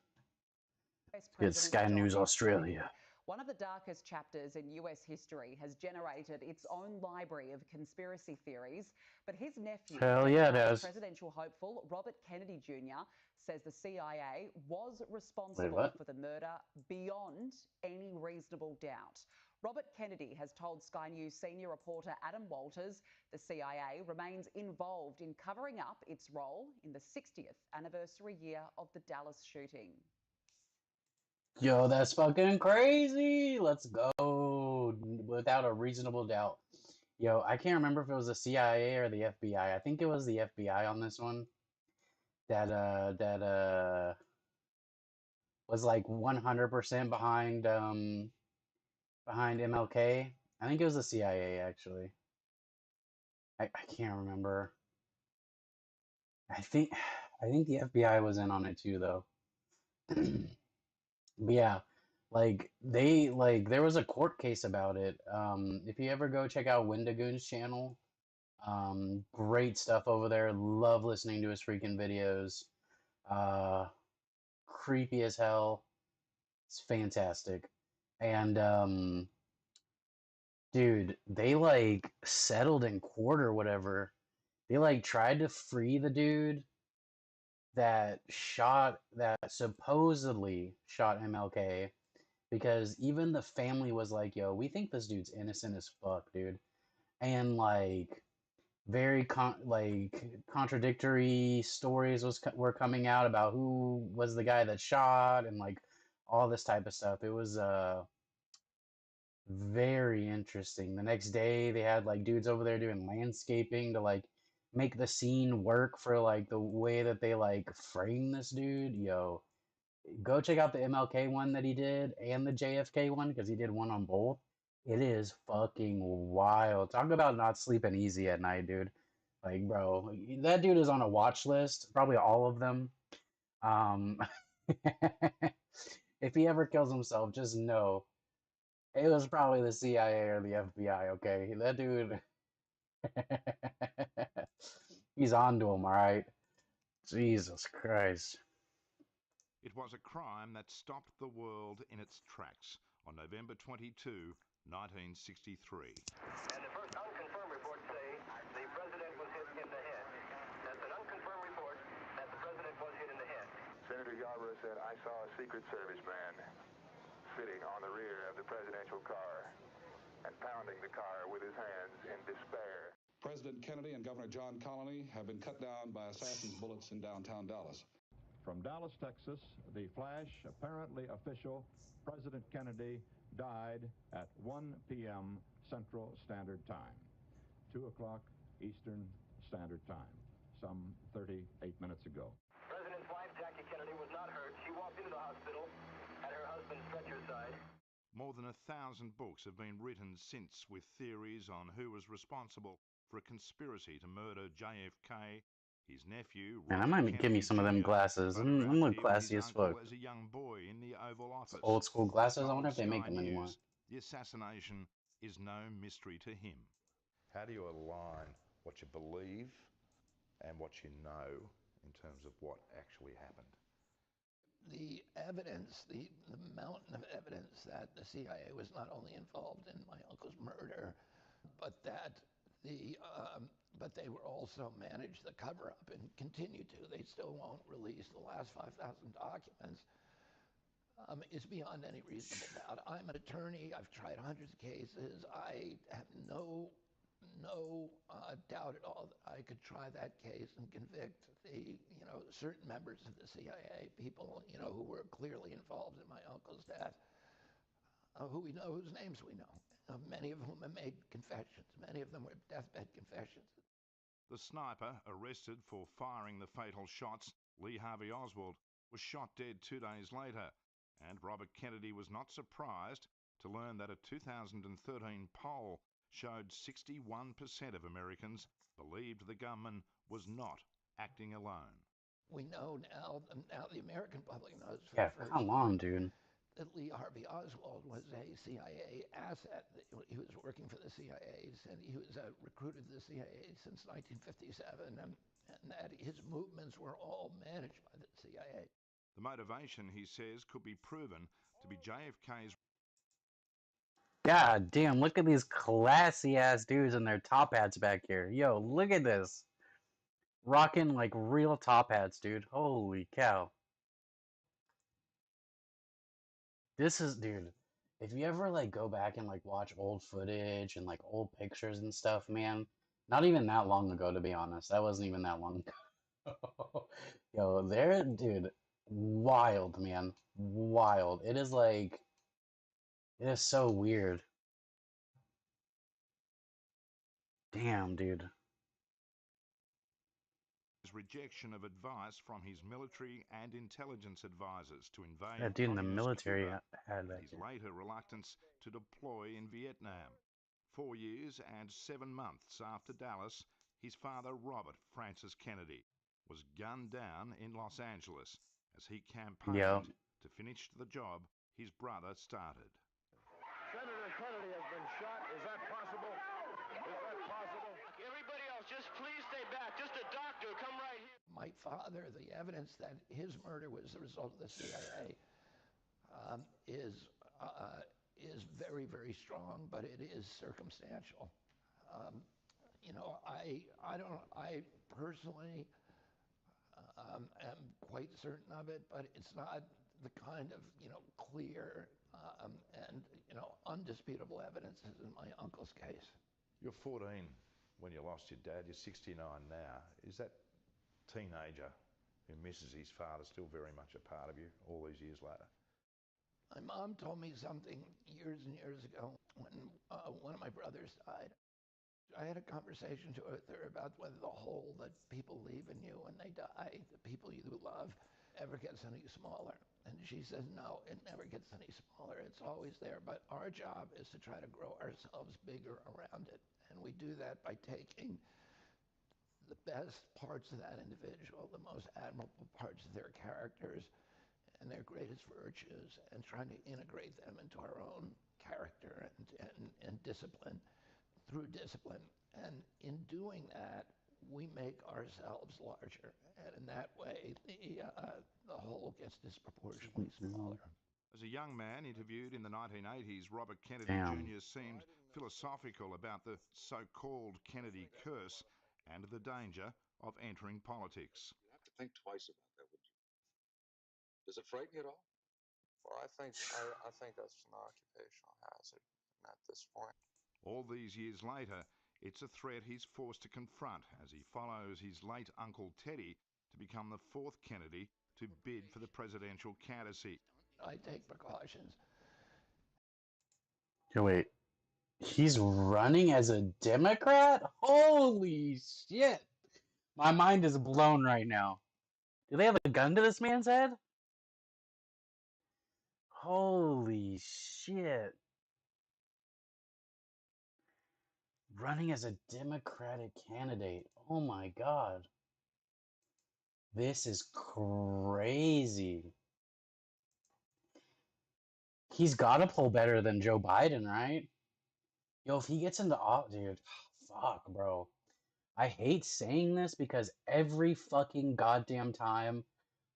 It's Sky News Australia. One of the darkest chapters in US history has generated its own library of conspiracy theories, but his nephew, Hell yeah, it has. presidential hopeful Robert Kennedy Jr., says the CIA was responsible for the murder beyond any reasonable doubt. Robert Kennedy has told Sky News senior reporter Adam Walters the CIA remains involved in covering up its role in the 60th anniversary year of the Dallas shooting. Yo, that's fucking crazy. Let's go. Without a reasonable doubt. Yo, I can't remember if it was the CIA or the FBI. I think it was the FBI on this one. That was like 100% behind MLK. I think it was the CIA actually. I can't remember. I think the FBI was in on it too though. But yeah, there was a court case about it. If you ever go check out Wendigoon's channel, great stuff over there. Love listening to his freaking videos. Creepy as hell. It's fantastic. And dude, they like settled in court or whatever. They like tried to free the dude that supposedly shot MLK, because even the family was like, yo, we think this dude's innocent as fuck, dude. And like very contradictory stories were coming out about who was the guy that shot and like all this type of stuff. It was very interesting. The next day they had like dudes over there doing landscaping to like make the scene work for like the way that they like frame this dude. Yo, go check out the MLK one that he did and the JFK one, because he did one on both. It is fucking wild. Talk about not sleeping easy at night, dude. Like, bro, that dude is on a watch list, probably all of them. If he ever kills himself, just know it was probably the CIA or the FBI, okay? That dude, he's on to him, all right? Jesus Christ. It was a crime that stopped the world in its tracks on November 22, 1963. And the first unconfirmed reports say the president was hit in the head. That's an unconfirmed report that the president was hit in the head. Senator Yarborough said, I saw a Secret Service man sitting on the rear of the presidential car and pounding the car with his hands in despair. President Kennedy and Governor John Connally have been cut down by assassins' bullets in downtown Dallas. From Dallas, Texas, the flash, apparently official, President Kennedy died at 1 p.m. Central Standard Time, 2 o'clock Eastern Standard Time, some 38 minutes ago. President's wife, Jackie Kennedy, was not hurt. She walked into the hospital at her husband's stretcher side. More than 1,000 books have been written since with theories on who was responsible for a conspiracy to murder JFK, his nephew, Man, I Robert might give me Kennedy some of them Jr., glasses. I'm photographed look here with classy his as uncle fuck. as a young boy in the Oval Office. Old school glasses. I Told wonder if they make Sky them anymore. News the assassination is no mystery to him. How do you align what you believe and what you know in terms of what actually happened? The evidence, the mountain of evidence that the CIA was not only involved in my uncle's murder, but that but they were also managed the cover-up and continue to. They still won't release the last 5,000 documents. Is beyond any reasonable doubt. I'm an attorney. I've tried hundreds of cases. I have no doubt at all that I could try that case and convict certain members of the CIA, people, who were clearly involved in my uncle's death, who we know, whose names we know, many of whom have made confessions. Many of them were deathbed confessions. The sniper arrested for firing the fatal shots, Lee Harvey Oswald, was shot dead 2 days later, and Robert Kennedy was not surprised to learn that a 2013 poll showed 61% of Americans believed the gunman was not acting alone. We know now the American public knows for Yeah, the first come on, dude. that Lee Harvey Oswald was a CIA asset. He was working for the CIA, and he was recruited to the CIA since 1957, and that his movements were all managed by the CIA. The motivation, he says, could be proven to be JFK's... God damn, look at these classy ass dudes in their top hats back here. Yo, look at this. Rocking like real top hats, dude. Holy cow. This is, dude, if you ever like go back and like watch old footage and like old pictures and stuff, man, not even that long ago, to be honest. That wasn't even that long ago. Yo, there, dude, wild, man. Wild. It is like, it is so weird. Damn, dude. His rejection of advice from his military and intelligence advisors to invade That dude in the communist military Cuba, had that. his later reluctance to deploy in Vietnam. 4 years and 7 months after Dallas, his father, Robert Francis Kennedy, was gunned down in Los Angeles as he campaigned to finish the job his brother started. Senator Kennedy has been shot. Is that possible? Is that possible? Everybody else, just please stay back. Just a doctor, come right here. My father, the evidence that his murder was the result of the CIA is very, very strong, but it is circumstantial. I personally am quite certain of it, but it's not the kind of clear and undisputable evidence as in my uncle's case. You're 14 when you lost your dad. You're 69 now. Is that teenager who misses his father still very much a part of you all these years later? My mom told me something years and years ago when one of my brothers died. I had a conversation with her about whether the hole that people leave in you when they die, the people you love, ever gets any smaller. And she says, no, it never gets any smaller. It's always there. But our job is to try to grow ourselves bigger around it. And we do that by taking the best parts of that individual, the most admirable parts of their characters and their greatest virtues, and trying to integrate them into our own character and discipline through discipline. And in doing that, we make ourselves larger. And in that way, the whole gets disproportionately smaller. As a young man interviewed in the 1980s, Robert Kennedy Jr. seemed philosophical about the so-called Kennedy curse and the danger of entering politics. You have to think twice about that, would you? Does it frighten you at all? Well, I think that's an occupational hazard at this point. All these years later, it's a threat he's forced to confront as he follows his late Uncle Teddy to become the fourth Kennedy to bid for the presidential candidacy. I take precautions. Oh, wait. He's running as a Democrat? Holy shit. My mind is blown right now. Do they have a gun to this man's head? Holy shit. Running as a Democratic candidate. Oh my god. This is crazy. He's got to pull better than Joe Biden, right? Yo, if he gets into dude, fuck, bro. I hate saying this because every fucking goddamn time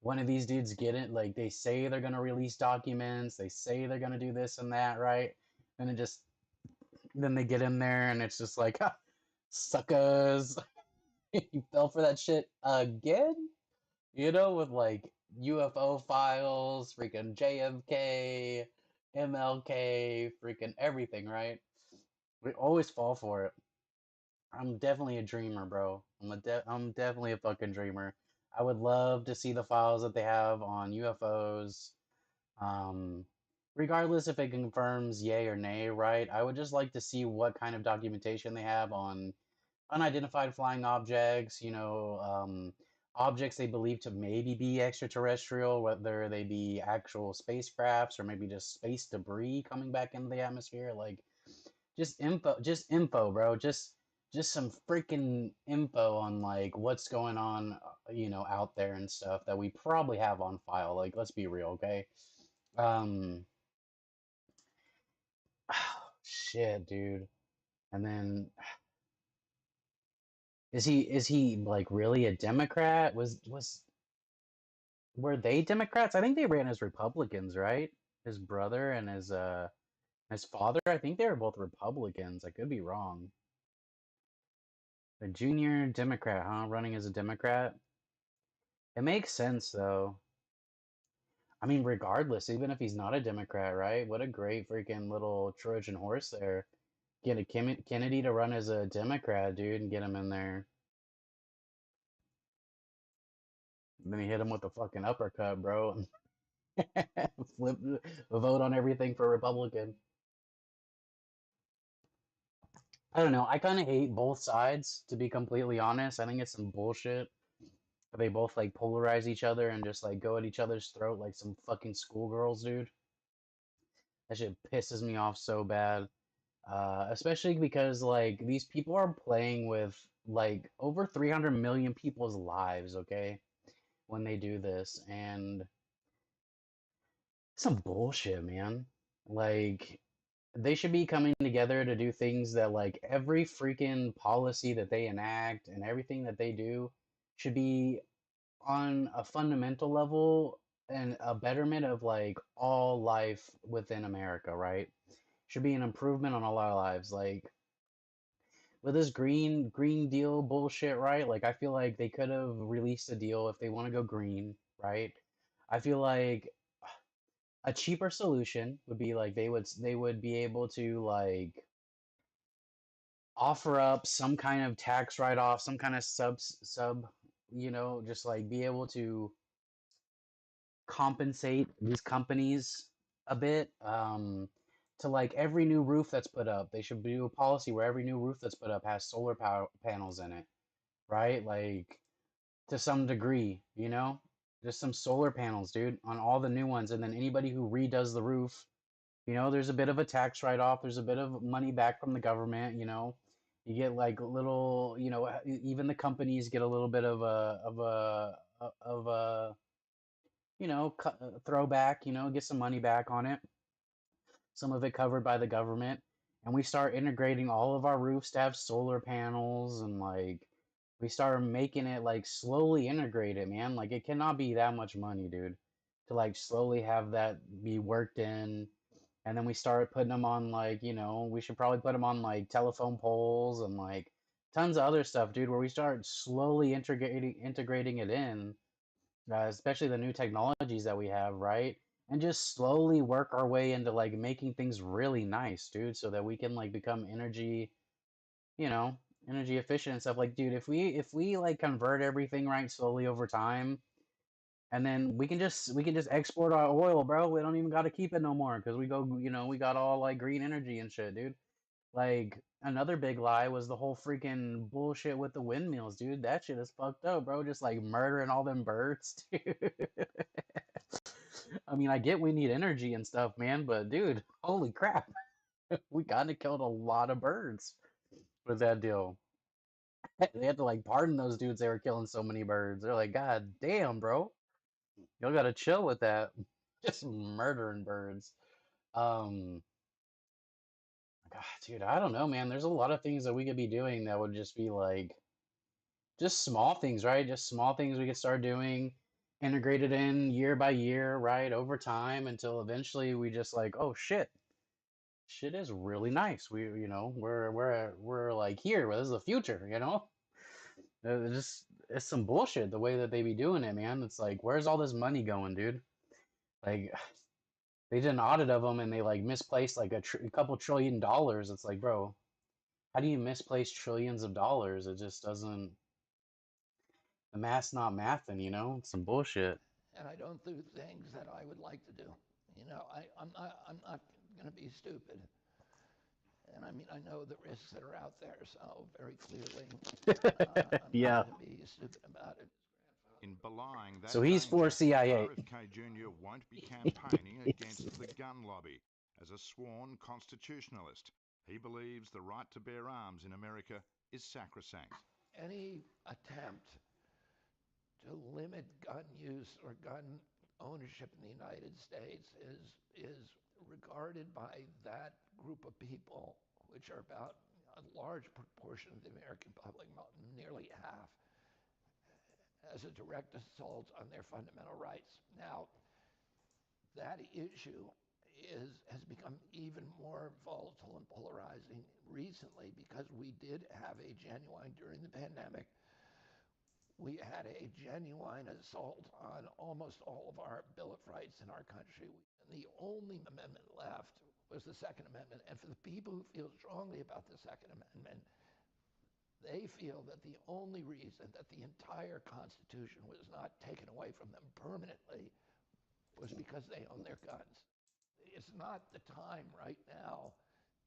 one of these dudes get it, like, they say they're gonna release documents, they say they're gonna do this and that, right? And then they get in there and it's just like, ha, suckers. You fell for that shit again? You know, with like UFO files, freaking JFK, MLK, freaking everything, right? We always fall for it. I'm definitely a dreamer, bro. I'm definitely a fucking dreamer. I would love to see the files that they have on UFOs. Regardless if it confirms yay or nay, right? I would just like to see what kind of documentation they have on unidentified flying objects, objects they believe to maybe be extraterrestrial, whether they be actual spacecrafts or maybe just space debris coming back into the atmosphere. Like, just info, bro. Just some freaking info on like what's going on, out there and stuff that we probably have on file. Like, let's be real, okay? Shit, dude. And then is he like really a Democrat? Were they Democrats? I think they ran as Republicans, right? His brother and his father, I think they were both Republicans. I could be wrong. A junior Democrat, huh? Running as a Democrat? It makes sense, though. I mean, regardless, even if he's not a Democrat, right? What a great freaking little Trojan horse there. Get a Kennedy to run as a Democrat, dude, and get him in there. And then he hit him with a fucking uppercut, bro. Flip, vote on everything for Republican. I don't know. I kind of hate both sides, to be completely honest. I think it's some bullshit. They both like polarize each other and just like go at each other's throat like some fucking schoolgirls, dude. That shit pisses me off so bad. Especially because like these people are playing with like over 300 million people's lives, okay? When they do this, and some bullshit, man. Like, they should be coming together to do things that like every freaking policy that they enact and everything that they do should be on a fundamental level and a betterment of like all life within America, right? Should be an improvement on all our lives. Like, with this green deal bullshit, right? Like, I feel like they could have released a deal if they want to go green, right? I feel like a cheaper solution would be like they would be able to like offer up some kind of tax write-off, some kind of sub, just like be able to compensate these companies a bit, to like every new roof that's put up. They should do a policy where every new roof that's put up has solar power panels in it, right? Like, to some degree, just some solar panels, dude, on all the new ones. And then anybody who redoes the roof, there's a bit of a tax write-off. There's a bit of money back from the government. You get like little, even the companies get a little bit of a throwback. Get some money back on it. Some of it covered by the government, and we start integrating all of our roofs to have solar panels, and like we start making it like slowly integrated, man. Like, it cannot be that much money, dude, to like slowly have that be worked in. And then we start putting them on like, we should probably put them on like telephone poles and like tons of other stuff, dude, where we start slowly integrating it in, especially the new technologies that we have, right? And just slowly work our way into like making things really nice, dude, so that we can like become energy, energy efficient and stuff. Like, dude, if we like convert everything right slowly over time, and then we can just export our oil, bro. We don't even got to keep it no more because we go, we got all like green energy and shit, dude. Like another big lie was the whole freaking bullshit with the windmills, dude. That shit is fucked up, bro. Just like murdering all them birds, dude. I mean, I get we need energy and stuff, man, but dude, holy crap. We kinda killed a lot of birds with that deal. They had to like pardon those dudes they were killing so many birds. They're like, God damn, bro. Y'all gotta chill with that. Just murdering birds. Um God, dude, I don't know, man. There's a lot of things that we could be doing that would just be like just small things, right? Just small things we could start doing, integrated in year by year, right? Over time until eventually we just like, oh shit is really nice. We're like here. This is the future. It's some bullshit the way that they be doing it, man. It's like, where's all this money going, dude? Like, they did an audit of them and they like misplaced like a couple $1 trillion. It's like, bro, how do you misplace trillions of dollars? It just doesn't. The math's not mathing, It's some bullshit. And I don't do things that I would like to do. I'm not going to be stupid. And I mean, I know the risks that are out there, so very clearly, I'm not going to be stupid about it. In belying that So he's for danger, CIA. RFK Jr. won't be campaigning against the gun lobby. As a sworn constitutionalist, he believes the right to bear arms in America is sacrosanct. Any attempt to limit gun use or gun ownership in the United States is regarded by that group of people, which are about a large proportion of the American public, nearly half, as a direct assault on their fundamental rights. Now, that issue has become even more volatile and polarizing recently because we did have during the pandemic, we had a genuine assault on almost all of our Bill of Rights in our country. And the only amendment left was the Second Amendment. And for the people who feel strongly about the Second Amendment, they feel that the only reason that the entire Constitution was not taken away from them permanently was because they own their guns. It's not the time right now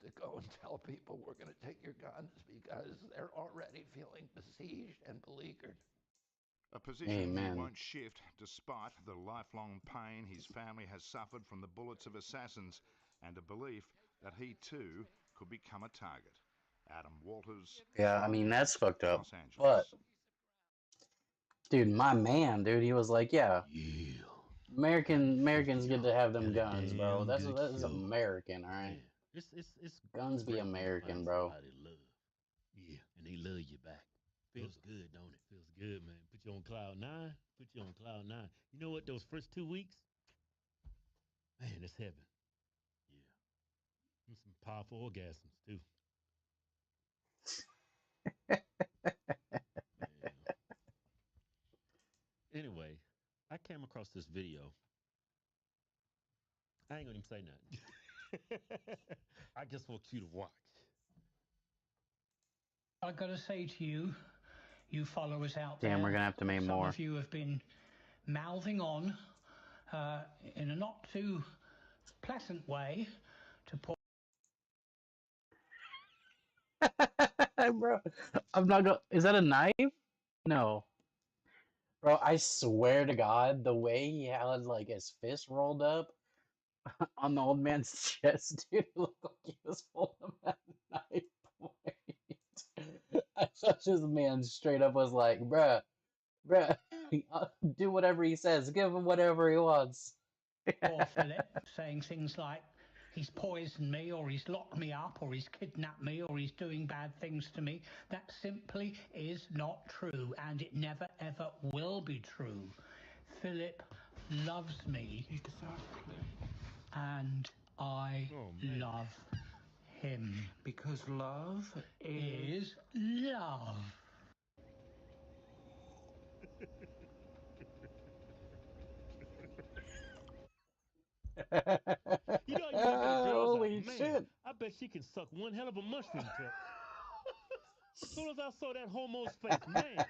to go and tell people we're going to take your guns because they're already feeling besieged and beleaguered. A position Amen. he won't shift despite the lifelong pain his family has suffered from the bullets of assassins and a belief that he too could become a target. Adam Walters. Yeah, I mean, that's fucked up. Los Angeles. But, dude, my man, dude, he was like, yeah. Americans get to have them guns, bro. That's American, all right? It's Guns be American, bro. Yeah, and they love you back. Feels good, don't it? Feels good, man. Put you on cloud nine. Put you on cloud nine. You know what? Those first 2 weeks, man, it's heaven. Yeah. And some powerful orgasms too. Anyway, I came across this video. I ain't gonna even say nothing. I just want you to watch. I gotta say to you, you followers out there. Damn, we're gonna have to make more. Some of you have been mouthing on in a not too pleasant way to Paul. Bro, I'm not gonna. Is that a knife? No. Bro, I swear to God, the way he had like his fist rolled up on the old man's chest, dude, it looked like he was holding that knife point. I thought this man straight up was like, bruh, do whatever he says, give him whatever he wants. Poor Philip saying things like, he's poisoned me, or he's locked me up, or he's kidnapped me, or he's doing bad things to me. That simply is not true, and it never ever will be true. Philip loves me, and I love him. Because love is love. You know, you look at a girl, Holy like, man, shit. I bet she can suck one hell of a mushroom tip. As soon as I saw that homo's face, man,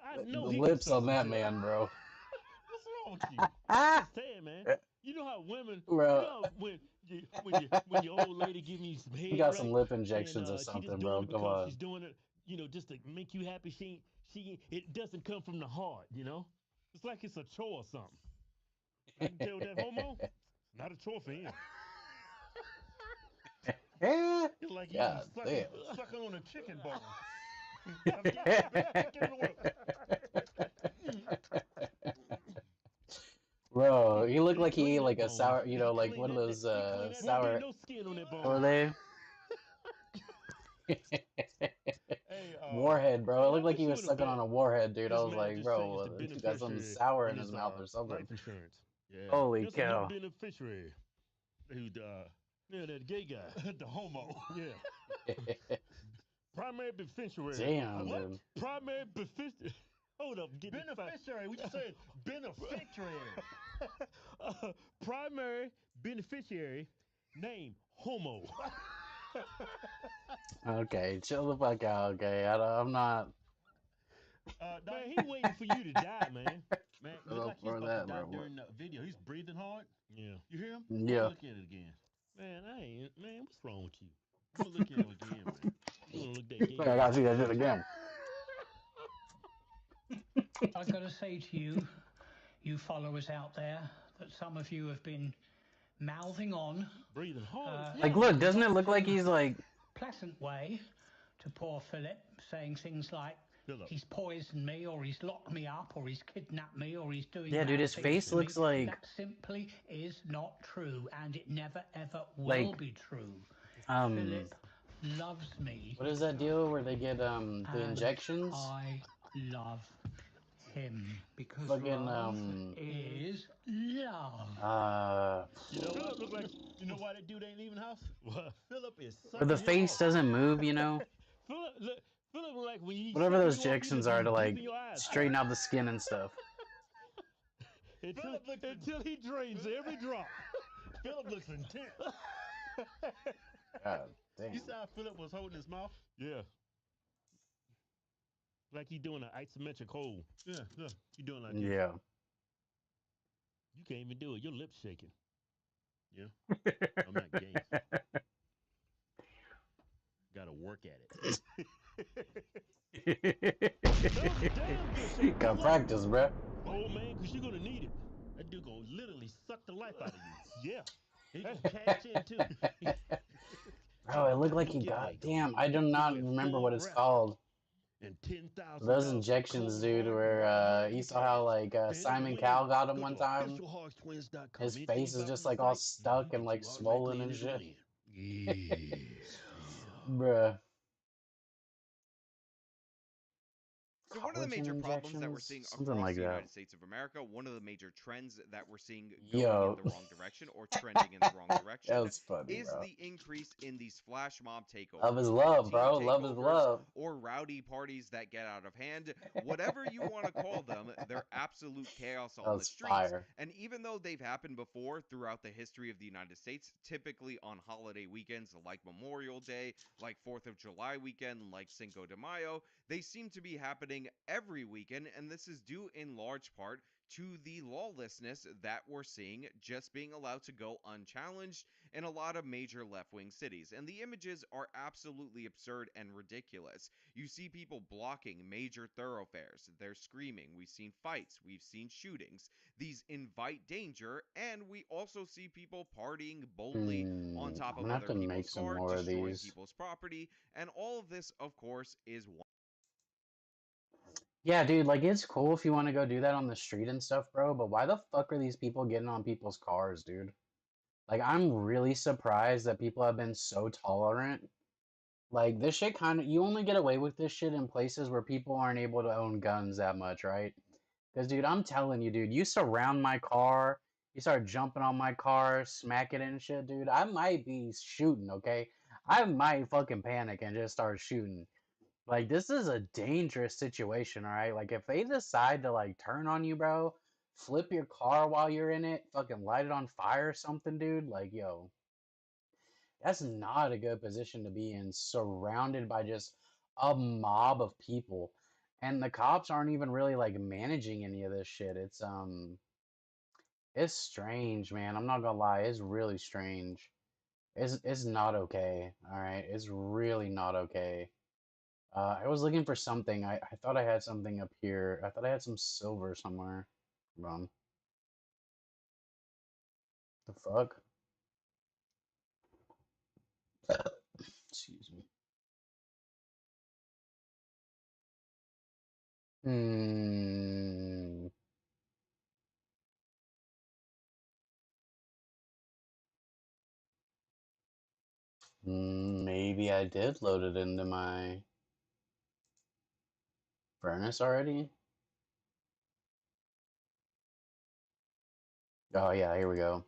I know The he lips can suck on some that dick. man, bro. What's wrong with you? I'm just saying, man. You know how women, Bro. you know how when your old lady give me some He head, got right? some lip And injections or she something, just bro. doing it Come because on. she's doing it, just to make you happy. It doesn't come from the heart, It's like it's a chore or something. I can tell that homo, it's not a chore for him. It's like you God damn. sucking on a chicken bone. Bro, he looked like he clean ate that like a bone. sour, He like clean one of that- those he clean that- sour. Won't be no skin on that bone. What were they? Hey, Warhead, bro. It I looked like put he you was in a sucking bet. on a warhead, dude. I This was man like, just bro, changed the he got something beneficiary sour on in his his mouth or something. life insurance. Yeah. Holy There's cow. a new beneficiary. Who, that gay guy, the homo. Yeah. Primary beneficiary. Damn, What? dude. Primary beneficiary. Hold up, get beneficiary. What you said? Beneficiary. Primary beneficiary. Name homo. Okay, chill the fuck out, okay? I'm not. Man, he waiting for you to die, man. Man, it look like he's For about that, to die bro. during the video. He's breathing hard. Yeah. You hear him? Yeah. Look at it again. Man, what's wrong with you? I'm gonna look at him again, man. I'm gonna look that gay. I gotta see that shit again. I've got to say to you, you followers out there, that some of you have been mouthing on. Breathing hard. Like, look, doesn't it look like he's like pleasant way to poor Philip, saying things like he's poisoned me, or he's locked me up, or he's kidnapped me, or he's doing Yeah, dude, bad his things face to looks me. like- That simply is not true, and it never ever will Like, be true. um, Philip loves me. what is that deal where they get the and injections? I love him because Fucking love is love. You know, Philip look like. You know why that dude ain't leaving the house? Well, Philip is. Where the face doesn't move, you know? Philip look like when you. Whatever those injections are to like straighten out the skin and stuff. Until he drains every drop. Philip looks intense. God damn. You saw how Philip was holding his mouth? Yeah. Like he doing an isometric hold. Yeah, look. You doing like this. Yeah. You can't even do it. Your lips shaking. Yeah. I'm not gay. Gotta work at it. Got practice, bruh. Oh man, cause you're gonna need it. That dude gonna literally suck the life out of you. Yeah. He gonna cash in too. Bro, it looked like he got. Damn, I do not remember what it's called. And 10,000. Those injections, dude, where you saw how like Simon Cowell got him one time. His face is just like all stuck and like swollen and shit. Bruh. So one of the major Collagen problems that we're seeing injections? across Something like the that. United States of America, one of the major trends that we're seeing going Yo. in the wrong direction or trending in the wrong direction That was funny, is bro. the increase in these flash mob takeovers. Love is whether love, team bro. Love is takeovers love. Or rowdy parties that get out of hand. Whatever you want to call them, they're absolute chaos on the That's streets. fire. And even though they've happened before throughout the history of the United States, typically on holiday weekends like Memorial Day, like 4th of July weekend, like Cinco de Mayo, they seem to be happening every weekend, and this is due in large part to the lawlessness that we're seeing just being allowed to go unchallenged in a lot of major left-wing cities. And the images are absolutely absurd and ridiculous. You see people blocking major thoroughfares. They're screaming. We've seen fights. We've seen shootings. These invite danger, and we also see people partying boldly on top I'm of gonna have other to make people's some cars, more of destroying these. people's property, and all of this, of course, is one. Yeah, dude, like it's cool if you want to go do that on the street and stuff, bro, but why the fuck are these people getting on people's cars, dude? Like, I'm really surprised that people have been so tolerant. Like, this shit kind of, you only get away with this shit in places where people aren't able to own guns that much, right? Because, dude, I'm telling you, dude, you surround my car, you start jumping on my car, smacking it and shit, dude, I might be shooting, okay? I might fucking panic and just start shooting. Like, this is a dangerous situation, alright? Like, if they decide to, like, turn on you, bro, flip your car while you're in it, fucking light it on fire or something, dude, like, yo. That's not a good position to be in, surrounded by just a mob of people. And the cops aren't even really like managing any of this shit. It's strange, man. I'm not gonna lie, it's really strange. It's not okay. All right, it's really not okay. I was looking for something. I thought I had something up here. I thought I had some silver somewhere. Hold on. The fuck? Excuse me. Hmm. Maybe I did load it into my furnace already. Oh yeah, here we go.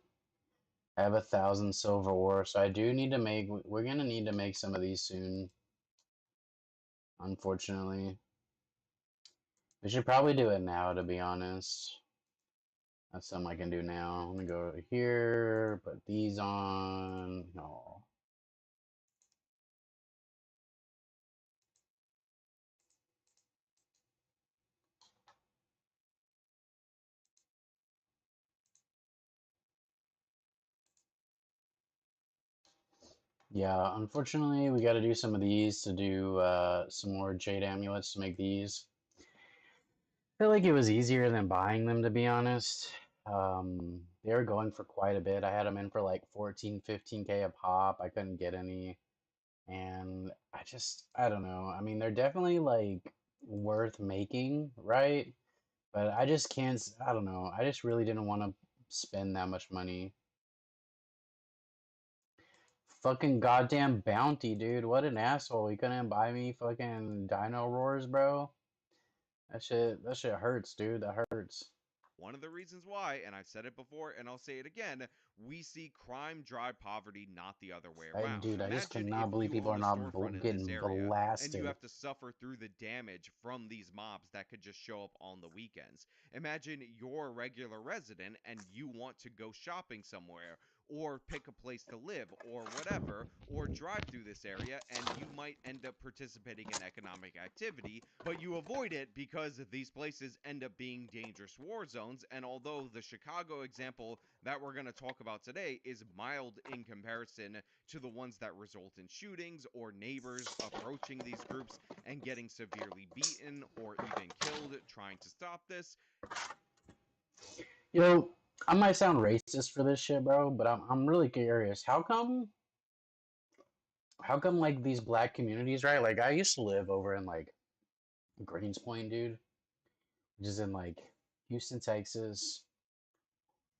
I have 1,000 silver ore, so I do need to make. We're gonna need to make some of these soon. Unfortunately, we should probably do it now. To be honest, that's something I can do now. I'm gonna go over here, put these on. No. Yeah, unfortunately, we got to do some of these to do some more jade amulets to make these. I feel like it was easier than buying them, to be honest. They were going for quite a bit. I had them in for like 14, 15K a pop. I couldn't get any. And I don't know. I mean, they're definitely like worth making, right? But I just can't, I don't know. I just really didn't want to spend that much money. Fucking goddamn bounty, dude. What an asshole. He couldn't buy me fucking dino roars, bro. That shit hurts, dude. That hurts. One of the reasons why, and I've said it before and I'll say it again, we see crime drive poverty, not the other way around. Dude, I just Imagine cannot if believe you people are own a not storefront in this getting area and blasted. you have to suffer through the damage from these mobs that could just show up on the weekends. Imagine you're a regular resident and you want to go shopping somewhere or pick a place to live or whatever, or drive through this area and you might end up participating in economic activity, but you avoid it because these places end up being dangerous war zones. And although the Chicago example that we're going to talk about today is mild in comparison to the ones that result in shootings or neighbors approaching these groups and getting severely beaten or even killed trying to stop this. Yo, I might sound racist for this shit, bro, but I'm really curious. How come like these black communities, right? Like I used to live over in like Greens Point, dude, which is in like Houston, Texas.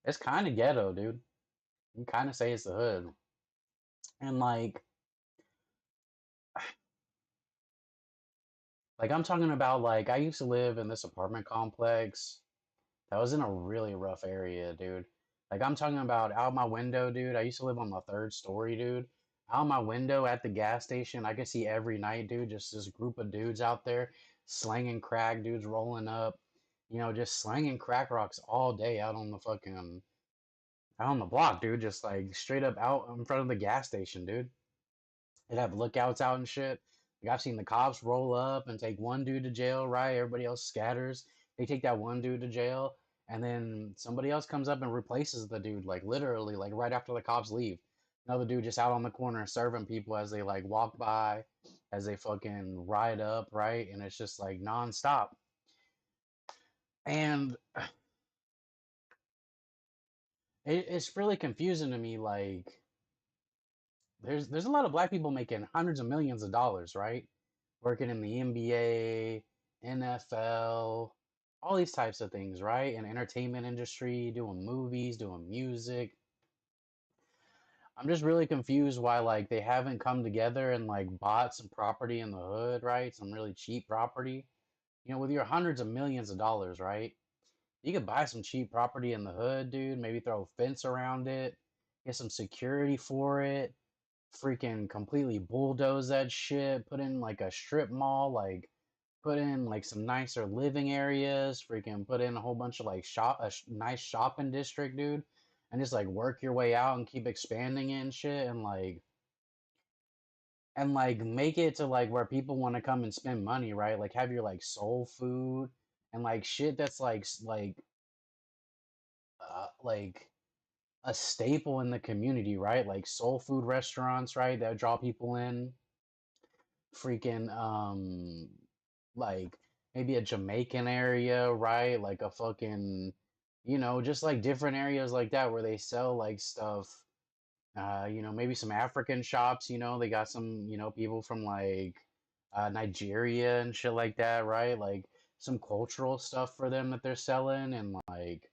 It's kind of ghetto, dude. You kind of say it's the hood. And like I'm talking about like I used to live in this apartment complex that was in a really rough area, dude. Like I'm talking about out my window, dude. I used to live on the 3rd story, dude. Out my window at the gas station, I could see every night, dude, just this group of dudes out there slanging crack, dudes rolling up, just slanging crack rocks all day out on the fucking out on the block, dude. Just like straight up out in front of the gas station, dude. They'd have lookouts out and shit. Like I've seen the cops roll up and take one dude to jail, right? Everybody else scatters. They take that one dude to jail, and then somebody else comes up and replaces the dude, like literally, like right after the cops leave. Another dude just out on the corner serving people as they like walk by, as they fucking ride up, right? And it's just like nonstop. And it's really confusing to me, like there's a lot of black people making hundreds of millions of dollars, right? Working in the NBA, NFL, all these types of things, right? In entertainment industry, doing movies, doing music. I'm just really confused why like they haven't come together and like bought some property in the hood, right? Some really cheap property. With your hundreds of millions of dollars, right? You could buy some cheap property in the hood, dude. Maybe throw a fence around it, get some security for it, freaking completely bulldoze that shit, put in like a strip mall, like put in like some nicer living areas, freaking put in a whole bunch of like nice shopping district, dude, and just like work your way out and keep expanding it and shit. And like and like make it to like where people want to come and spend money, right? Like have your like soul food and like shit that's like a staple in the community, right? Like soul food restaurants, right? That draw people in. Freaking like maybe a Jamaican area, right? Like a fucking, just like different areas like that where they sell like stuff. Maybe some African shops, they got some, people from like Nigeria and shit like that, right? Like some cultural stuff for them that they're selling, and like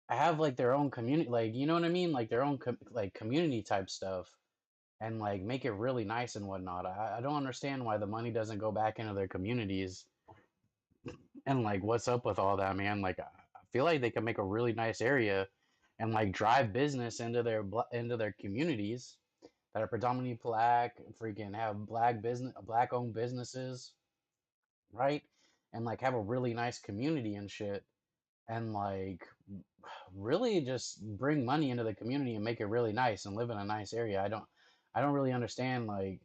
I have like their own community, like, you know what I mean? Like their own like community type stuff, and like make it really nice and whatnot. I don't understand why the money doesn't go back into their communities, and like what's up with all that, man? Like I feel like they could make a really nice area and like drive business into their communities that are predominantly black, freaking have black owned businesses, right? And like have a really nice community and shit, and like really just bring money into the community and make it really nice and live in a nice area. I don't really understand like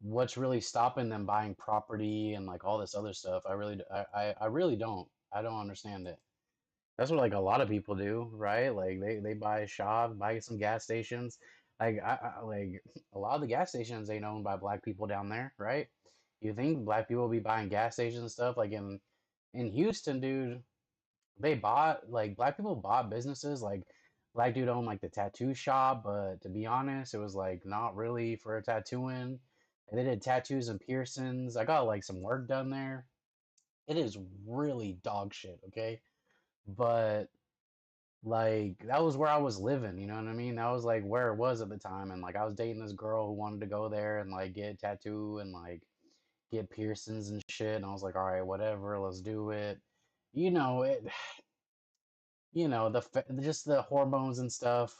what's really stopping them buying property and like all this other stuff. I really don't. I don't understand it. That's what like a lot of people do, right? Like they buy a shop, buy some gas stations. Like like a lot of the gas stations ain't owned by black people down there, right? You think black people will be buying gas stations and stuff like in Houston, dude? They bought like black people bought businesses. Like black dude owned like the tattoo shop, but to be honest, it was like not really for tattooing. And they did tattoos and piercings. I got like some work done there. It is really dog shit, okay? But like that was where I was living, you know what I mean? That was like where it was at the time, and like I was dating this girl who wanted to go there and like get a tattoo and like get piercings and shit, and I was like, all right, whatever, let's do it. It just the hormones and stuff.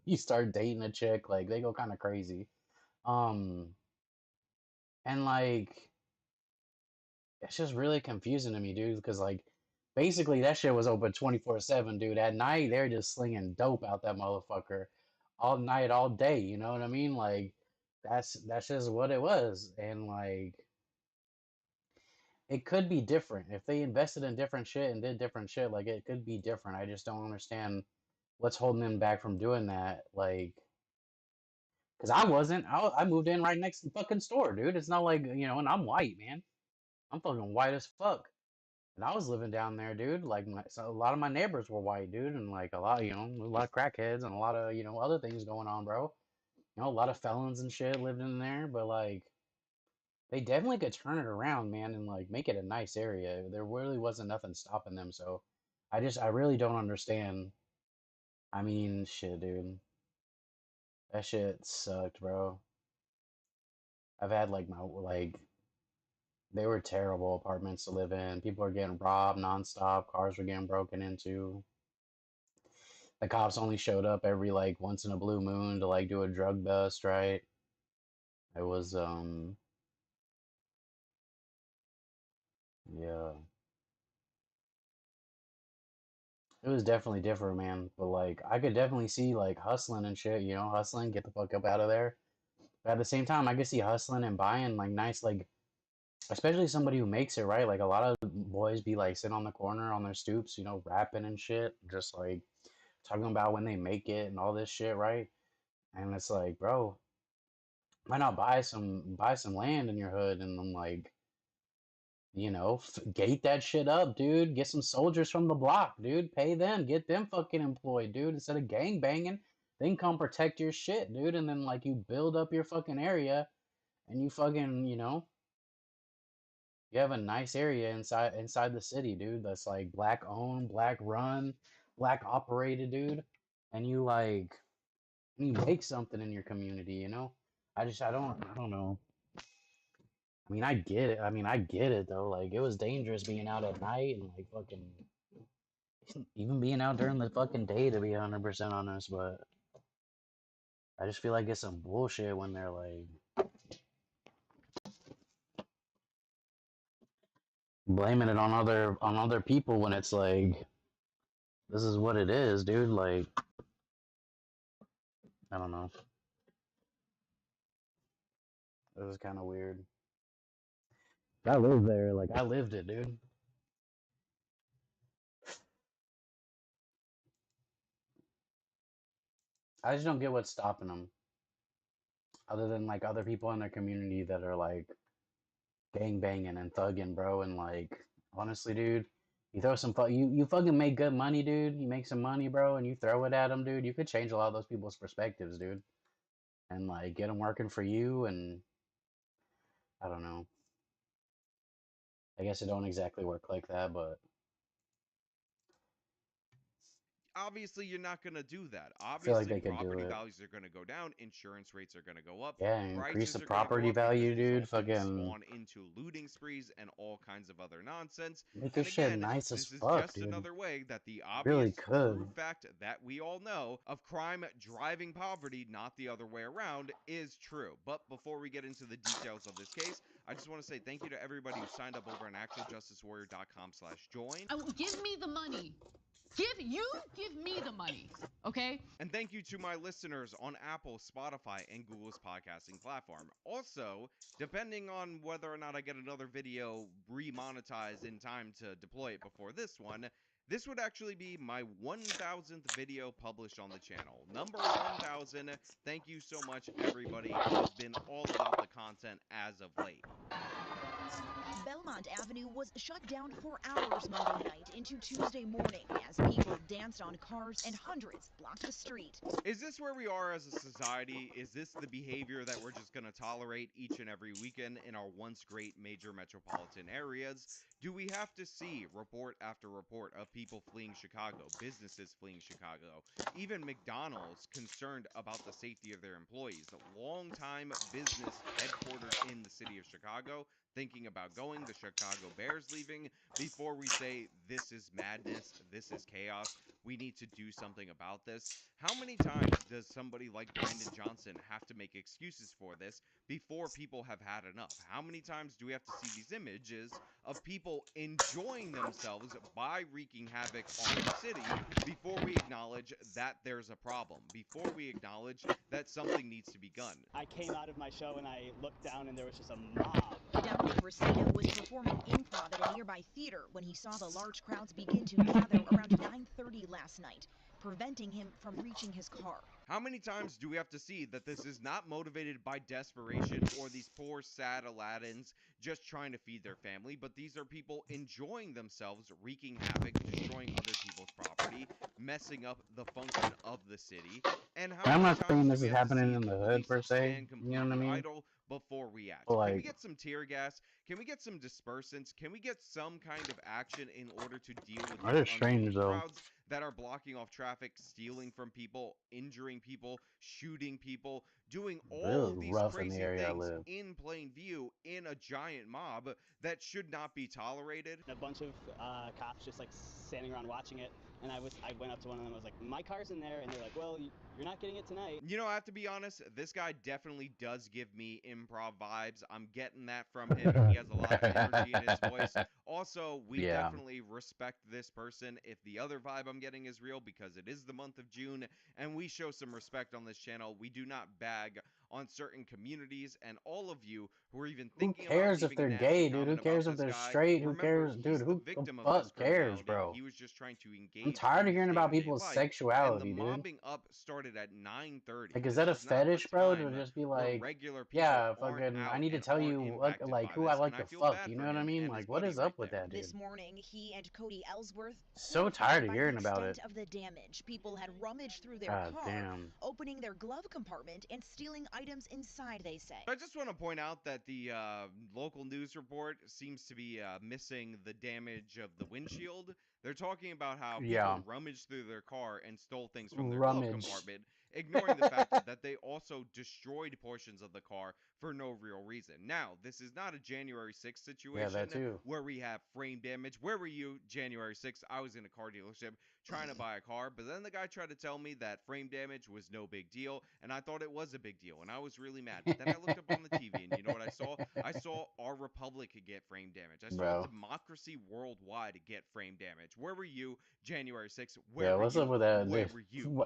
You start dating a chick, like they go kind of crazy. Um and like it's just really confusing to me, dude, because like basically that shit was open 24/7, dude. At night they're just slinging dope out that motherfucker all night, all day, you know what I mean? Like that's just what it was. And like it could be different if they invested in different shit and did different shit, like it could be different. I just don't understand what's holding them back from doing that. Like, because I wasn't. I moved in right next to the fucking store, dude. It's not like, and I'm white, man. I'm fucking white as fuck. And I was living down there, dude. Like, so a lot of my neighbors were white, dude. And like a lot, a lot of crackheads and a lot of, other things going on, bro. A lot of felons and shit lived in there. But like, they definitely could turn it around, man, and like make it a nice area. There really wasn't nothing stopping them. So I really don't understand. I mean, shit, dude. That shit sucked, bro. I've had like they were terrible apartments to live in. People are getting robbed nonstop. Cars were getting broken into. The cops only showed up every like once in a blue moon to like do a drug bust, right? It was yeah. It was definitely different, man. But like I could definitely see like hustling and shit, hustling, get the fuck up out of there. But at the same time, I could see hustling and buying like nice, like especially somebody who makes it, right? Like a lot of boys be like sitting on the corner on their stoops, rapping and shit, just like talking about when they make it and all this shit, right? And it's like, bro, why not buy some land in your hood and then like, gate that shit up, dude. Get some soldiers from the block, dude. Pay them, get them fucking employed, dude. Instead of gang banging, they can come protect your shit, dude. And then like you build up your fucking area, and you fucking, you have a nice area inside the city, dude. That's like black owned, black run, black operated, dude. And you make something in your community, I don't know. I mean, I get it. I get it though. Like it was dangerous being out at night and like fucking even being out during the fucking day, to be 100% honest. But I just feel like it's some bullshit when they're like blaming it on other people when it's like this is what it is, dude. Like I don't know. It was kind of weird. I lived there. Like, I lived it, dude. I just don't get what's stopping them. Other than, like, other people in their community that are, like, gang banging and thugging, bro. And, like, honestly, dude, you throw some you fucking make good money, dude. You make some money, bro, and you throw it at them, dude. You could change a lot of those people's perspectives, dude. And, like, get them working for you. And I don't know. I guess it don't exactly work like that, but Obviously, you're not going to do that. I feel like Obviously, they could do property it. values are going to go down, insurance rates are going to go up, Yeah, increase prices the are going to go property up, and value, as a dude. result, it'll Fucking spawn into looting sprees and all kinds of other nonsense. make And this shit again, nice as this is fuck, just dude. another way that the Really obvious could. true fact that we all know of crime driving poverty, not the other way around, is true. But before we get into the details of this case, I just want to say thank you to everybody who signed up over on actualjusticewarrior.com/join. Oh, give me the money. Give me the money, okay? And thank you to my listeners on Apple, Spotify, and Google's podcasting platform. Also, depending on whether or not I get another video remonetized in time to deploy it before this one, this would actually be my 1000th video published on the channel. Number 1000. Thank you so much, everybody. It has been all about the content as of late. Belmont Avenue was shut down for hours Monday night into Tuesday morning as people danced on cars and hundreds blocked the street. Is this where we are as a society? Is this the behavior that we're just going to tolerate each and every weekend in our once great major metropolitan areas? Do we have to see report after report of people fleeing Chicago, businesses fleeing Chicago, even McDonald's concerned about the safety of their employees, long-time business headquartered in the city of Chicago, thinking about going, the Chicago Bears leaving, before we say this is madness, this is chaos, we need to do something about this? How many times does somebody like Brandon Johnson have to make excuses for this before people have had enough? How many times do we have to see these images of people enjoying themselves by wreaking havoc on the city before we acknowledge that there's a problem, before we acknowledge that something needs to be done? I came out of my show and I looked down and there was just a mob. Dominic Rosado was performing improv at a nearby theater when he saw the large crowds begin to gather around 9:30 last night, preventing him from reaching his car. How many times do we have to see that this is not motivated by desperation or these poor, sad Aladdins just trying to feed their family, but these are people enjoying themselves, wreaking havoc, destroying other people's property, messing up the function of the city? And how I'm many not saying times this do we is have to happening see in the the hood police per se. stand You know what I completely mean? idle before we act? But, Can we like, get some tear gas? Can we get some dispersants? Can we get some kind of action in order to deal with that these is strange, unruly though. crowds that are blocking off traffic, stealing from people, injuring people, shooting people, doing all Really of these rough in the crazy area I things live. in plain view in a giant mob that should not be tolerated? A bunch of cops just like standing around watching it, and I went up to one of them. I was like, "My car's in there," and they're like, "Well, you're not getting it tonight." You know, I have to be honest, this guy definitely does give me improv vibes. I'm getting that from him. He has a lot of energy in his voice. Also, we Yeah. definitely respect this person if the other vibe I'm getting is real, because it is the month of June, and we show some respect on this channel. We do not bag on certain communities, and all of you who are even Who thinking cares about if leaving they're a nasty gay, dude? Who comment about cares if this they're guy, straight? Who remember, cares? he's Dude, the who the victim of this fuck cares, criminality. bro? He was just trying to engage I'm tired of in hearing his about day-to-day people's life, sexuality, and the dude. mobbing up started at 9:30. Like, is This that a was not fetish, bro? To time just be where like, regular people yeah, aren't fucking, I out need to and tell aren't you what, impacted like, by who I this, like and I to feel fuck. bad You for know what I him mean? and Like, his what buddy is up right with there. that, dude? This morning, he and Cody Ellsworth So were tired of by hearing the about extent it. of the damage. People had rummaged through their God car, damn. opening their glove compartment and stealing items inside, they say. I just want to point out that the local news report seems to be missing the damage of the windshield. They're talking about how Yeah. people rummaged through their car and stole things from their Rummage. glove compartment, ignoring the fact that they also destroyed portions of the car for no real reason. Now, this is not a January 6th Yeah, situation that too. where we have frame damage. Where were you January 6th? I was in a car dealership trying to buy a car, but then the guy tried to tell me that frame damage was no big deal, and I thought it was a big deal, and I was really mad. But then I looked up on the TV, and you know what I saw? I saw our republic get frame damage. I saw Bro. democracy worldwide get frame damage. damage. Where were you January 6th? Yeah, what's up with that? Where were you?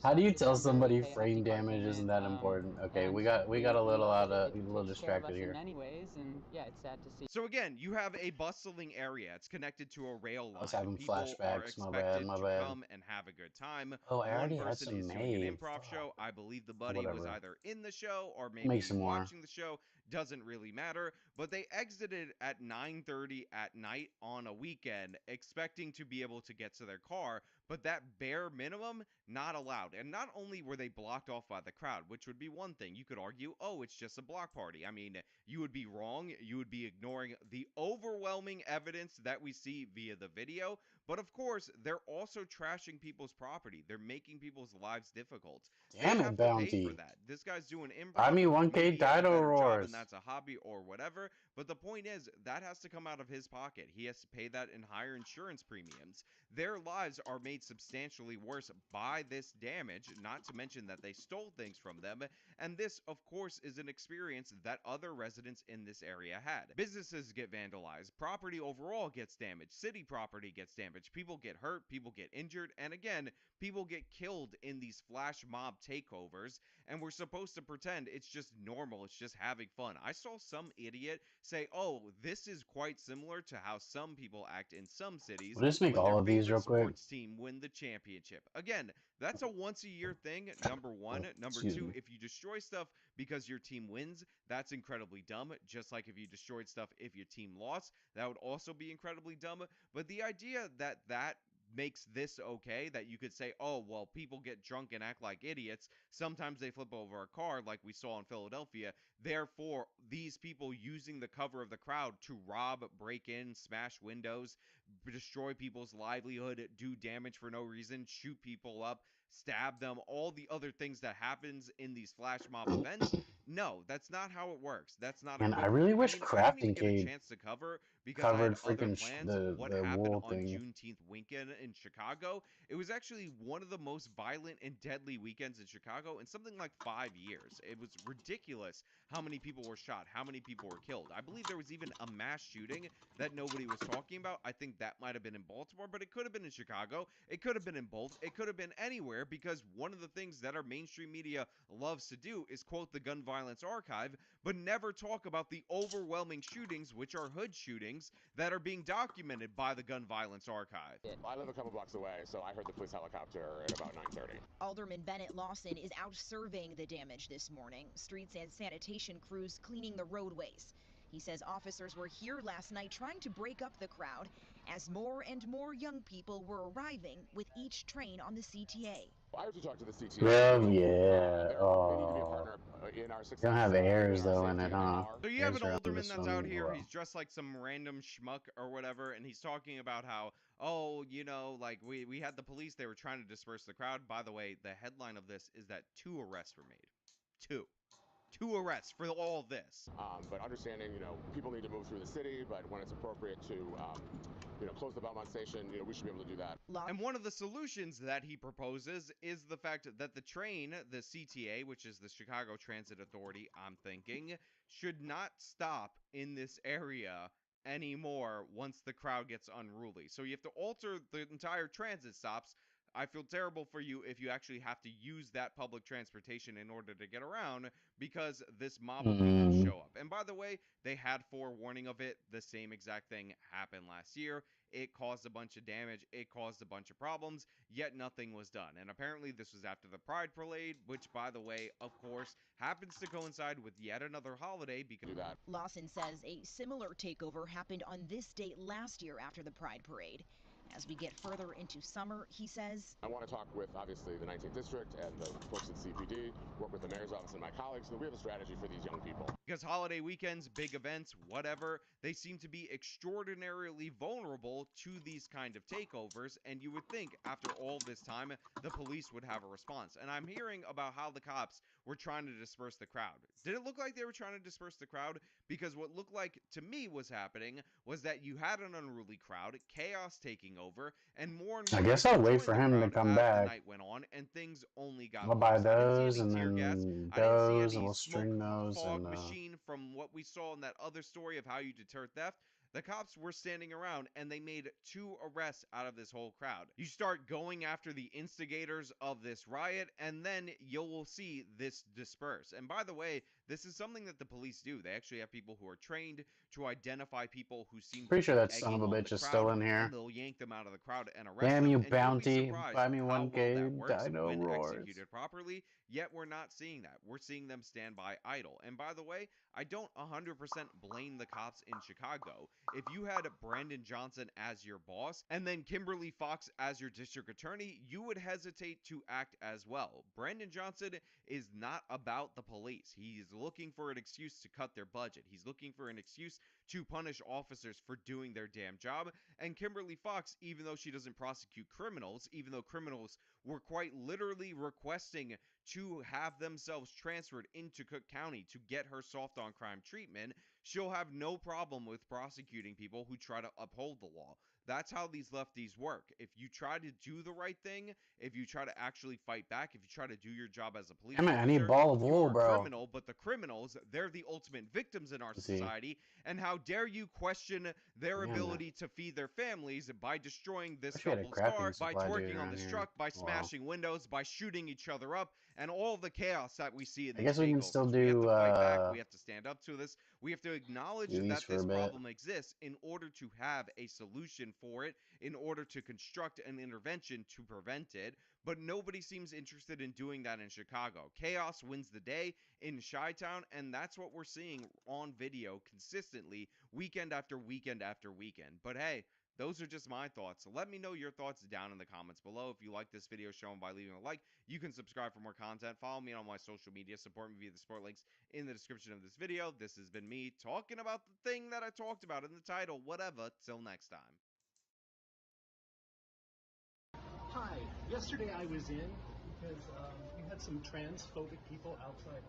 How do you tell somebody frame damage isn't that important? Okay, we got a little distracted here. Anyways, and yeah, it's sad to see. So again, you have a bustling area. It's connected to a rail line. I was having People are flashbacks. My expected bad. to come and have a good time. Oh, I One already had person some is doing an made. improv show. I believe the buddy was either in the show or maybe Make some more. watching the show. Doesn't really matter. But they exited at 9:30 at night on a weekend, expecting to be able to get to their car. But that bare minimum, not allowed. And not only were they blocked off by the crowd, which would be one thing. You could argue, oh, it's just a block party. I mean, you would be wrong. You would be ignoring the overwhelming evidence that we see via the video. But of course, they're also trashing people's property. They're making people's lives difficult. Damn they it, have Bounty. to pay for that. This guy's doing improv. Buy me 1K maybe he has a title better job roars. and that's a hobby or whatever. But the point is, that has to come out of his pocket. He has to pay that in higher insurance premiums. Their lives are made substantially worse by this damage, not to mention that they stole things from them. And this, of course, is an experience that other residents in this area had. Businesses get vandalized. Property overall gets damaged. City property gets damaged. People get hurt. People get injured. And again, people get killed in these flash mob takeovers. And we're supposed to pretend it's just normal. It's just having fun. I saw some idiot say, oh, this is quite similar to how some people act in some cities. We'll just make all of these real quick. Sports team win the championship. Again, that's a once-a-year thing, number one. Number two, if you destroy stuff because your team wins, that's incredibly dumb. Just like if you destroyed stuff if your team lost, that would also be incredibly dumb. But the idea that makes this okay, that you could say, oh, well, people get drunk and act like idiots. Sometimes they flip over a car like we saw in Philadelphia. Therefore, these people using the cover of the crowd to rob, break in, smash windows, destroy people's livelihood, do damage for no reason, shoot people up, stab them, all the other things that happens in these flash mob events. No, that's not how it works. That's not. And I really wish Crafting Cave chance to cover because covered I had other freaking plans. What the happened wool on thing. Juneteenth weekend in Chicago? It was actually one of the most violent and deadly weekends in Chicago in something like 5 years. It was ridiculous how many people were shot, how many people were killed. I believe there was even a mass shooting that nobody was talking about. I think that might have been in Baltimore, but it could have been in Chicago. It could have been in both. It could have been anywhere, because one of the things that our mainstream media loves to do is quote the gun violence archive, but never talk about the overwhelming shootings, which are hood shootings, that are being documented by the gun violence archive. I live a couple blocks away, so I heard the police helicopter at about 9:30. Alderman Bennett Lawson is out surveying the damage this morning. Streets and sanitation crews cleaning the roadways. He says officers were here last night trying to break up the crowd as more and more young people were arriving with each train on the CTA. I have to talk to the CTA. Oh, yeah. They need to be a Oh. partner in our They don't have airs, though, in safety it, huh? So you have an Airs are on alderman this that's one, out here, well. he's dressed like some random schmuck or whatever, and he's talking about how, oh, you know, like, we had the police, they were trying to disperse the crowd. By the way, the headline of this is that 2 arrests were made. 2 arrests for all of this. But understanding, people need to move through the city, but when it's appropriate to, close the Belmont station, we should be able to do that. And one of the solutions that he proposes is the fact that the train, the CTA, which is the Chicago Transit Authority, I'm thinking, should not stop in this area anymore once the crowd gets unruly. So you have to alter the entire transit stops. I feel terrible for you if you actually have to use that public transportation in order to get around, because this mob of people show up. And by the way, they had forewarning of it. The same exact thing happened last year. It caused a bunch of damage. It caused a bunch of problems, yet nothing was done. And apparently this was after the Pride Parade, which, by the way, of course, happens to coincide with yet another holiday because of that. Lawson says a similar takeover happened on this date last year after the Pride Parade. As we get further into summer, he says, I want to talk with, obviously, the 19th District and the folks at CPD, work with the mayor's office and my colleagues, so that we have a strategy for these young people. Because holiday weekends, big events, whatever, they seem to be extraordinarily vulnerable to these kind of takeovers, and you would think, after all this time, the police would have a response. And I'm hearing about how the cops were trying to disperse the crowd. Did it look like they were trying to disperse the crowd? Because what looked like to me was happening was that you had an unruly crowd, chaos taking over, and more I guess I'll wait for him to crowd come as the back. night went on, and things only got I'll buy worse. I didn't see those any and tear then gas. I didn't those, see and any we'll string smoke those fog and machine from what we saw in that other story of how you deter theft. The cops were standing around and they made 2 arrests out of this whole crowd. You start going after the instigators of this riot, and then you will see this disperse. And by the way, this is something that the police do. They actually have people who are trained to identify people who seem Pretty to sure be that son of egging a on bitch the is crowd, still in here. and they'll yank them out of the crowd and arrest Damn them. you, And bounty. you'll be surprised Buy me how 1K well that works Dino when Roars. executed properly, yet we're not seeing that. We're seeing them stand by idle. And by the way, I don't 100% blame the cops in Chicago. If you had Brandon Johnson as your boss and then Kimberly Fox as your district attorney, you would hesitate to act as well. Brandon Johnson is not about the police. He's looking for an excuse to cut their budget. He's looking for an excuse to punish officers for doing their damn job. And Kimberly Fox, even though she doesn't prosecute criminals, even though criminals were quite literally requesting to have themselves transferred into Cook County to get her soft on crime treatment, she'll have no problem with prosecuting people who try to uphold the law. That's how these lefties work. If you try to do the right thing, if you try to actually fight back, if you try to do your job as a police Damn it, officer, I need ball of wool, you're a bro. criminal, but the criminals, they're the ultimate victims in our society. And how dare you question their ability to feed their families by destroying this Wish we had a couple's crafting car, by supply dude twerking on around this here. truck, by Wow. smashing windows, by shooting each other up, and all the chaos that we see in I these guess we can takeovers. still We have do to fight back. We have to stand up to this. We have to acknowledge do these that for a this bit. problem exists in order to have a solution for it, in order to construct an intervention to prevent it. But nobody seems interested in doing that in Chicago. Chaos wins the day in Chi-Town, and that's what we're seeing on video consistently, weekend after weekend after weekend. But hey, those are just my thoughts. Let me know your thoughts down in the comments below. If you like this video, show them by leaving a like. You can subscribe for more content. Follow me on my social media. Support me via the support links in the description of this video. This has been me talking about the thing that I talked about in the title. Whatever. Till next time. Hi. Yesterday I was in because you had some transphobic people outside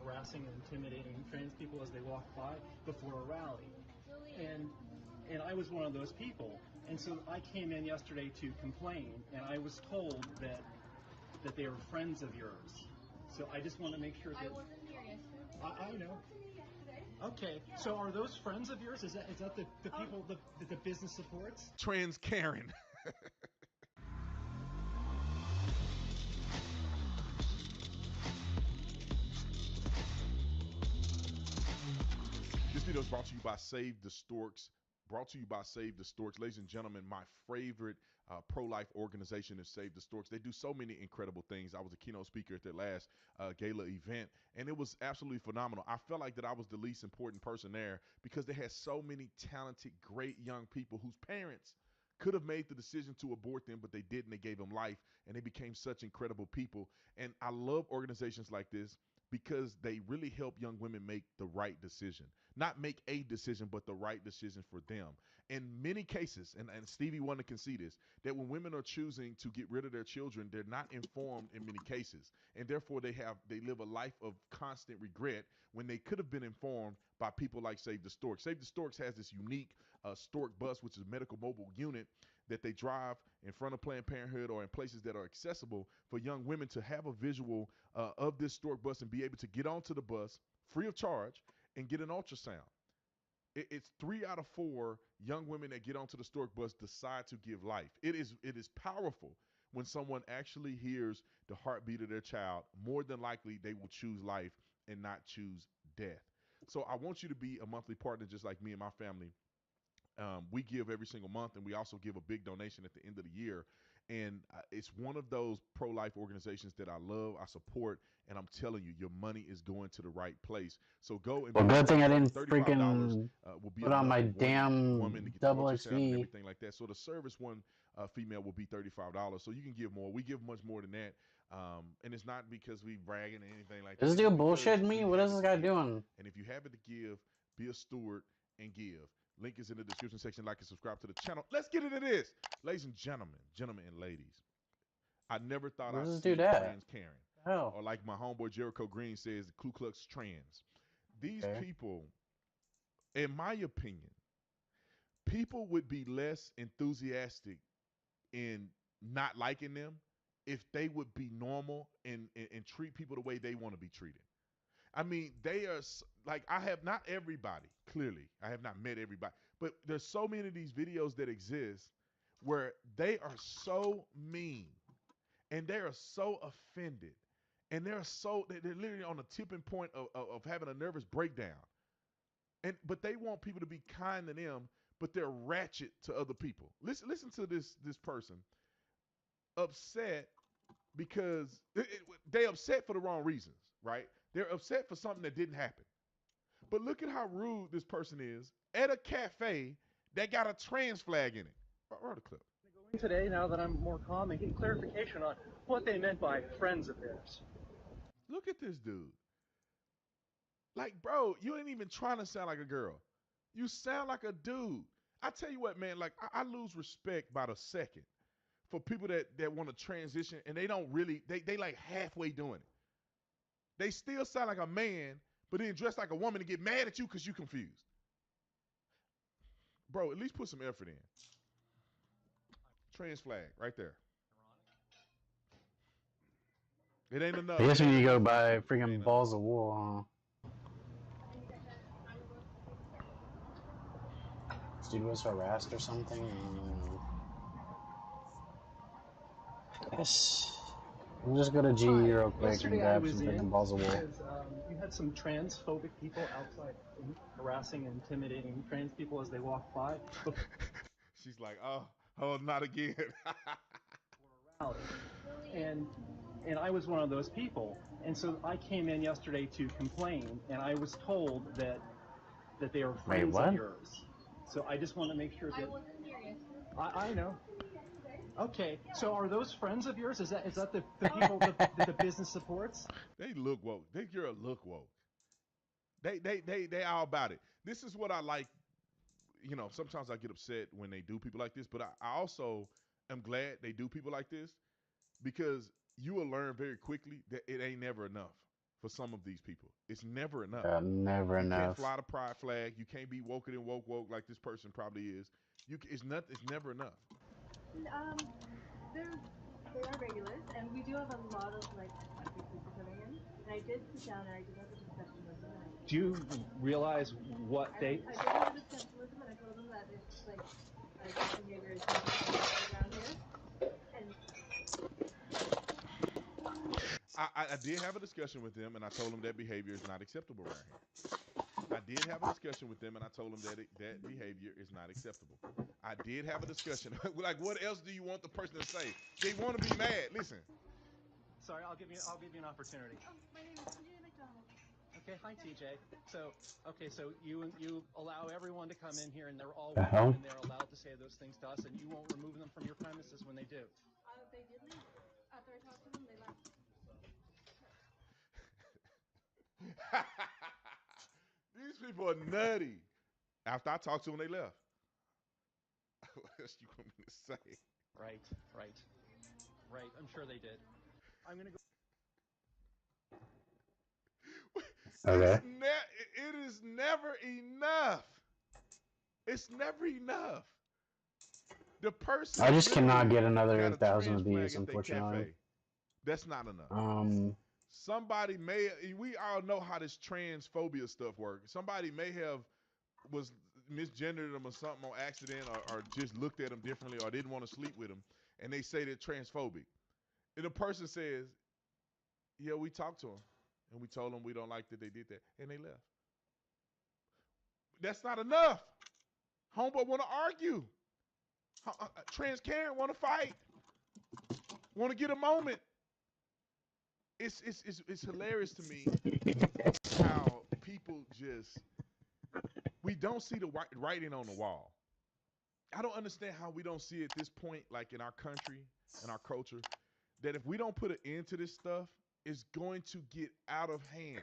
harassing and intimidating trans people as they walked by before a rally. And I was one of those people. And so I came in yesterday to complain, and I was told that they were friends of yours. So I just want to make sure that... I wasn't here yesterday. I know. Okay, so are those friends of yours? Is that the people that the business supports? Trans Karen. This video is brought to you by Save the Storks. Brought to you by Save the Storks. Ladies and gentlemen, my favorite pro-life organization is Save the Storks. They do so many incredible things. I was a keynote speaker at their last gala event, and it was absolutely phenomenal. I felt like that I was the least important person there because they had so many talented, great young people whose parents could have made the decision to abort them, but they didn't. They gave them life, and they became such incredible people. And I love organizations like this because they really help young women make the right decision. Not make a decision, but the right decision for them. In many cases, and Stevie Wonder can see this, that when women are choosing to get rid of their children, they're not informed in many cases. And therefore, they live a life of constant regret when they could have been informed by people like Save the Storks. Save the Storks has this unique stork bus, which is a medical mobile unit that they drive in front of Planned Parenthood or in places that are accessible for young women to have a visual of this stork bus and be able to get onto the bus free of charge and get an ultrasound. It's 3 out of 4 young women that get onto the stork bus decide to give life. It is powerful when someone actually hears the heartbeat of their child. More than likely, they will choose life and not choose death. So I want you to be a monthly partner just like me and my family. We give every single month, and we also give a big donation at the end of the year. And it's one of those pro-life organizations that I love, I support, and I'm telling you, your money is going to the right place. So go and Well, good thing I didn't $35 freaking will be put on my enough for one damn woman to get double the ultrasound and XP. everything like that. So the service one female will be $35. So you can give more. We give much more than that. And it's not because we bragging or anything like that. Is this dude bullshitting me? What is this guy doing? And if you have it to give, be a steward and give. Link is in the description section. Like and subscribe to the channel. Let's get into this. Ladies and gentlemen and ladies. I never thought I'd see a trans Karen. Oh. Or like my homeboy Jericho Green says, the Ku Klux trans. These people, in my opinion, people would be less enthusiastic in not liking them if they would be normal and treat people the way they want to be treated. I mean, they are like, I have not everybody, clearly. I have not met everybody, But there's so many of these videos that exist where they are so mean and they are so offended and they're literally on the tipping point of having a nervous breakdown. But they want people to be kind to them, but they're ratchet to other people. Listen to this person upset because they upset for the wrong reasons, right? They're upset for something that didn't happen. But look at how rude this person is at a cafe that got a trans flag in it. Roll the clip. Today, now that I'm more calm, and get clarification on what they meant by friends of theirs. Look at this dude. Like, bro, you ain't even trying to sound like a girl. You sound like a dude. I tell you what, man, like I lose respect by the second for people that want to transition and they don't really, they like halfway doing it. They still sound like a man, but then dress like a woman and get mad at you because you confused. Bro, at least put some effort in. Trans flag right there. It ain't enough. I guess when you go by freaking balls of wool, huh? This dude was harassed or something. I guess we'll just go to GE real quick and grab some freaking balls of wool. Because, you had some transphobic people outside harassing and intimidating trans people as they walked by. She's like, oh, not again. And I was one of those people. And so I came in yesterday to complain, and I was told that they are friends of yours. So I just want to make sure that... I wasn't here yesterday. I know. Okay, so are those friends of yours? Is that the people that the business supports? They look woke. They girl look woke. They all about it. This is what I like. You know, sometimes I get upset when they do people like this, but I also am glad they do people like this because you will learn very quickly that it ain't never enough for some of these people. It's never enough. Never enough. You can't fly the pride flag. You can't be woker than woke like this person probably is. It's never enough. They are regulars, and we do have a lot of people coming in. And I did sit down and I did have a discussion with them. Do you realize what they... I did have a discussion with them, and I told them that it's this behavior is not around here. And I did have a discussion with them, and I told them that behavior is not acceptable around here. I did have a discussion with them, and I told them that that behavior is not acceptable. I did have a discussion. Like, what else do you want the person to say? They want to be mad. Listen. Sorry, I'll give you an opportunity. oh, my name is TJ McDonald. Okay, hi TJ. So you allow everyone to come in here, and they're all welcome, and they're allowed to say those things to us, and you won't remove them from your premises when they do. They did leave. After I talked to them, they left. These people are nutty. After I talked to them, they left. What else you want me to say? Right. I'm sure they did. I'm gonna go. Okay. It is never enough. It's never enough. The person. I just cannot get another 1,000 of these, unfortunately. That's not enough. Somebody we all know how this transphobia stuff works. Somebody may have was misgendered them or something on accident or just looked at them differently or didn't want to sleep with them, and they say they're transphobic. And the person says, yeah, we talked to them, and we told them we don't like that they did that, and they left. That's not enough. Homeboy want to argue. Trans Karen want to fight. Want to get a moment. It's hilarious to me how people just, we don't see the writing on the wall. I don't understand how we don't see at this point, like in our country and our culture, that if we don't put an end to this stuff, it's going to get out of hand.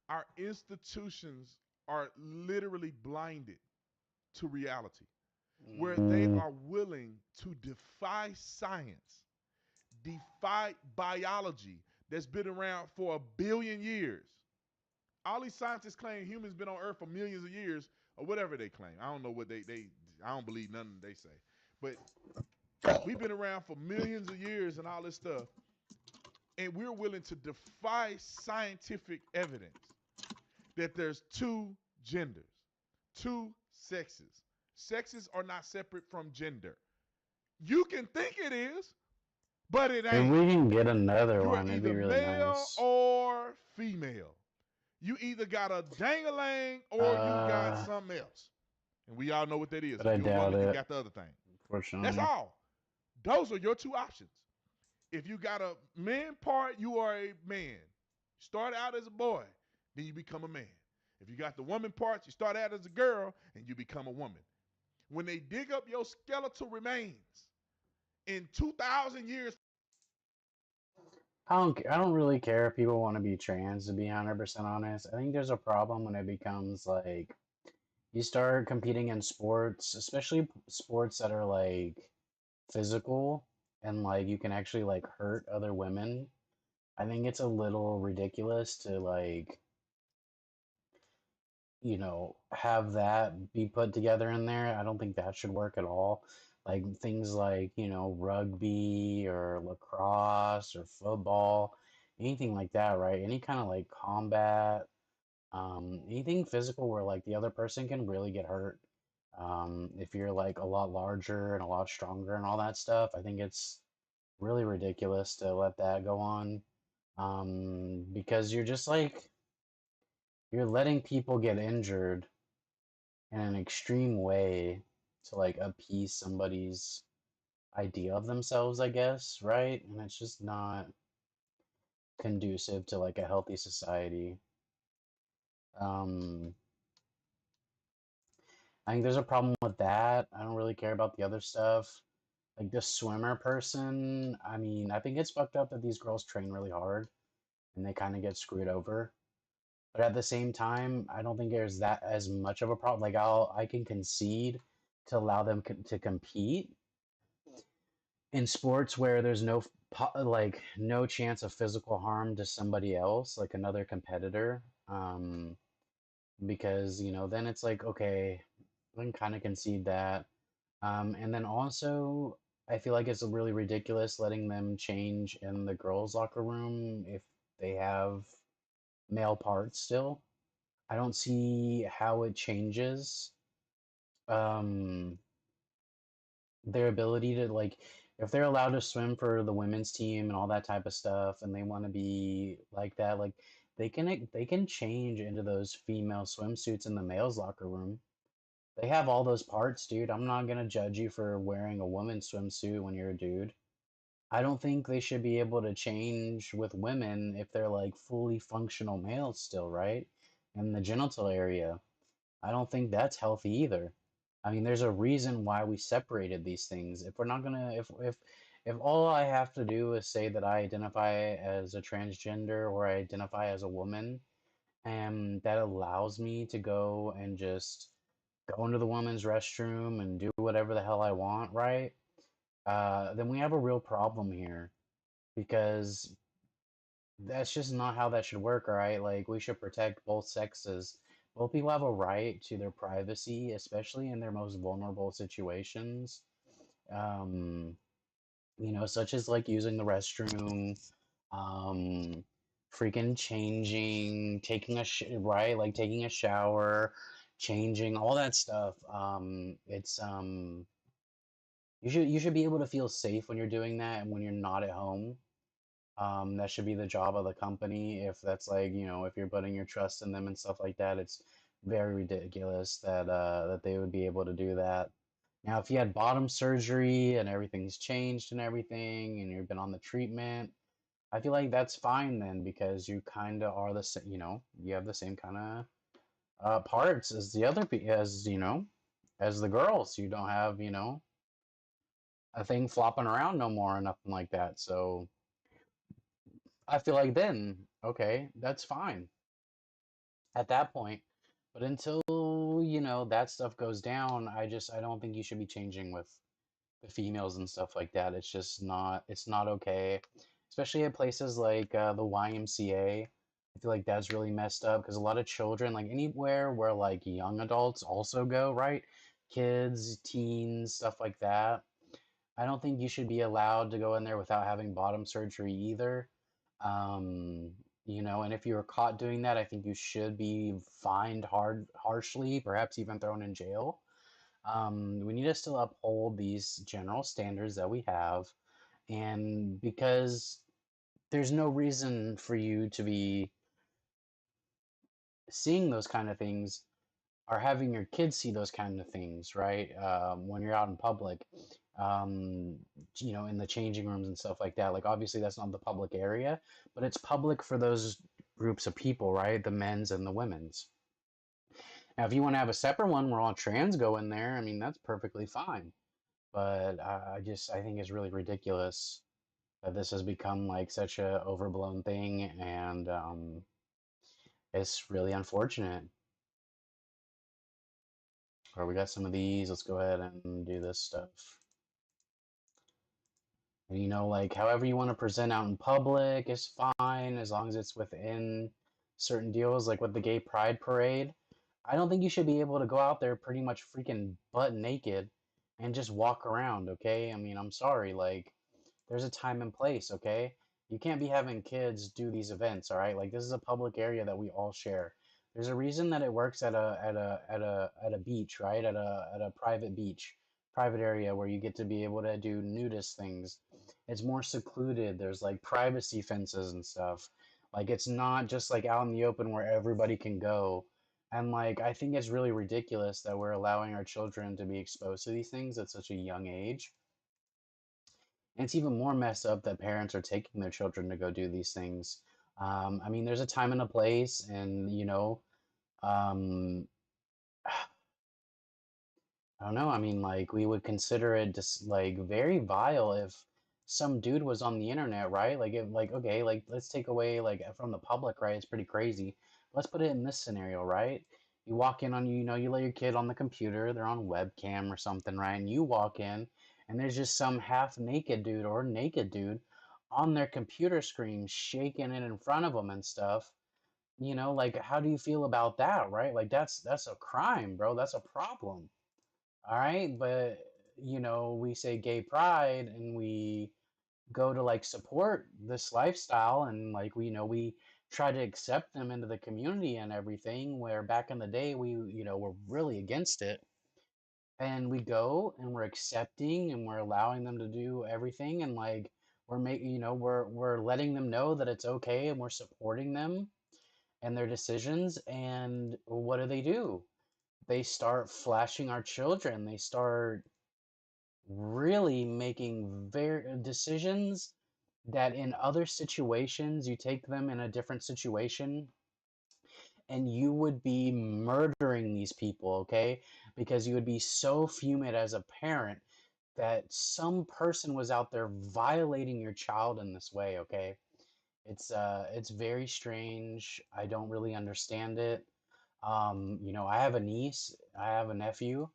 Our institutions are literally blinded to reality, where they are willing to defy science, defy biology that's been around for 1 billion years. All these scientists claim humans been on Earth for millions of years, or whatever they claim. I don't know what I don't believe nothing they say. But we've been around for millions of years and all this stuff, and we're willing to defy scientific evidence that there's two genders, two sexes. Sexes are not separate from gender. You can think it is, but it If ain't. we can get another You are one, it'd be either really male nice. or female. You either got a dang-a-lang or you got something else. And we all know what that is. But If I you're a doubt woman, you it. got the other thing. Unfortunately. That's all. Those are your two options. If you got a man part, you are a man. Start out as a boy, then you become a man. If you got the woman parts, you start out as a girl and you become a woman. When they dig up your skeletal remains in 2,000 years, I don't really care if people want to be trans, to be 100% honest. I think there's a problem when it becomes like you start competing in sports, especially sports that are like physical and like you can actually like hurt other women. I think it's a little ridiculous to like, have that be put together in there. I don't think that should work at all. Like things like, rugby or lacrosse or football, anything like that, right? Any kind of like combat, anything physical where like the other person can really get hurt. If you're like a lot larger and a lot stronger and all that stuff, I think it's really ridiculous to let that go on. Because you're just like, you're letting people get injured in an extreme way to like appease somebody's idea of themselves, I guess, right? And it's just not conducive to like a healthy society. Um, I think there's a problem with that. I don't really care about the other stuff. Like the swimmer person, I mean, I think it's fucked up that these girls train really hard and they kind of get screwed over. But at the same time, I don't think there's that as much of a problem. Like I can concede to allow them to compete in sports where there's like no chance of physical harm to somebody else, like another competitor. Because then it's like, okay, I can kind of concede that. And then also, I feel like it's really ridiculous letting them change in the girls' locker room if they have male parts still. I don't see how it changes um, their ability to like if they're allowed to swim for the women's team and all that type of stuff and they want to be like that, like they can change into those female swimsuits in the males locker room. They have all those parts, dude. I'm not gonna judge you for wearing a woman's swimsuit when you're a dude. I don't think they should be able to change with women if they're like fully functional males still, right? In the genital area. I don't think that's healthy either. I mean, there's a reason why we separated these things. If we're not gonna, if all I have to do is say that I identify as a transgender or I identify as a woman, and that allows me to go and just go into the woman's restroom and do whatever the hell I want, right? Then we have a real problem here because that's just not how that should work, all right? Like, we should protect both sexes. Both people have a right to their privacy, especially in their most vulnerable situations. Um, such as like using the restroom, um, freaking changing, right? Like taking a shower, changing, all that stuff. You should be able to feel safe when you're doing that and when you're not at home. That should be the job of the company. If that's like, if you're putting your trust in them and stuff like that, it's very ridiculous that they would be able to do that. Now, if you had bottom surgery and everything's changed and everything, and you've been on the treatment, I feel like that's fine then because you kind of are the same, you have the same kind of parts as the other as the girls. You don't have, a thing flopping around no more or nothing like that. So I feel like then, okay, that's fine at that point. But until, that stuff goes down, I don't think you should be changing with the females and stuff like that. It's not okay. Especially at places like the YMCA. I feel like that's really messed up because a lot of children, like anywhere where like young adults also go, right? Kids, teens, stuff like that. I don't think you should be allowed to go in there without having bottom surgery either. Um, you know, and if you were caught doing that, I think you should be fined harshly, perhaps even thrown in jail. We need to still uphold these general standards that we have, and because there's no reason for you to be seeing those kind of things or having your kids see those kind of things, right? When you're out in public, um, you know, in the changing rooms and stuff like that. Like, obviously, that's not the public area, but it's public for those groups of people, right? The men's and the women's. Now, if you want to have a separate one where all trans go in there, I mean, that's perfectly fine. But I think it's really ridiculous that this has become like such a overblown thing, and it's really unfortunate. Or we got some of these. Let's go ahead and do this stuff. And, you know, like however you want to present out in public is fine as long as it's within certain deals, like with the gay pride parade. I don't think you should be able to go out there pretty much freaking butt naked and just walk around, okay? I mean, I'm sorry, like there's a time and place, okay? You can't be having kids do these events, all right? Like this is a public area that we all share. There's a reason that it works at a beach, right? At a private beach, private area where you get to be able to do nudist things. It's more secluded. There's like privacy fences and stuff. Like it's not just like out in the open where everybody can go. And like I think it's really ridiculous that we're allowing our children to be exposed to these things at such a young age. And it's even more messed up that parents are taking their children to go do these things. I mean, there's a time and a place, and you know, um, I don't know. I mean, like we would consider it just like very vile if some dude was on the internet, right? Like, if like okay, like let's take away like from the public, right? It's pretty crazy. Let's put it in this scenario, right? You walk in on you know you let your kid on the computer, they're on webcam or something, right? And you walk in, and there's just some half naked dude or naked dude on their computer screen shaking it in front of them and stuff. You know, like how do you feel about that, right? Like that's a crime, bro. That's a problem. All right, but you know, we say gay pride and we go to like support this lifestyle and like we you know we try to accept them into the community and everything where back in the day we you know were really against it, and we go and we're accepting and we're allowing them to do everything, and like we're making you know we're letting them know that it's okay and we're supporting them and their decisions, and what do? They start flashing our children. They start really making very decisions that in other situations you take them in a different situation and you would be murdering these people, okay? Because you would be so fuming as a parent that some person was out there violating your child in this way, okay? It's very strange. I don't really understand it. You know, I have a niece, I have a nephew.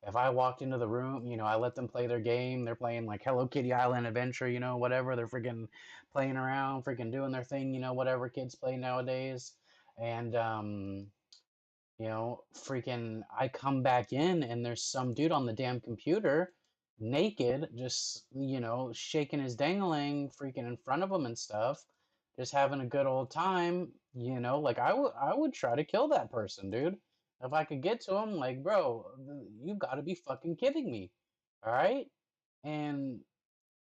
If I walked into the room, you know, I let them play their game. They're playing like Hello Kitty Island Adventure, you know, whatever. They're freaking playing around, freaking doing their thing, you know, whatever kids play nowadays. And you know, freaking, I come back in and there's some dude on the damn computer, naked, just, you know, shaking his dangling, freaking in front of him and stuff, just having a good old time, you know, like I would try to kill that person, dude. If I could get to him, like, bro, you gotta be fucking kidding me. All right? And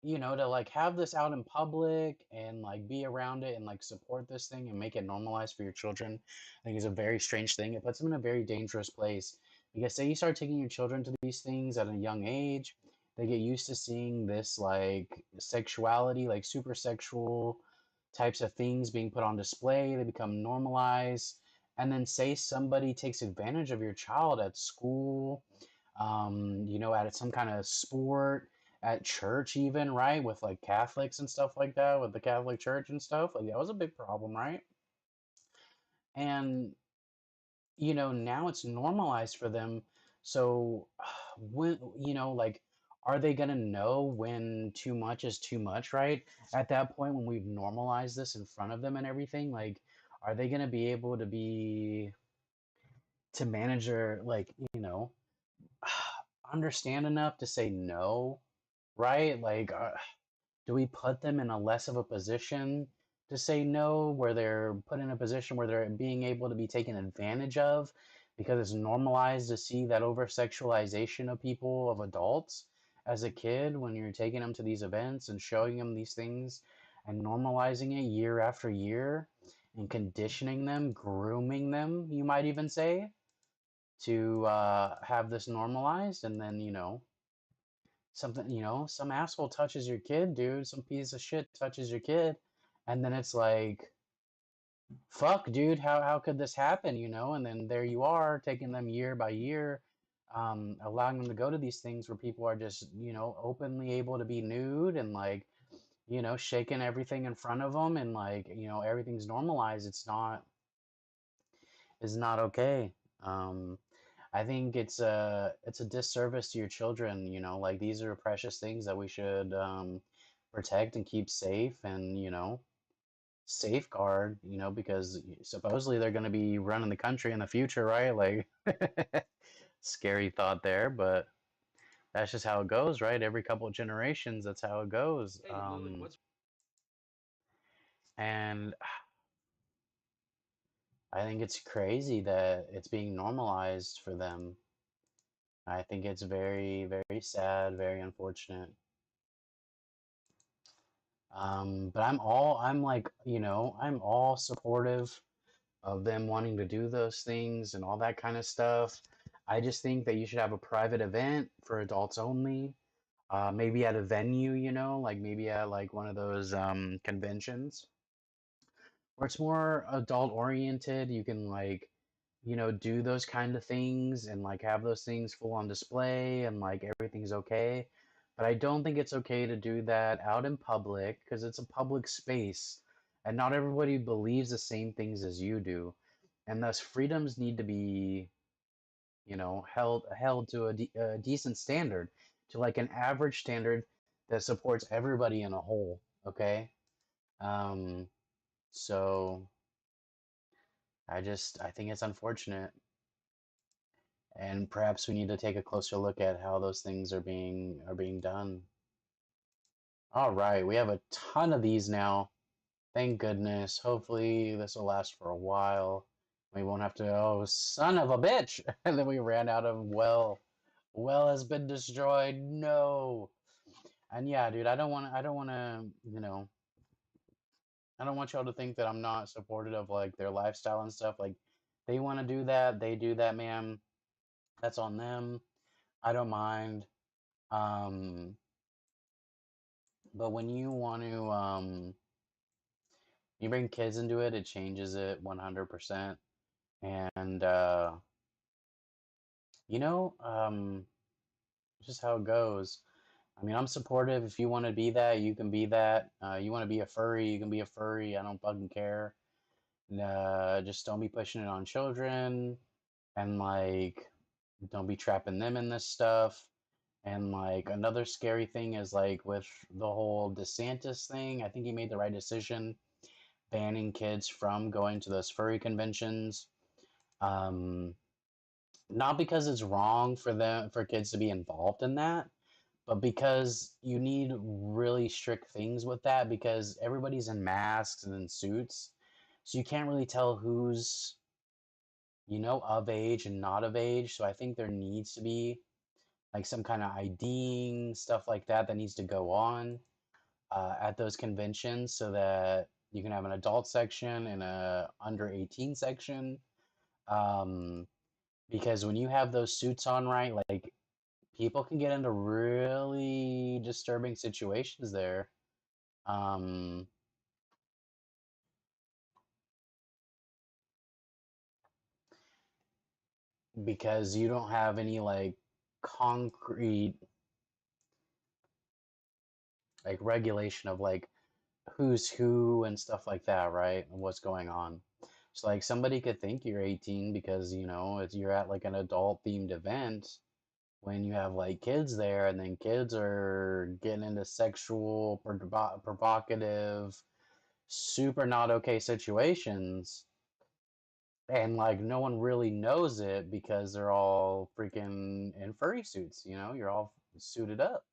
you know, to like have this out in public and like be around it and like support this thing and make it normalized for your children, I think is a very strange thing. It puts them in a very dangerous place because say you start taking your children to these things at a young age, they get used to seeing this like sexuality, like super sexual types of things being put on display. They become normalized. And then say somebody takes advantage of your child at school, you know, at some kind of sport, at church even, right? With like Catholics and stuff like that, with the Catholic Church and stuff. Like that was a big problem, right? And you know, now it's normalized for them. So when you know, like are they going to know when too much is too much, right? At that point when we've normalized this in front of them and everything, like are they going to be able to be to manage their like, you know, understand enough to say no, right? Like do we put them in a less of a position to say no, where they're put in a position where they're being able to be taken advantage of because it's normalized to see that over sexualization of people, of adults, as a kid when you're taking them to these events and showing them these things and normalizing it year after year and conditioning them, grooming them, you might even say, to have this normalized. And then, something, some asshole touches your kid, dude, some piece of shit touches your kid, and then it's like, fuck, dude, how could this happen, and then there you are taking them year by year, allowing them to go to these things where people are just, openly able to be nude and like, shaking everything in front of them, and like, everything's normalized. It's not okay. I think it's a disservice to your children, like these are precious things that we should protect and keep safe and, safeguard, because supposedly they're going to be running the country in the future, right? Like, scary thought there, but that's just how it goes, right? Every couple of generations, that's how it goes. And I think it's crazy that it's being normalized for them. I think it's very, very sad, very unfortunate. But I'm all supportive of them wanting to do those things and all that kind of stuff. I just think that you should have a private event for adults only. Maybe at a venue, like maybe at like one of those conventions where it's more adult oriented. You can like, do those kind of things and like have those things full on display and like everything's okay. But I don't think it's okay to do that out in public because it's a public space and not everybody believes the same things as you do. And thus freedoms need to be, held to a decent standard, to like an average standard that supports everybody in a whole, okay? So I think it's unfortunate, and perhaps we need to take a closer look at how those things are being done. All right, we have a ton of these now. Thank goodness. Hopefully this will last for a while. We won't have to, oh, son of a bitch. And then we ran out of well. Well has been destroyed. No. And yeah, dude, I don't want to, I don't want y'all to think that I'm not supportive of like their lifestyle and stuff. Like they want to do that, they do that, man. That's on them. I don't mind. Um, but when you want to, you bring kids into it, it changes it 100%. And, you know, um, just how it goes. I mean, I'm supportive. If you want to be that, you can be that. You want to be a furry, you can be a furry. I don't fucking care. Just don't be pushing it on children, and like, don't be trapping them in this stuff. And like, another scary thing is like with the whole DeSantis thing, I think he made the right decision banning kids from going to those furry conventions. Um, Not because it's wrong for kids to be involved in that, but because you need really strict things with that because everybody's in masks and in suits. So you can't really tell who's, of age and not of age. So I think there needs to be like some kind of IDing, stuff like that that needs to go on at those conventions so that you can have an adult section and a under 18 section. Because when you have those suits on, right, like people can get into really disturbing situations there. Um, because you don't have any like concrete like regulation of like who's who and stuff like that, right? And what's going on. So like somebody could think you're 18 because you're at like an adult themed event when you have like kids there, and then kids are getting into sexual provocative, super not okay situations, and like no one really knows it because they're all freaking in furry suits. You're all suited up.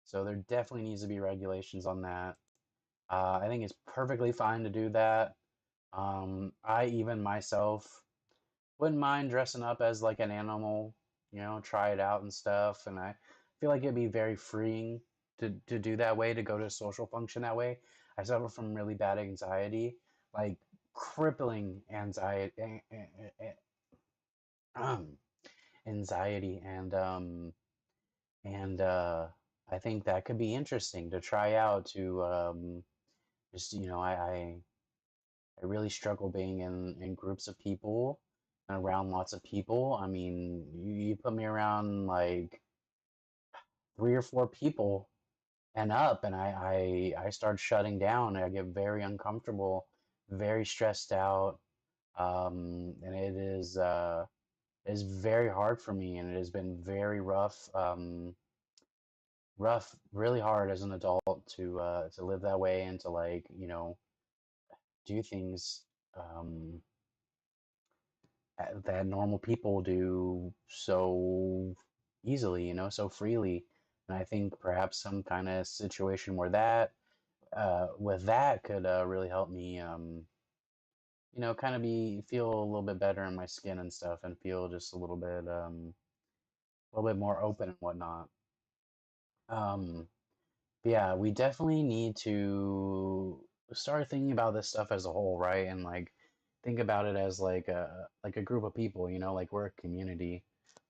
So there definitely needs to be regulations on that. I think it's perfectly fine to do that. I even myself wouldn't mind dressing up as like an animal, try it out and stuff. And I feel like it'd be very freeing to do that way, to go to a social function that way. I suffer from really bad anxiety, like crippling anxiety, anxiety, and I think that could be interesting to try out. To just I really struggle being in groups of people and around lots of people. I mean, you put me around like 3 or 4 people and up, and I start shutting down. I get very uncomfortable, very stressed out, and it is very hard for me, and it has been very rough, really hard as an adult to live that way and to like do things. Um, that normal people do so easily, so freely. And I think perhaps some kind of situation where that, with that could really help me, kind of feel a little bit better in my skin and stuff, and feel just a little bit more open and whatnot. Um, Yeah, we definitely need to start thinking about this stuff as a whole, right? And like think about it as like a group of people, like we're a community.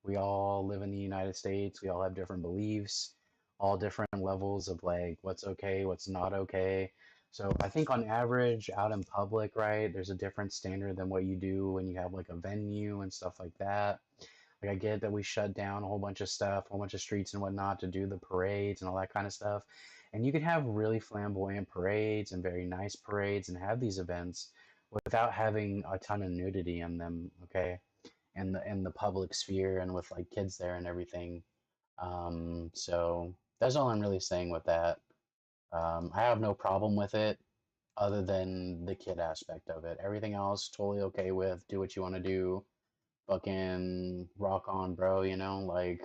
We all live in the United States. We all have different beliefs, all different levels of like what's okay, what's not okay. So I think on average out in public, right, there's a different standard than what you do when you have like a venue and stuff like that. Like I get that we shut down a whole bunch of stuff, a whole bunch of streets and whatnot to do the parades and all that kind of stuff. And you can have really flamboyant parades and very nice parades and have these events without having a ton of nudity in them, okay? In the public sphere and with like kids there and everything. So that's all I'm really saying with that. I have no problem with it other than the kid aspect of it. Everything else, totally okay with. Do what you want to do. Fucking rock on, bro, like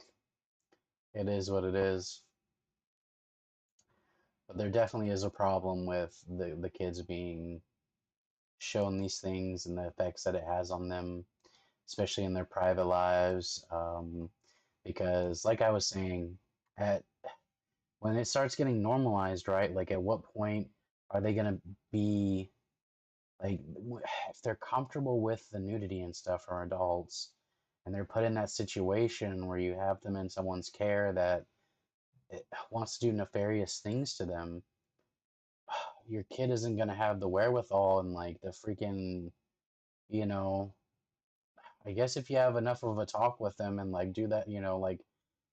it is what it is. But there definitely is a problem with the kids being shown these things and the effects that it has on them, especially in their private lives. Because, like I was saying, at when it starts getting normalized, right? Like, at what point are they gonna be like, if they're comfortable with the nudity and stuff for adults, and they're put in that situation where you have them in someone's care that wants to do nefarious things to them, your kid isn't gonna have the wherewithal and like the freaking, you know, I guess if you have enough of a talk with them and like do that, like,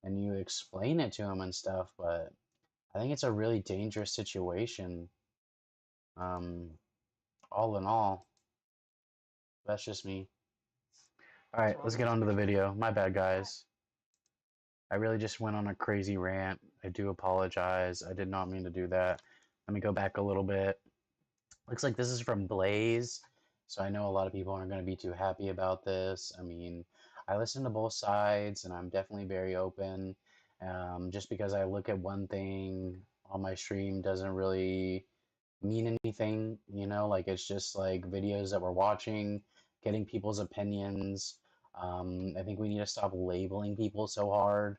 and you explain it to them and stuff, but I think it's a really dangerous situation. Um, all in all, that's just me. All right, let's get on to the video. My bad, guys. I really just went on a crazy rant. I do apologize. I did not mean to do that. Let me go back a little bit. Looks like this is from Blaze, so I know a lot of people aren't going to be too happy about this. I mean, I listen to both sides, and I'm definitely very open. Just because I look at one thing on my stream doesn't really mean anything, like it's just like videos that we're watching, getting people's opinions. I think we need to stop labeling people so hard,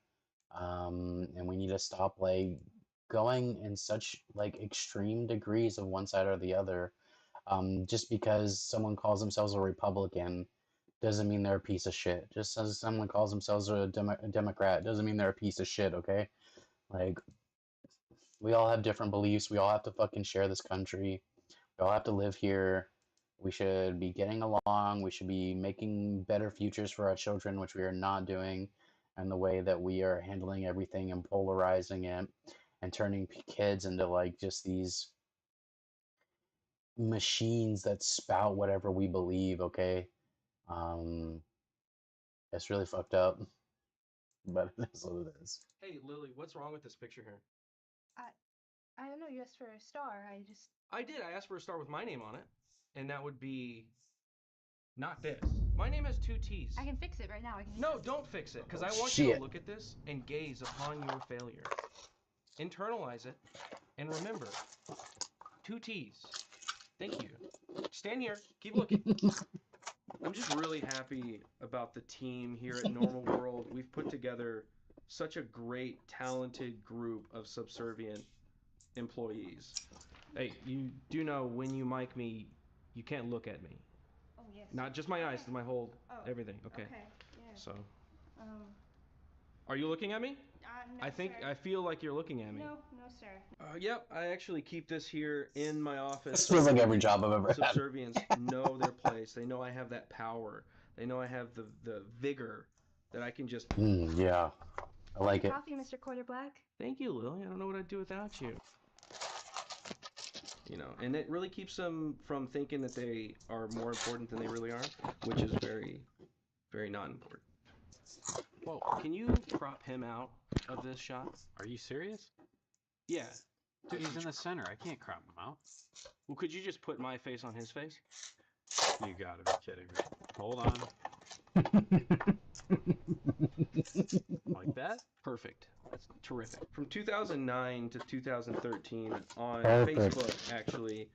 and we need to stop like going in such like extreme degrees of one side or the other. Just because someone calls themselves a Republican doesn't mean they're a piece of shit. Just as someone calls themselves a Democrat doesn't mean they're a piece of shit, okay? Like, we all have different beliefs. We all have to fucking share this country. We all have to live here. We should be getting along. We should be making better futures for our children, which we are not doing, and the way that we are handling everything and polarizing it and turning kids into like just these machines that spout whatever we believe, okay? Um, it's really fucked up, but it is what it is. Hey, Lily, what's wrong with this picture here? I don't know. You asked for a star. I did. I asked for a star with my name on it, and that would be not this. My name has 2 T's. I can fix it right now. No, don't fix it, because I want you Shit. to look at this and gaze upon your failure. Internalize it, and remember, 2 T's. Thank you. Stand here. Keep looking. I'm just really happy about the team here at Normal World. We've put together such a great, talented group of subservient employees. Hey, you do know when you mic me, you can't look at me. Oh, yes. Not just my eyes, my whole everything. Okay. Yeah. So, Um, are you looking at me? no, sir. I feel like you're looking at me. No, sir. Yep, I actually keep this here in my office. This feels like every job I've ever had. Subservients know their place. They know I have that power. They know I have the vigor that I can just. Yeah, I like it. Coffee, Mr. Quarterblack. Thank you, Lily. I don't know what I'd do without you. You know, and it really keeps them from thinking that they are more important than they really are, which is very, very not important. Whoa, can you crop him out of this shot? Are you serious? Yeah. Dude, he's in the center. I can't crop him out. Well, could you just put my face on his face? You gotta be kidding me. Hold on. Like that? Perfect. That's terrific. From 2009 to 2013 on Perfect. Facebook, actually,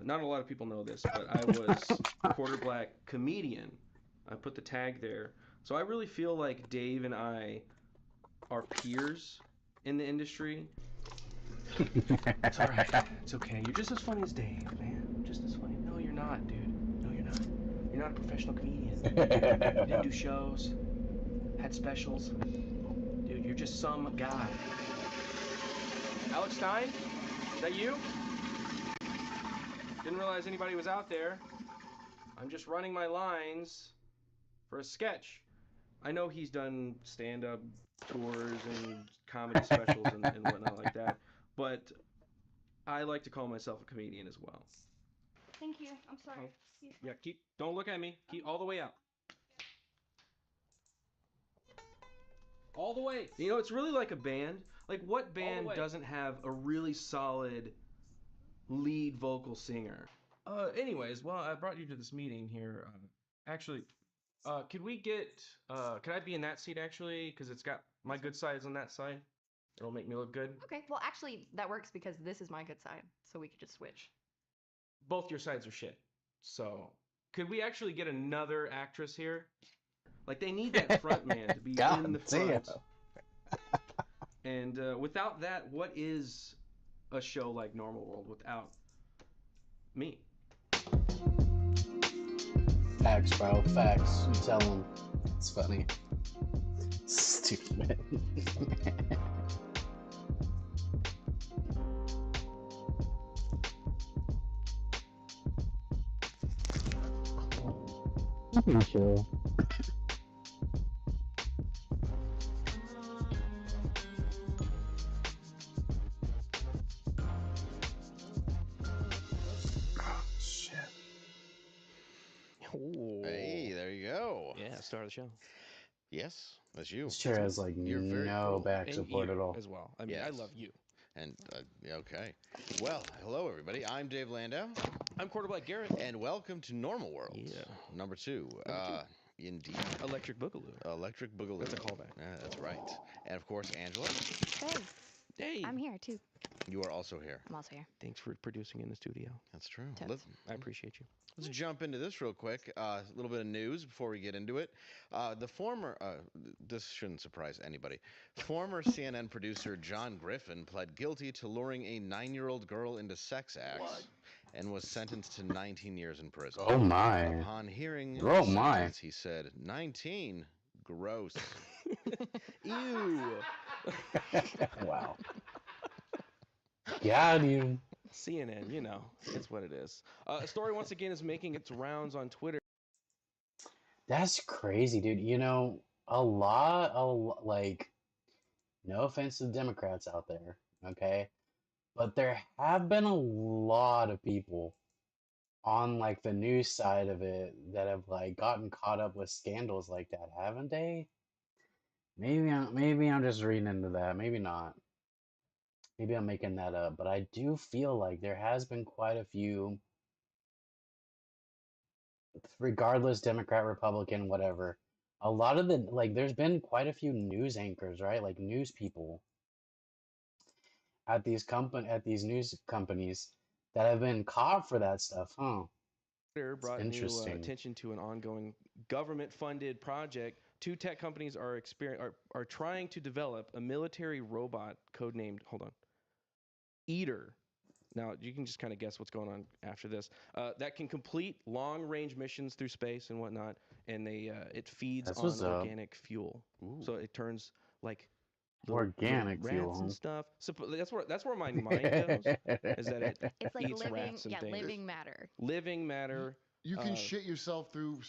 not a lot of people know this, but I was Quarterblack comedian. I put the tag there. So I really feel like Dave and I are peers in the industry. It's alright. It's okay. You're just as funny as Dave, man. Just as funny. No, you're not, dude. No, you're not. You're not a professional comedian. You didn't do shows, had specials. Dude, you're just some guy. Alex Stein? Is that you? Didn't realize anybody was out there. I'm just running my lines for a sketch. I know he's done stand-up tours and comedy specials and whatnot like that, but I like to call myself a comedian as well. Thank you. I'm sorry. Yeah, don't look at me. Keep all the way out. All the way. You know, it's really like a band. Like, what band doesn't have a really solid lead vocal singer? Anyways, well, I brought you to this meeting here. Actually, could we get, could I be in that seat actually? Because it's got my good sides on that side. It'll make me look good. Okay, well, actually, that works because this is my good side, so we could just switch. Both your sides are shit. So, could we actually get another actress here? Like, they need that front man to be in the front. And without that, what is a show like Normal World without me? Facts, bro. Facts. You tell him. It's funny. Stupid. Chill. Hey, there you go. Yeah, start of the show. Yes, that's you. This chair has like no back support at all. As well. I mean, Yes. I love you. And okay. Well, hello everybody. I'm Dave Landau. I'm Quarterblack Garrett. And welcome to Normal World. Yeah. Number two. Indeed. Electric Boogaloo. Electric Boogaloo. That's a callback. Yeah, that's right. And of course, Angela. Hey. Hey. I'm here too. You are also here. I'm also here. Thanks for producing in the studio. That's true. Totes. I appreciate you. Let's jump into this real quick. A little bit of news before we get into it. This shouldn't surprise anybody. Former CNN producer John Griffin pled guilty to luring a 9-year-old girl into sex acts and was sentenced to 19 years in prison. Oh my. Upon hearing Oh the my. sentence, he said, 19? Gross. Ew. Wow. Got you. CNN, you know, it's what it is. A story once again is making its rounds on Twitter. That's crazy, dude. You know, like, no offense to the Democrats out there, okay? But there have been a lot of people on, like, the news side of it that have, like, gotten caught up with scandals like that, haven't they? Maybe I'm just reading into that. Maybe not. Maybe I'm making that up. But I do feel like there has been quite a few, regardless, Democrat, Republican, whatever. A lot of the, like, there's been quite a few news anchors, right? Like, news people at these news companies that have been caught for that stuff, huh? Twitter brought new Interesting. attention to an ongoing government-funded project. Two tech companies are trying to develop a military robot codenamed, hold on, Eater. Now, you can just kind of guess what's going on after this. That can complete long-range missions through space and whatnot, and it feeds That's on what's up. organic fuel. So it turns like Organic rats fuel, huh? and stuff. So that's where my mind goes. Is that it It's like eats living, rats and yeah, things. living matter. Living matter. You can shit yourself through.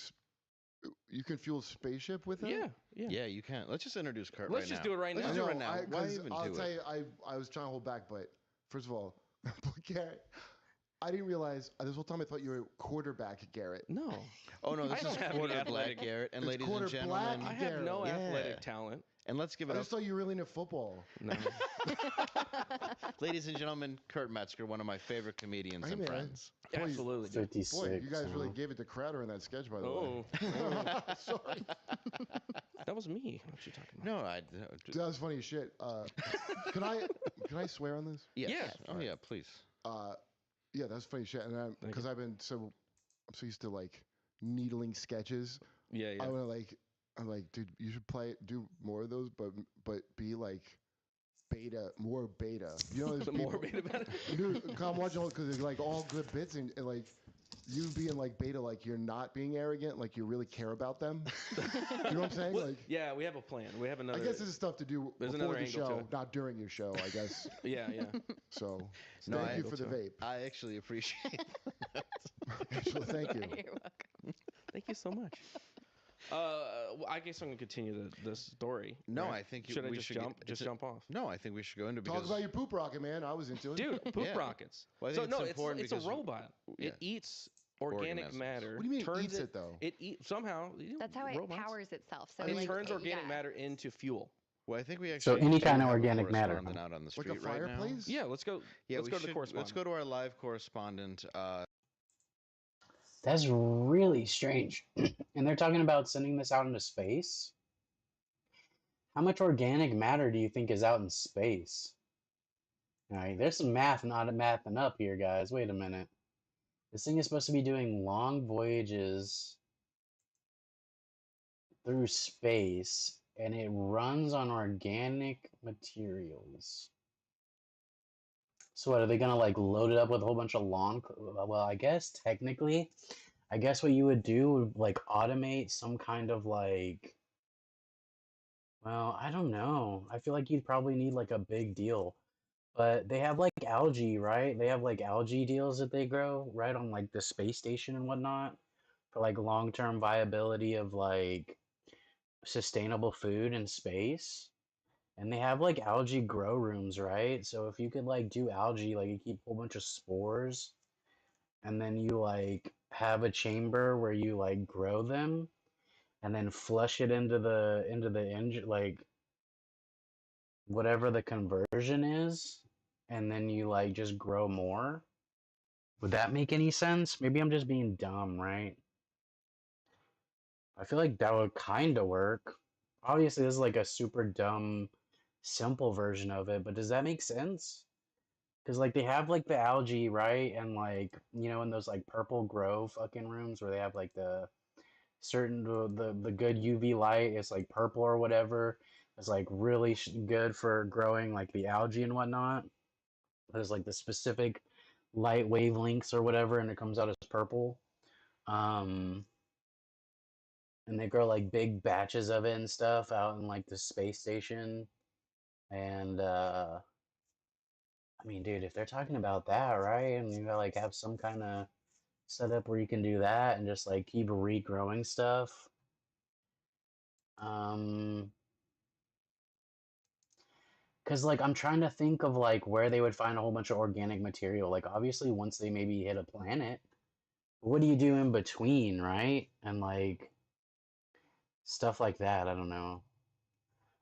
You can fuel a spaceship with it. Yeah, you can. Let's just introduce Kurt. Let's just do it right now. Let's do it right now. Why 'cause even I'll do tell it? you, I was trying to hold back, but first of all, Garrett, I didn't realize this whole time I thought you were quarterback Garrett. No. Oh no, this I is don't have quarter any black athletic- Garrett, and It's ladies quarter and gentlemen, black I have no Yeah. athletic talent. And let's give I it just up, thought you were really into football. No. ladies and gentlemen, Kurt Metzger, one of my favorite comedians Hey, and man. friends. Boy, Absolutely. 56. Boy, you guys huh? really gave it to Crowder in that sketch, by the way. Oh. Sorry. That was me. What you talking about? No, I. That was funny as shit. Can I swear on this? Yes. Yes. Oh yeah, please. Yeah, that's funny shit. And because I'm so used to like needling sketches. Yeah, yeah. I'm like, dude, you should do more of those, but be like more beta. You know, there's More people- beta about it? Dude, come watch all because they're like all good bits and like you being like beta, like you're not being arrogant, like you really care about them. You know what I'm saying? Well, Like, yeah, we have a plan. We have another. I guess this is stuff to do There's before another the angle to show, it. not during your show, I guess. Yeah, yeah. So No, thank I- you for the vape. I actually appreciate. Actually, thank you. You're welcome. Thank you so much. I guess I'm gonna continue the story. No, right? I think should I we just should jump? Just jump off. No, I think we should go into Talk because about your poop rocket, man. I was into it. Dude, poop Yeah. rockets. Well, I So think no, it's important it's a because- robot. yeah. It eats organic Organisms. matter. What do you mean it turns eats it, though? It somehow. That's how it robots. powers itself. So It like, turns organic yeah. matter into fuel. Well, I think we So actually any do kind of have a organic matter, correspondent huh? out on the Like street a right now. fireplace? Yeah, let's go. Yeah, let's we go to the should- correspondent. Let's go to our live correspondent. That's really strange. And they're talking about sending this out into space? How much organic matter do you think is out in space? All right, there's some math not mathing up here, guys. Wait a minute. This thing is supposed to be doing long voyages through space, and it runs on organic materials. So what, are they gonna like load it up with a whole bunch of well, I guess technically, I guess what you would do would like automate some kind of like, well, I don't know. I feel like you'd probably need like a big deal. But they have like algae, right? They have like algae deals that they grow, right, on like the space station and whatnot for like long-term viability of like sustainable food in space. And they have like algae grow rooms, right? So if you could like do algae, like you keep a whole bunch of spores and then you like have a chamber where you like grow them and then flush it into the engine, like whatever the conversion is, and then you like just grow more. Would that make any sense? Maybe I'm just being dumb, right? I feel like that would kind of work. Obviously, this is like a super dumb, simple version of it, but does that make sense? Because like they have like the algae, right? And like, you know, in those like purple grow fucking rooms where they have like the certain the good UV light is like purple or whatever. It's like really good for growing like the algae and whatnot. There's like the specific light wavelengths or whatever, and it comes out as purple. And they grow like big batches of it and stuff out in like the space station. And I mean, dude, if they're talking about that, right? And you gotta like have some kind of setup where you can do that and just like keep regrowing stuff. Because like I'm trying to think of like where they would find a whole bunch of organic material. Like obviously once they maybe hit a planet, what do you do in between, right? And like stuff like that. I don't know.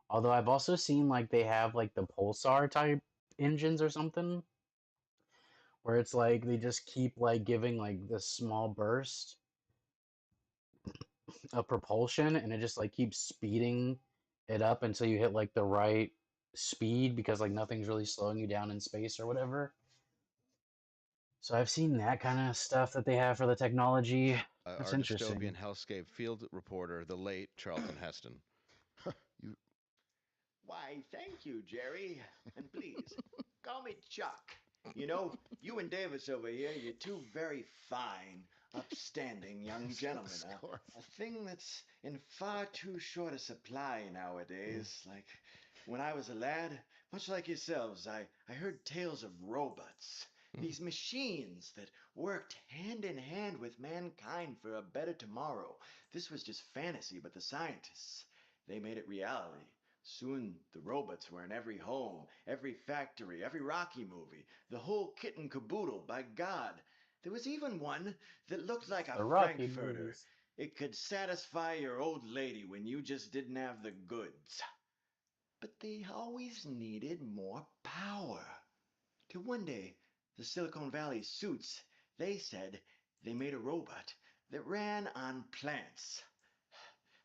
Although I've also seen like they have like the pulsar type engines or something, where it's like they just keep like giving like this small burst of propulsion and it just like keeps speeding it up until you hit like the right speed because like nothing's really slowing you down in space or whatever. So I've seen that kind of stuff that they have for the technology. That's Our interesting. dystopian hellscape field reporter, the late Charlton Heston. Why, thank you, Jerry. And please, call me Chuck. You know, you and Davis over here, you're two very fine, upstanding young gentlemen. A thing that's in far too short a supply nowadays. Like, when I was a lad, much like yourselves, I heard tales of robots. These machines that worked hand in hand with mankind for a better tomorrow. This was just fantasy, but the scientists, they made it reality. Soon the robots were in every home, every factory, every Rocky movie, the whole kit and caboodle, by God. There was even one that looked like a The Rocky frankfurter. movies. It could satisfy your old lady when you just didn't have the goods. But they always needed more power. Till one day, the Silicon Valley suits, they said they made a robot that ran on plants.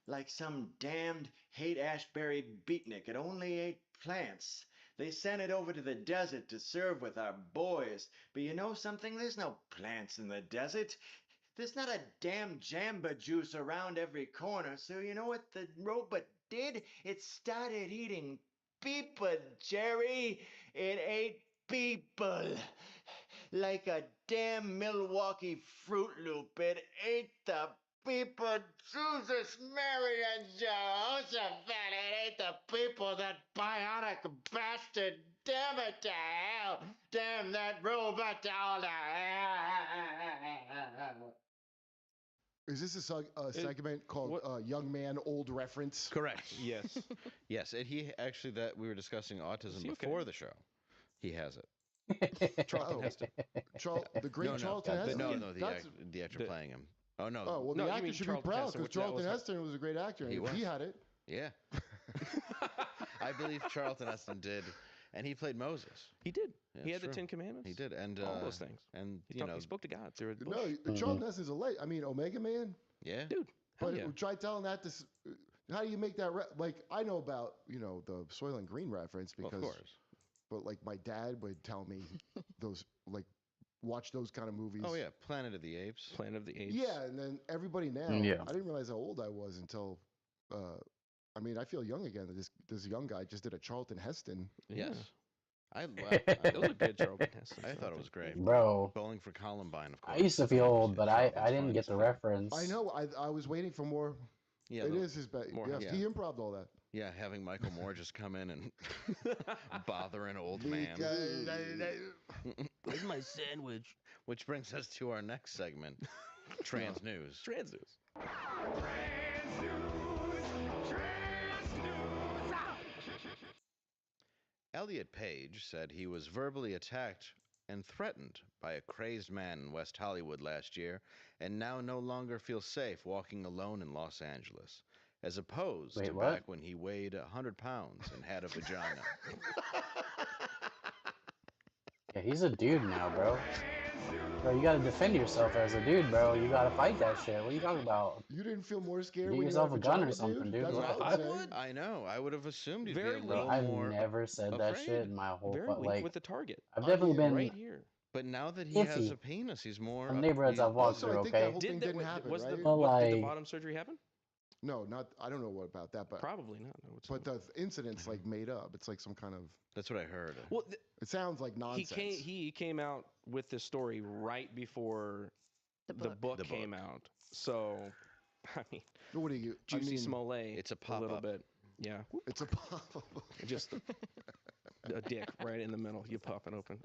Like some damned Haight-Ashbury beatnik, it only ate plants. They sent it over to the desert to serve with our boys. But you know something? There's no plants in the desert. There's not a damn jamba juice around every corner. So you know what the robot did? It started eating people, Jerry. It ate people. Like a damn Milwaukee Fruit Loop. It ate the people. Jesus, Mary, and Jehoshaphat. It ate the people, that bionic bastard. Damn it to hell. Damn that robot to all to hell. Is this a segment called Young Man, Old Reference? Correct. Yes. Yes, and he actually, that we were discussing autism he okay? before the show. He has it. Charlton Heston. The great Charlton Heston? The actor playing him. Oh no. Oh well, No, the you actor mean should Charlton be proud Heston, because which that Charlton was- Heston was a great actor. He And was. he had it. Yeah. I believe Charlton Heston did, and he played Moses. He did. Yeah, He had it's the true. 10 Commandments. He did, and all those things. And He, you know, he spoke to God through a bush. No, Charlton Heston's a late. I mean, Omega Man. Yeah. Dude, hell But yeah. try telling that to. How do you make that? Like I know about the Soylent Green reference because. Of course. But like my dad would tell me those watch those kind of movies. Oh yeah, Planet of the Apes. Planet of the Apes. Yeah, and then everybody now. Yeah. I didn't realize how old I was until. I mean, I feel young again. That this young guy just did a Charlton Heston. Yes. It was a good Charlton Heston. I thought it was great. Bro. Bowling for Columbine, of course. I used to feel old, but I didn't get the reference. I know. I was waiting for more. Yeah, it is his best. Yeah, he improv'd all that. Yeah, having Michael Moore just come in and bother an old man. Where's my sandwich? Which brings us to our next segment, Trans News. Trans News. Elliot Page said he was verbally attacked and threatened by a crazed man in West Hollywood last year and now no longer feels safe walking alone in Los Angeles, as opposed Wait, to what? back when he weighed 100 pounds and had a vagina. Yeah, he's a dude now, bro. Bro, you gotta defend yourself as a dude, bro. You gotta fight that shit. What are you talking about? You didn't feel more scared Get when yourself you a had gun or vagina, something, dude. That's What what the I fuck? would say. I know. I would have assumed you'd Very be a Bro, little I've more never said that afraid. shit in my whole Very fuck. weak Like, with the target. I've definitely been Right here. But now that he has iffy. a penis, he's more. Some neighborhoods I've walked Also, I through. think that Okay, whole thing didn't happen, was right? the, But what, did the like- bottom surgery happen? No, not. I don't know what about that, but Probably not. No, it's but the incident's like made up. It's like some kind of. That's what I heard. well, It sounds like he nonsense. came out with this story right before the book came out. So, I mean, What do you? I Juicy mean, Smollett. It's a a little pop-up. bit. Yeah, It's a pop. just a dick right in the middle. You pop it open.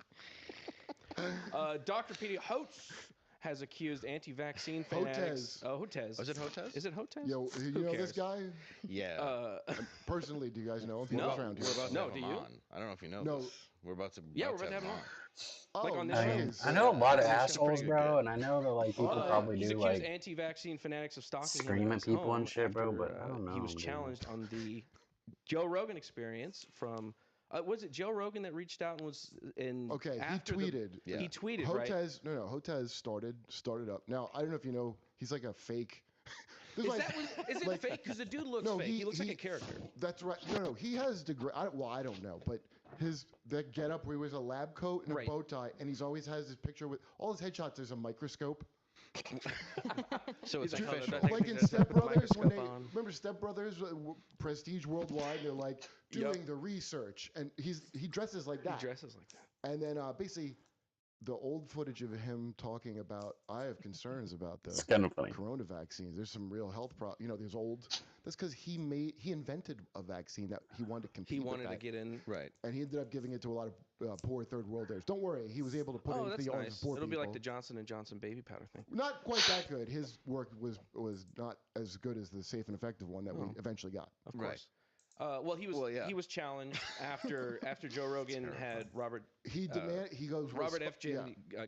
Dr. Petey Holtz has accused anti-vaccine fanatics. Hotez. Was it Hotez? Is it Hotez? Yo, you Who know cares? this guy? Yeah. Personally, do you guys know him? No, He's around We're here. about to No, have do him you? on. I don't know if you know No. this. We're about to. Yeah, we're about to have him on. Like Oh, on this I show. mean, nice. I know a lot of Yeah, it's assholes, pretty bro, good. and I know that like people probably he's do accused like anti-vaccine fanatics of stalking him scream in at his people home and shit, bro, after, but I don't he was know, dude. challenged on the Joe Rogan experience from. Was it Joe Rogan that reached out and was in? Okay, after he the- tweeted. He tweeted, right? Hotez, no, Hotez started up. Now I don't know if you know, he's like a fake. Is There's that is it like- fake? Because the dude looks No, fake. He looks like he- a character. That's right. No, he has degree. Well, I don't know, but that getup where he wears a lab coat and a bow tie, and he's always has his picture with all his headshots. There's a microscope. So it's He's like, official. Like in Step Brothers, when they remember Step Brothers, Prestige Worldwide, they're like doing the research, and he dresses like that. He dresses like that. And then basically, the old footage of him talking about, I have concerns about the corona vaccines. There's some real health problems. You know, there's old. That's because he invented a vaccine that he wanted to compete. He wanted to get in, right? And he ended up giving it to a lot of poor third worlders. Don't worry, he was able to put it into the arms of poor It'll people. be like the Johnson and Johnson baby powder thing. Not quite that good. His work was not as good as the safe and effective one that we eventually got. Of course. Well, he was challenged after Joe Rogan had Robert. He goes Robert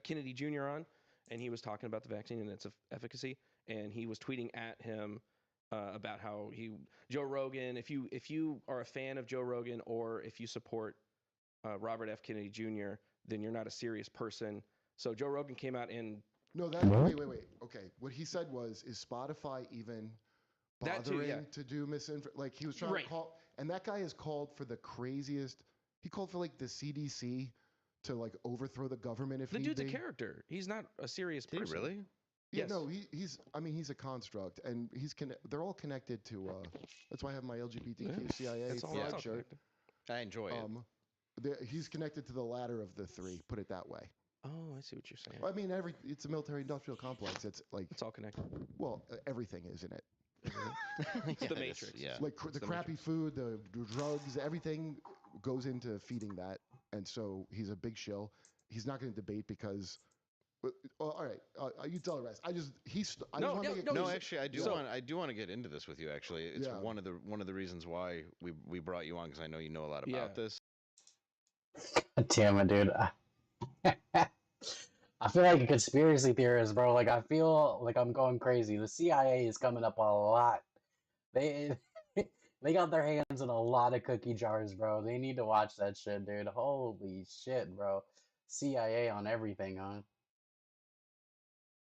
Kennedy Jr. on, and he was talking about the vaccine and its efficacy, and he was tweeting at him about how Joe Rogan. If you are a fan of Joe Rogan or if you support Robert F. Kennedy Jr., then you're not a serious person. So Joe Rogan came out and wait. Okay, what he said was, is Spotify even bothering to do misinformation? Like he was trying to call, and that guy has called for the craziest. He called for like the CDC to like overthrow the government if the need dude's be. a character. He's not a serious person. Did he really? Yeah, Yes. no, he's. I mean, he's a construct, and they're all connected to. That's why I have my LGBTQ CIA flag shirt. I enjoy it. He's connected to the latter of the three. Put it that way. Oh, I see what you're saying. I mean, it's a military-industrial complex. It's like it's all connected. Well, everything is in it. It's the Matrix. Like the crappy food, the drugs, everything goes into feeding that, and so he's a big shill. He's not going to debate because. All right, you tell the rest. Actually, I do want to get into this with you. Actually, it's one of the reasons why we brought you on, because I know you know a lot about this. Damn it, dude. I feel like a conspiracy theorist, bro. Like I feel like I'm going crazy. The CIA is coming up a lot. They got their hands in a lot of cookie jars, bro. They need to watch that shit, dude. Holy shit, bro. CIA on everything, huh?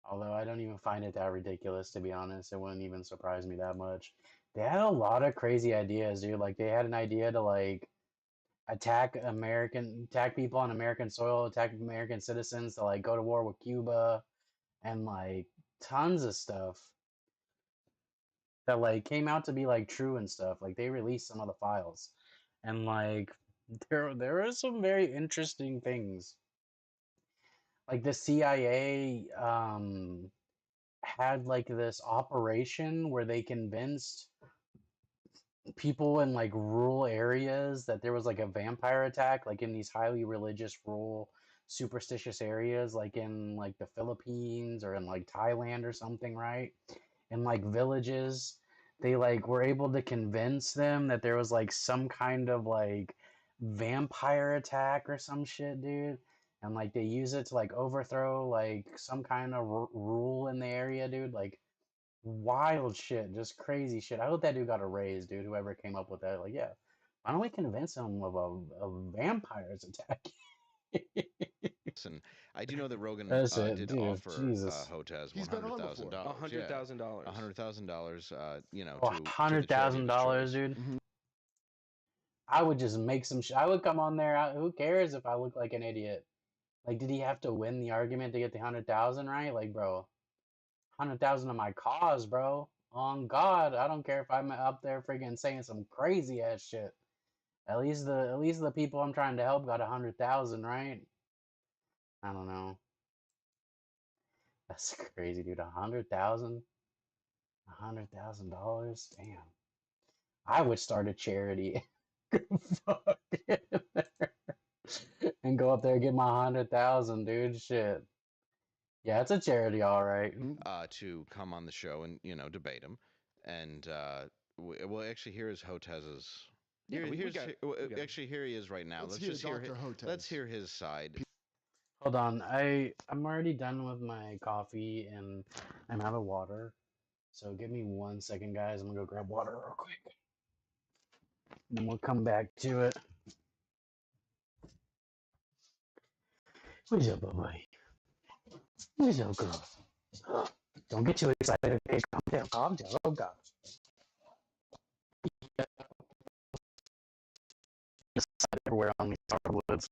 Although I don't even find it that ridiculous, to be honest. It wouldn't even surprise me that much. They had a lot of crazy ideas, dude. Like they had an idea to like attack people on American soil, attack American citizens, to like go to war with Cuba, and like tons of stuff that like came out to be like true and stuff. Like they released some of the files, and like there are some very interesting things. Like the CIA had like this operation where they convinced people in like rural areas that there was like a vampire attack, like in these highly religious, rural, superstitious areas, like in like the Philippines or in like Thailand or something, right? In like villages, they like were able to convince them that there was like some kind of like vampire attack or some shit, dude. And like they use it to like overthrow like some kind of rule in the area, dude. Like wild shit, just crazy shit. I hope that dude got a raise, dude. Whoever came up with that, like, yeah, why don't we convince him of a vampires attack? Listen, I do know that Rogan did dude, offer Jesus. Hotez He's been on $100,000. $100,000. $100,000. You know, $100,000, dude. Mm-hmm. I would just make some. I would come on there. Who cares if I look like an idiot? Like, did he have to win the argument to get the 100,000 right? Like, bro, 100,000 of my cause, bro. On God, I don't care if I'm up there freaking saying some crazy ass shit. At least the people I'm trying to help got 100,000, right? I don't know. That's crazy, dude. 100,000, $100,000. Damn. I would start a charity. Fuck it. And go up there and get my 100,000, dude. Shit. Yeah, it's a charity, all right. To come on the show and debate him, and well, actually, here is Hotez's. Actually, here he is right now. Let's just hear. Let's hear his side. Hold on, I'm already done with my coffee and I'm out of water. So give me 1 second, guys. I'm gonna go grab water real quick. Then we'll come back to it. Where's your boy? Where's your girl? Don't get too excited. Okay, calm down, calm down. Oh God. outside everywhere on these hardwoods.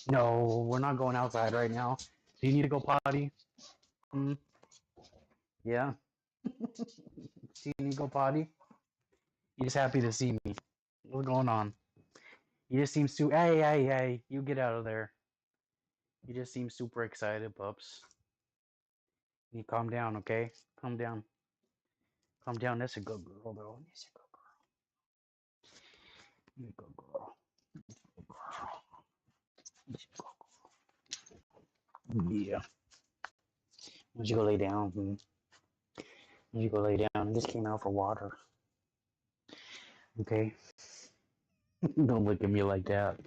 No, we're not going outside right now. Do you need to go potty? Hmm? Yeah? Do you need to go potty? You just happy to see me. What's going on? You just seem hey, you get out of there. You just seem super excited, pups. You calm down, okay? Calm down. Calm down. That's a good girl, though. That's a good girl. Good girl. Good girl. Yeah. Why don't you go lay down? Why don't you go lay down? I just came out for water. Okay? Don't look at me like that.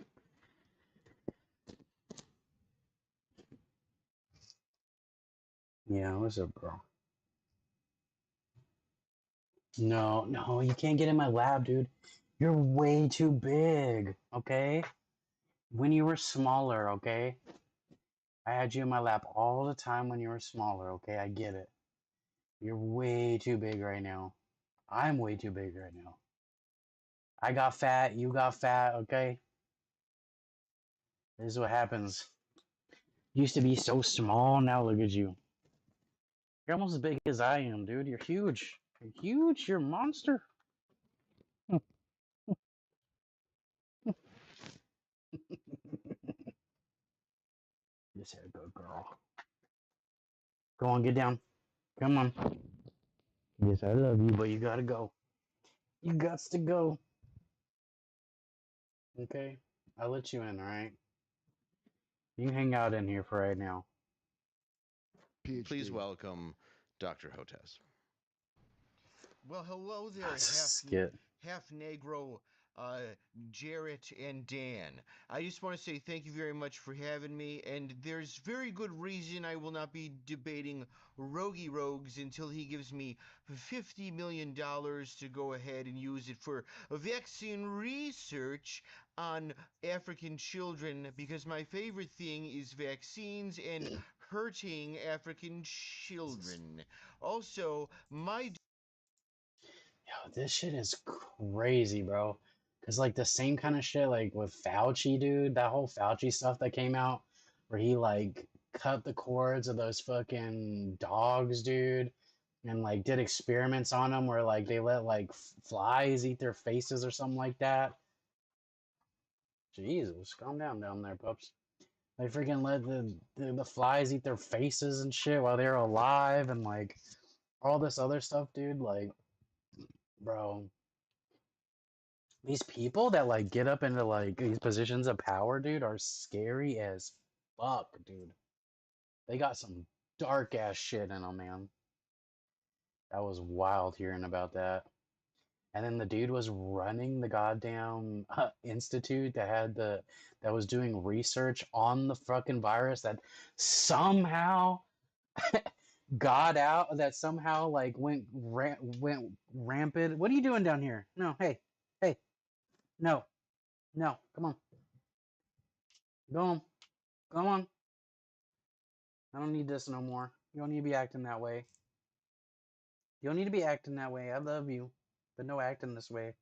Yeah, what's up, girl? No, you can't get in my lab, dude. You're way too big, okay? When you were smaller, okay? I had you in my lap all the time when you were smaller, okay? I get it. You're way too big right now. I'm way too big right now. I got fat, you got fat, okay? This is what happens. You used to be so small, now look at you. You're almost as big as I am, dude. You're huge. You're huge, you're a monster. Just had a good girl. Go on, get down. Come on. Yes, I love you, but you gotta go. You gots to go. Okay? I'll let you in, alright? You can hang out in here for right now. PhD. Please welcome Dr. Hotez. Well, hello there, That's a skit. half Negro, Jarrett and Dan. I just want to say thank you very much for having me, and there's very good reason I will not be debating Rogie Rogues until he gives me $50 million to go ahead and use it for vaccine research on African children, because my favorite thing is vaccines and hurting African children. Also, my Yo, this shit is crazy, bro. Cause like the same kind of shit like with Fauci, dude, that whole Fauci stuff that came out where he like cut the cords of those fucking dogs, dude, and like did experiments on them where like they let like flies eat their faces or something like that. Jesus, calm down there, pups. They freaking let the flies eat their faces and shit while they're alive and like all this other stuff, dude. Like, bro, these people that like get up into like these positions of power, dude, are scary as fuck, dude. They got some dark ass shit in them, man. That was wild hearing about that. And then the dude was running the goddamn institute that was doing research on the fucking virus that somehow got out, that somehow like went rampant. What are you doing down here? No, hey, no, come on, go on, come on. I don't need this no more. You don't need to be acting that way. You don't need to be acting that way. I love you, but no acting this way.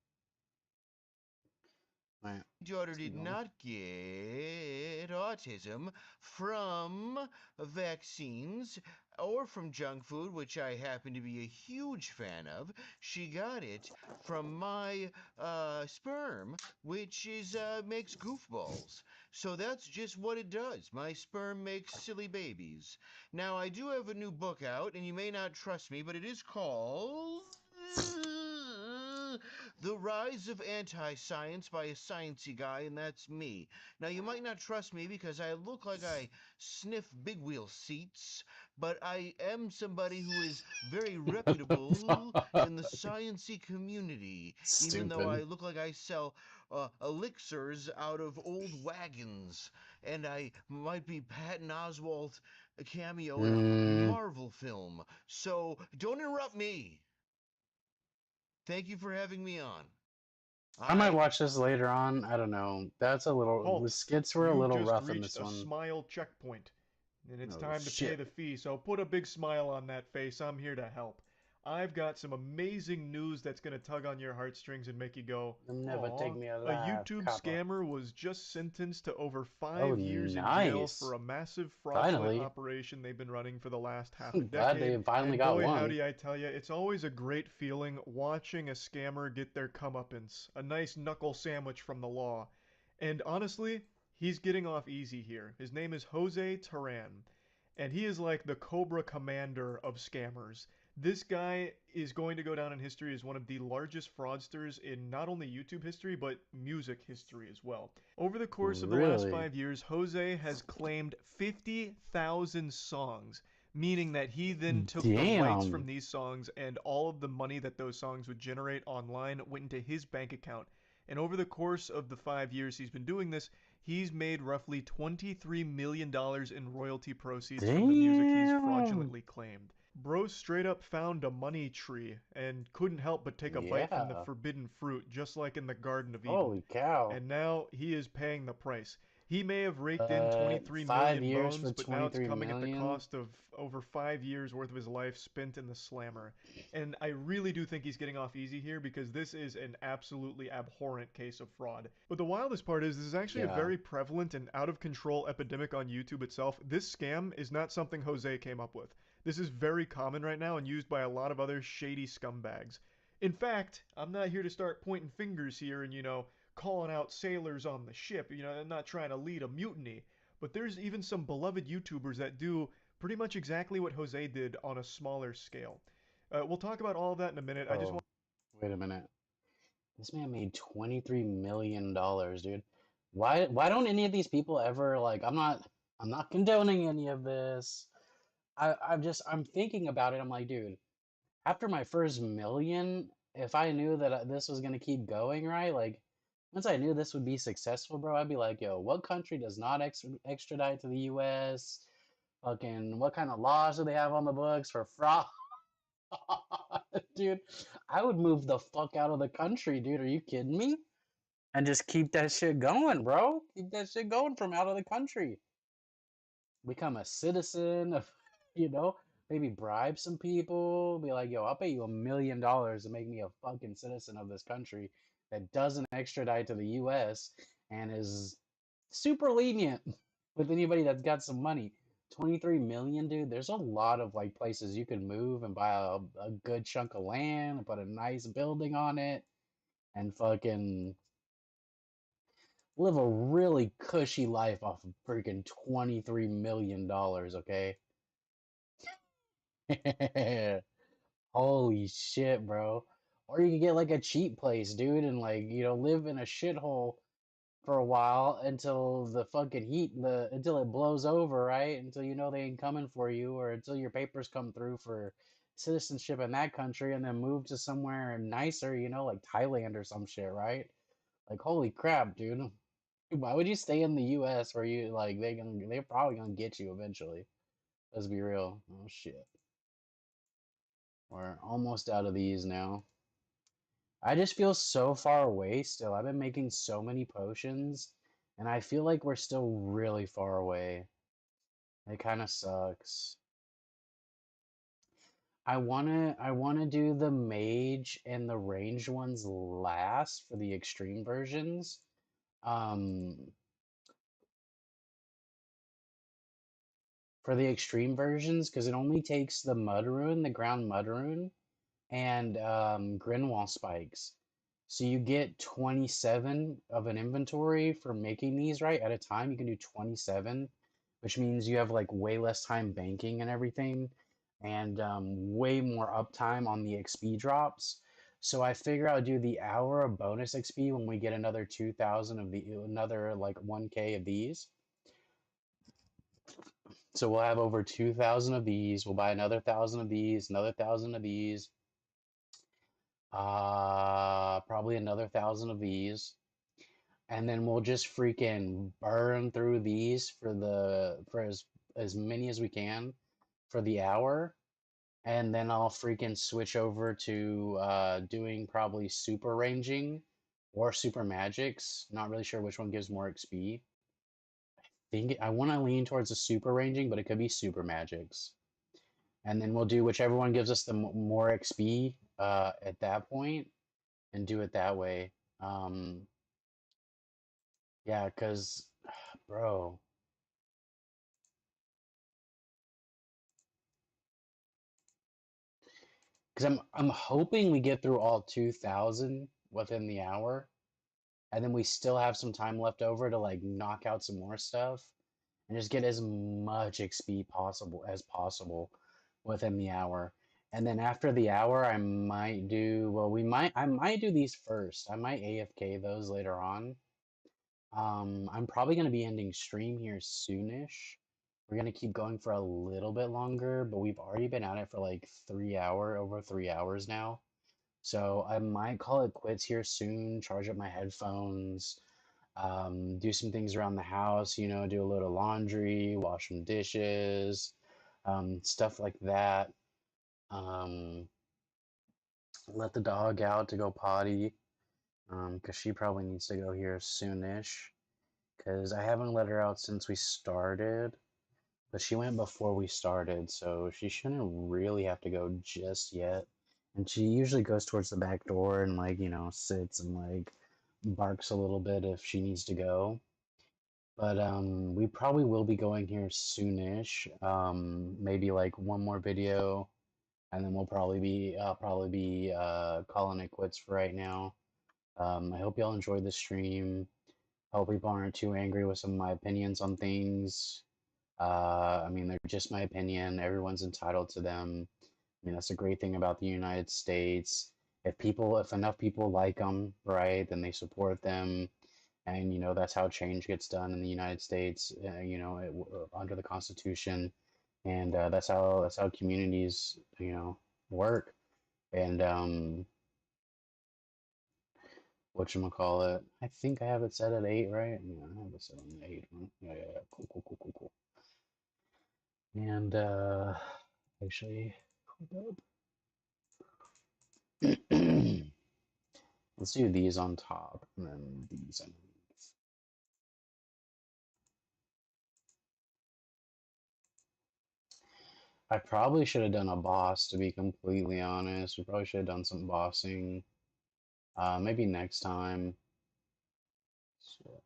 Right. daughter did not get autism from vaccines or from junk food, which I happen to be a huge fan of. She got it from my sperm, which is makes goofballs. So that's just what it does. My sperm makes silly babies. Now, I do have a new book out, and you may not trust me, but it is called The Rise of Anti-Science by a Sciencey Guy, and that's me. Now, you might not trust me because I look like I sniff big wheel seats, but I am somebody who is very reputable in the sciencey community, even though I look like I sell elixirs out of old wagons, and I might be Patton Oswalt a cameo in a Marvel film. So don't interrupt me. Thank you for having me on. I might watch this later on. I don't know. That's a little. The skits were a little rough in this a one. smile checkpoint, and it's Oh, time to pay shit. the fee. So put a big smile on that face. I'm here to help. I've got some amazing news that's going to tug on your heartstrings and make you go, You'll never take "Aw." me A alive, YouTube copper. scammer was just sentenced to over Oh, 5 years in jail nice. for a massive fraudulent Finally. operation they've been running for the last half a Glad they decade. finally And got boy, one. howdy, I tell you, it's always a great feeling watching a scammer get their comeuppance. A nice knuckle sandwich from the law. And honestly, he's getting off easy here. His name is Jose Terran, and he is like the Cobra Commander of scammers. This guy is going to go down in history as one of the largest fraudsters in not only YouTube history, but music history as well. Over the course of the last Really? 5 years, Jose has claimed 50,000 songs, meaning that he then took the rights from Damn. these songs, and all of the money that those songs would generate online went into his bank account. And over the course of the 5 years he's been doing this, he's made roughly $23 million in royalty proceeds from the music he's Damn. fraudulently claimed. Bro straight up found a money tree and couldn't help but take a bite from the Yeah. forbidden fruit, just like in the Garden of Eden. Holy cow. And now he is paying the price. He may have raked in 23 5 million years bones, for but now it's 23 coming at the million? cost of over 5 years worth of his life spent in the slammer. And I really do think he's getting off easy here, because this is an absolutely abhorrent case of fraud. But the wildest part is this is actually a Yeah. very prevalent and out of control epidemic on YouTube itself. This scam is not something Jose came up with. This is very common right now and used by a lot of other shady scumbags. In fact, I'm not here to start pointing fingers here and, calling out sailors on the ship. I'm not trying to lead a mutiny. But there's even some beloved YouTubers that do pretty much exactly what Jose did on a smaller scale. We'll talk about all of that in a minute. I just Oh, want wait a minute. This man made $23 million, dude. Why don't any of these people ever, like, I'm not condoning any of this. I'm thinking about it. I'm like, dude, after my first million, if I knew that this was gonna keep going, right? Like, once I knew this would be successful, bro, I'd be like, yo, what country does not extradite to the U.S.? Fucking, what kind of laws do they have on the books for fraud? Dude, I would move the fuck out of the country, dude. Are you kidding me? And just keep that shit going, bro. Keep that shit going from out of the country. Become a citizen of, maybe bribe some people. Be like, yo, I'll pay you $1 million to make me a fucking citizen of this country that doesn't extradite to the US and is super lenient with anybody that's got some money. 23 million, dude. There's a lot of like places you could move and buy a good chunk of land and put a nice building on it and fucking live a really cushy life off of freaking $23 million, okay? Holy shit, bro. Or you could get like a cheap place, dude, and like, live in a shithole for a while until the fucking until it blows over, right? Until they ain't coming for you, or until your papers come through for citizenship in that country, and then move to somewhere nicer, like Thailand or some shit, right? Like, holy crap, dude. Why would you stay in the US where you like they're probably gonna get you eventually? Let's be real. Oh shit. We're almost out of these now. I just feel so far away still. I've been making so many potions, and I feel like we're still really far away. It kind of sucks. I wanna do the mage and the ranged ones last for the extreme versions. For the extreme versions, because it only takes the mud rune, the ground mud rune, and Grinwall spikes. So you get 27 of an inventory for making these, right? At a time, you can do 27, which means you have like way less time banking and everything, and way more uptime on the XP drops. So I figure I'll do the hour of bonus XP when we get another 2,000 of another like 1K of these. So we'll have over 2,000 of these. We'll buy another 1,000 of these, another 1,000 of these. Probably another 1,000 of these. And then we'll just freaking burn through these for as many as we can for the hour. And then I'll freaking switch over to doing probably super ranging or super magics. Not really sure which one gives more XP. I want to lean towards the super ranging, but it could be super magics. and then we'll do whichever one gives us the more XP at that point, and do it that way. Yeah, cause, bro. Because I'm hoping we get through all 2,000 within the hour, and then we still have some time left over to like knock out some more stuff, and just get as much XP possible within the hour. And then after the hour, I might do I might do these first. I might AFK those later on. I'm probably gonna be ending stream here soonish. We're gonna keep going for a little bit longer, but we've already been at it for like over 3 hours now. So I might call it quits here soon, charge up my headphones, do some things around the house, you know, do a little laundry, wash some dishes, stuff like that. Let the dog out to go potty, because she probably needs to go here soonish, because I haven't let her out since we started. But she went before we started, so she shouldn't really have to go just yet. And she usually goes towards the back door and, like, you know, sits and, like, barks a little bit if she needs to go. But we probably will be going here soonish. Maybe like one more video, and then I'll probably be calling it quits for right now. I hope y'all enjoyed the stream. Hope people aren't too angry with some of my opinions on things. I mean, they're just my opinion. Everyone's entitled to them. I mean, that's the great thing about the United States. If enough people like them, right, then they support them, and you know that's how change gets done in the United States. You know, under the Constitution, and that's how communities, you know, work. And whatchamacallit, I think I have it set at 8, right? Yeah, I have it set on the 8 one. Yeah, cool. And actually, hold up. Let's do these on top, and then these underneath. I probably should have done a boss, to be completely honest. We probably should have done some bossing. Maybe next time. So,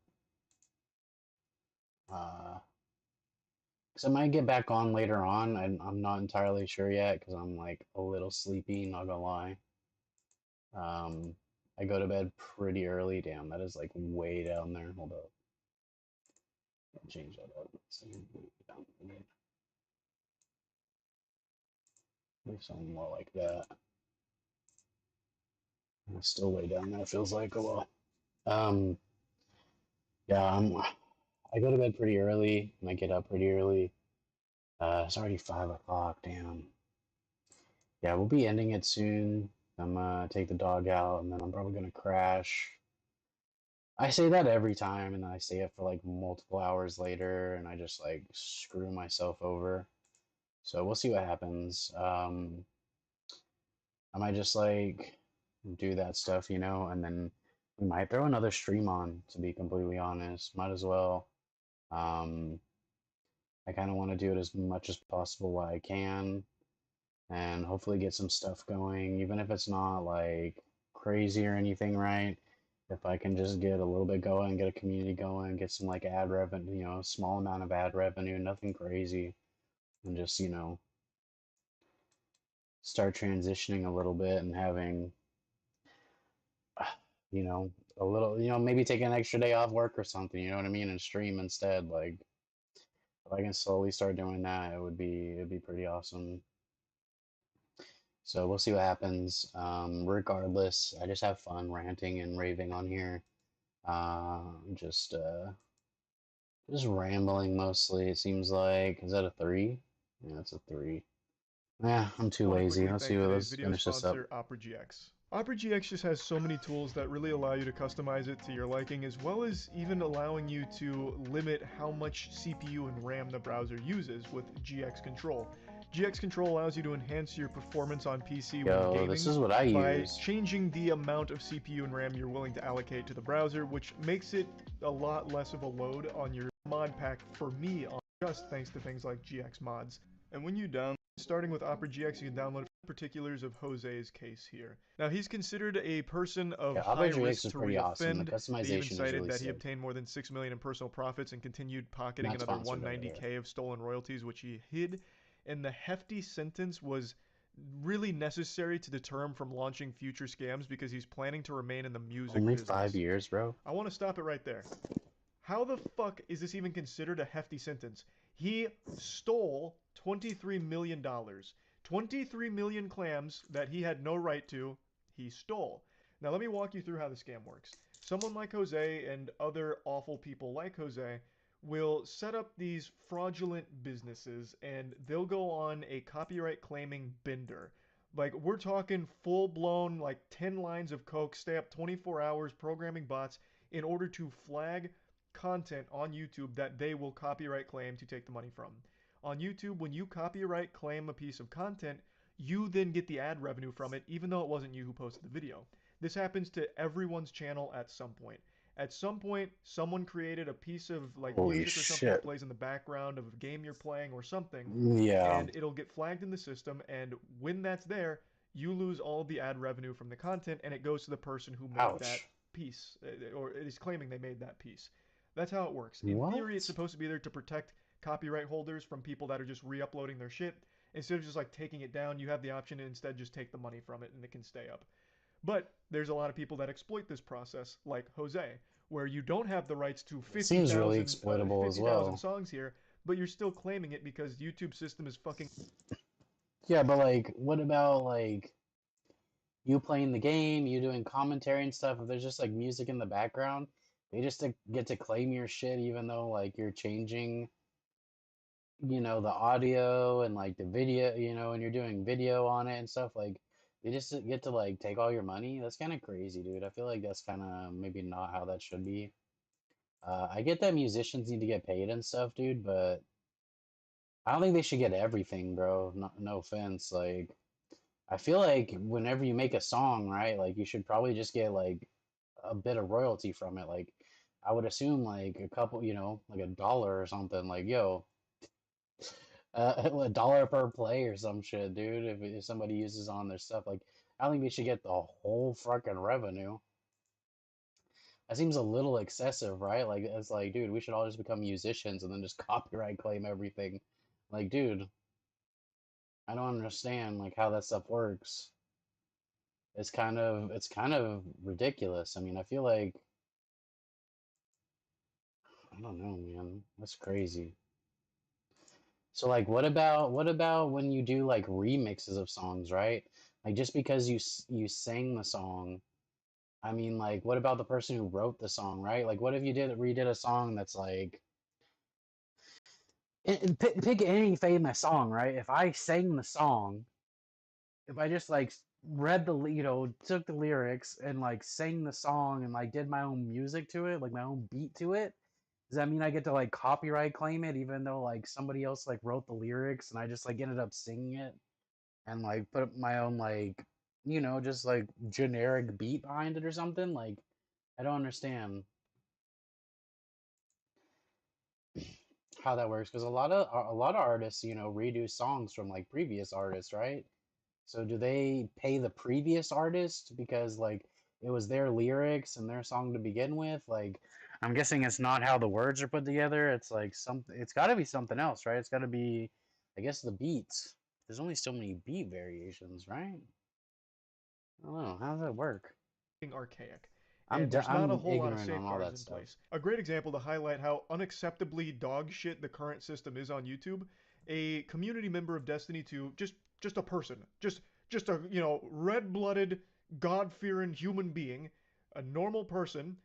because I might get back on later on. I'm not entirely sure yet, because I'm like a little sleepy, not gonna lie. I go to bed pretty early. Damn, that is like way down there. Hold up. I'll change that up. Maybe something more like that. It's still way down there. Feels like a lot. Yeah, I go to bed pretty early and I get up pretty early. It's already 5 o'clock. Damn. Yeah, we'll be ending it soon. I'm gonna take the dog out, and then I'm probably gonna crash. I say that every time, and then I stay up for like multiple hours later, and I just like screw myself over. So we'll see what happens. I might just like do that stuff, you know, and then we might throw another stream on, to be completely honest. Might as well. I kind of want to do it as much as possible while I can, and hopefully get some stuff going, even if it's not like crazy or anything, right? If I can just get a little bit going, get a community going, get some like ad revenue, you know, small amount of ad revenue, nothing crazy, and just, you know, start transitioning a little bit and having, you know, a little, you know, maybe take an extra day off work or something, you know what I mean, and stream instead. Like, if I can slowly start doing that, it'd be pretty awesome. So we'll see what happens. Regardless, I just have fun ranting and raving on here. Just rambling mostly, it seems like. Is that a 3? Yeah, it's a 3. Yeah, I'm too lazy. Let's finish this up. Opera GX. Opera GX just has so many tools that really allow you to customize it to your liking, as well as even allowing you to limit how much CPU and RAM the browser uses with GX Control. GX Control allows you to enhance your performance on PC when gaming this is what I by use. changing the amount of CPU and RAM you're willing to allocate to the browser, which makes it a lot less of a load on your mod pack for me, just thanks to things like GX mods. And when you download Starting with Opera GX, you can download particulars of Jose's case here. Now, he's considered a person of Yeah, high Opera GX risk is to pretty awesome. The reoffend. They even customization is cited really that he sick. obtained more than $6 million in personal profits and continued pocketing Not another sponsored over $190K of stolen royalties, which he hid. And the hefty sentence was really necessary to deter him from launching future scams because he's planning to remain in the music Only business. 5 years, bro. I want to stop it right there. How the fuck is this even considered a hefty sentence? He stole $23 million. 23 million clams that he had no right to, he stole. Now let me walk you through how the scam works. Someone like Jose and other awful people like Jose will set up these fraudulent businesses and they'll go on a copyright claiming bender. Like, we're talking full-blown, like, 10 lines of coke, stay up 24 hours programming bots in order to flag content on YouTube that they will copyright claim to take the money from. On YouTube, when you copyright claim a piece of content, you then get the ad revenue from it, even though it wasn't you who posted the video. This happens to everyone's channel at some point. At some point, someone created a piece of like Holy music or something that shit. plays in the background of a game you're playing or something, Yeah. and it'll get flagged in the system, and when that's there, you lose all the ad revenue from the content, and it goes to the person who made that Ouch. piece, or is claiming they made that piece. That's how it works. In What? theory, it's supposed to be there to protect copyright holders from people that are just re-uploading their shit. Instead of just like taking it down, you have the option to instead just take the money from it and it can stay up. But there's a lot of people that exploit this process, like Jose, where you don't have the rights to Seems really exploitable as well. songs here, but you're still claiming it because YouTube system is fucking... Yeah, but like, what about like you playing the game, you doing commentary and stuff? If there's just like music in the background, they just get to claim your shit, even though like you're changing, you know, the audio and like the video, you know, and you're doing video on it and stuff. Like, they just get to like take all your money. That's kind of crazy, dude. I feel like that's kind of maybe not how that should be. I get that musicians need to get paid and stuff, dude, but I don't think they should get everything, bro. No offense. Like, I feel like whenever you make a song, right, like you should probably just get like a bit of royalty from it. Like, I would assume like a couple, you know, like $1 or something. Like, yo, $1 per play or some shit, dude. If somebody uses on their stuff, like, I don't think they should get the whole fucking revenue. That seems a little excessive, right? Like, it's like, dude, we should all just become musicians and then just copyright claim everything. Like, dude, I don't understand like how that stuff works. It's kind of ridiculous. I mean, I feel like, I don't know, man. That's crazy. So like, what about when you do like remixes of songs, right? Like, just because you sang the song, I mean, like, what about the person who wrote the song, right? Like, what if you redid a song that's like, pick any famous song, right? If I sang the song, if I just like read the, you know, took the lyrics and like sang the song and like did my own music to it, like my own beat to it, does that mean I get to like copyright claim it even though like somebody else like wrote the lyrics and I just like ended up singing it and like put up my own like, you know, just like generic beat behind it or something? Like, I don't understand how that works because a lot of artists, you know, redo songs from like previous artists, right? So do they pay the previous artist because like it was their lyrics and their song to begin with? Like, I'm guessing it's not how the words are put together. It's like something. It's got to be something else, right? It's got to be, I guess, the beats. There's only so many beat variations, right? I don't know. How does that work? archaic. I'm And there's not a I'm whole lot of ignorant on all safeguards that in stuff. place. A great example to highlight how unacceptably dog shit the current system is on YouTube, a community member of Destiny 2, just a person, just a, you know, red-blooded, God-fearing human being, a normal person,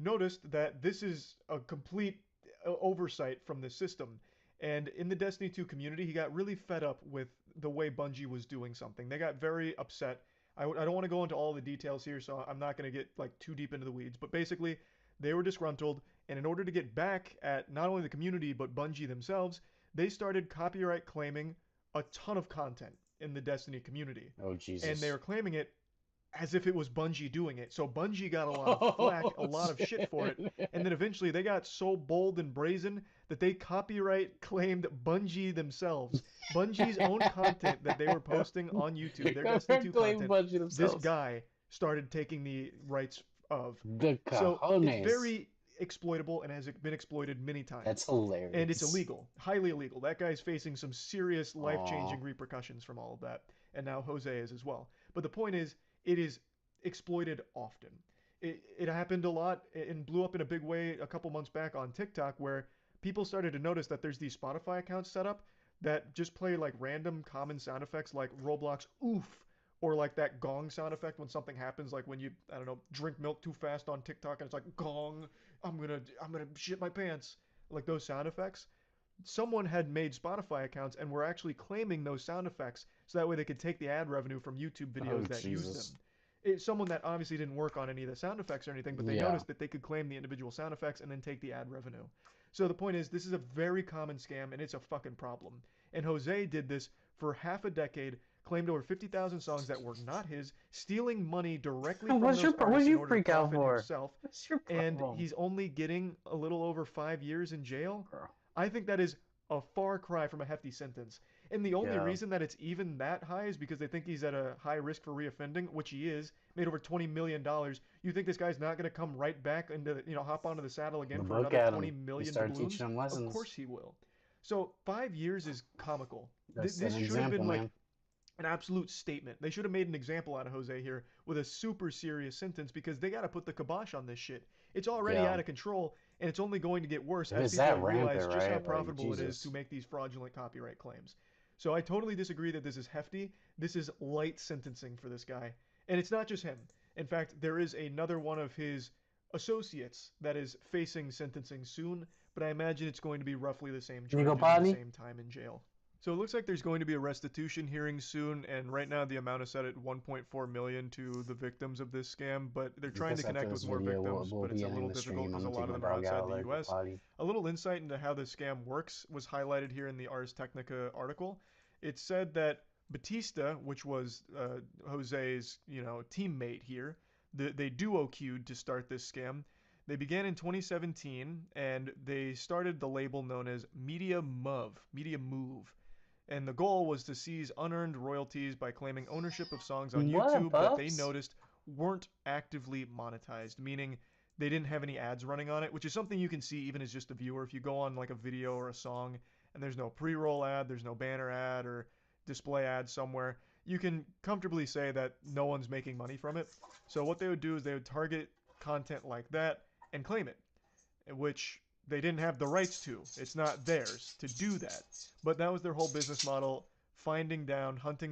noticed that this is a complete oversight from the system. And in the Destiny 2 community, he got really fed up with the way Bungie was doing something. They got very upset. I don't want to go into all the details here, so I'm not going to get like too deep into the weeds. But basically, they were disgruntled, and in order to get back at not only the community but Bungie themselves, they started copyright claiming a ton of content in the Destiny community. Oh Jesus! And they were claiming it as if it was Bungie doing it. So Bungie got a lot of flack, a lot of shit for it, and then eventually they got so bold and brazen that they copyright claimed Bungie themselves. Bungie's own content that they were posting on YouTube, their Destiny 2 content, this guy started taking the rights of. So it's very exploitable and has been exploited many times. That's hilarious. And it's illegal, highly illegal. That guy's facing some serious life-changing repercussions from all of that, and now Jose is as well. But the point is, it is exploited often. It happened a lot and blew up in a big way a couple months back on TikTok, where people started to notice that there's these Spotify accounts set up that just play like random common sound effects like Roblox oof, or like that gong sound effect when something happens, like when you, I don't know, drink milk too fast on TikTok and it's like gong, I'm gonna shit my pants, like those sound effects. Someone had made Spotify accounts and were actually claiming those sound effects so that way they could take the ad revenue from YouTube videos that use them. It's someone that obviously didn't work on any of the sound effects or anything, but they noticed that they could claim the individual sound effects and then take the ad revenue. So the point is, this is a very common scam and it's a fucking problem. And Jose did this for half a decade, claimed over 50,000 songs that were not his, stealing money directly from those artists in order to profit himself. And he's only getting a little over 5 years in jail. I think that is a far cry from a hefty sentence. And the only reason that it's even that high is because they think he's at a high risk for reoffending, which he is, made over $20 million. You think this guy's not going to come right back into, hop onto the saddle again for another 20 million doubloons? Of course he will. So 5 years is comical. This should have been like an absolute statement. They should have made an example out of Jose here with a super serious sentence, because they got to put the kibosh on this shit. It's already out of control, and it's only going to get worse as people realize just how profitable it is to make these fraudulent copyright claims. So I totally disagree that this is hefty. This is light sentencing for this guy. And it's not just him. In fact, there is another one of his associates that is facing sentencing soon, but I imagine it's going to be roughly the same charges and the same time in jail. So it looks like there's going to be a restitution hearing soon, and right now the amount is set at 1.4 million to the victims of this scam, but they're trying to connect with more victims, but it's a little difficult because a lot of them are outside the US. A little insight into how the scam works was highlighted here in the Ars Technica article. It said that Batista, which was Jose's, teammate here, they duo queued to start this scam. They began in 2017, and they started the label known as Media Move. And the goal was to seize unearned royalties by claiming ownership of songs on YouTube that they noticed weren't actively monetized, meaning they didn't have any ads running on it, which is something you can see even as just a viewer. If you go on like a video or a song and there's no pre-roll ad, there's no banner ad or display ad somewhere, you can comfortably say that no one's making money from it. So what they would do is they would target content like that and claim it, which they didn't have the rights to. It's not theirs to do that. But that was their whole business model, hunting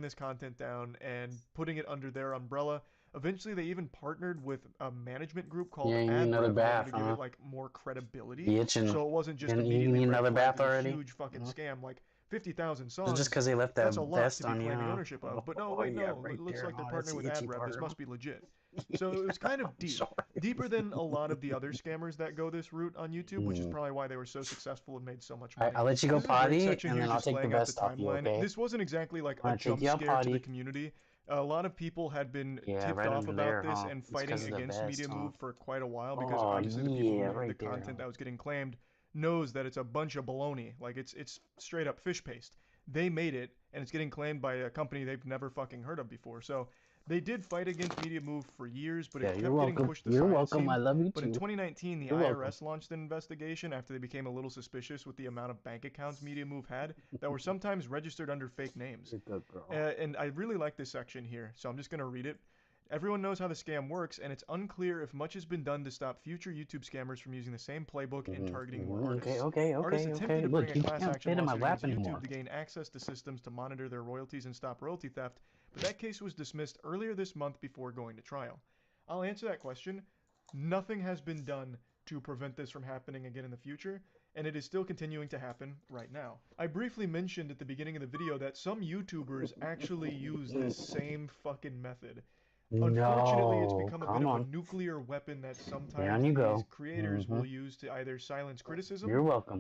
this content down and putting it under their umbrella. Eventually, they even partnered with a management group called AdBrev to give it like more credibility. So it wasn't just immediately a huge fucking scam like 50,000 songs. Just because they left that that's a lot vest to be on you. claiming ownership of. But no, wait, no. It looks like they're partnering with AdBrev. This must be legit. So it was kind of deep. Deeper than a lot of the other scammers that go this route on YouTube, which is probably why they were so successful and made so much money. I'll let you go potty, and then I'll take the vest off you, okay? This wasn't exactly like a jump scare to the community. A lot of people had been tipped off about this and fighting against Media Move for quite a while, because obviously the people who made the content that was getting claimed knows that it's a bunch of baloney. Like it's straight up fish paste. They made it, and it's getting claimed by a company they've never fucking heard of before. So they did fight against Media Move for years, but it kept getting pushed aside. You're welcome. I love you too. But in 2019, the IRS launched an investigation after they became a little suspicious with the amount of bank accounts Media Move had that were sometimes registered under fake names. And I really like this section here, so I'm just going to read it. Everyone knows how the scam works, and it's unclear if much has been done to stop future YouTube scammers from using the same playbook and targeting more artists. Artists attempted to bring a class action lawsuit against YouTube to gain access to systems to monitor their royalties and stop royalty theft, but that case was dismissed earlier this month before going to trial. I'll answer that question. Nothing has been done to prevent this from happening again in the future, and it is still continuing to happen right now. I briefly mentioned at the beginning of the video that some YouTubers actually use this same fucking method. Unfortunately, it's become a bit of a nuclear weapon that sometimes these creators will use to either silence criticism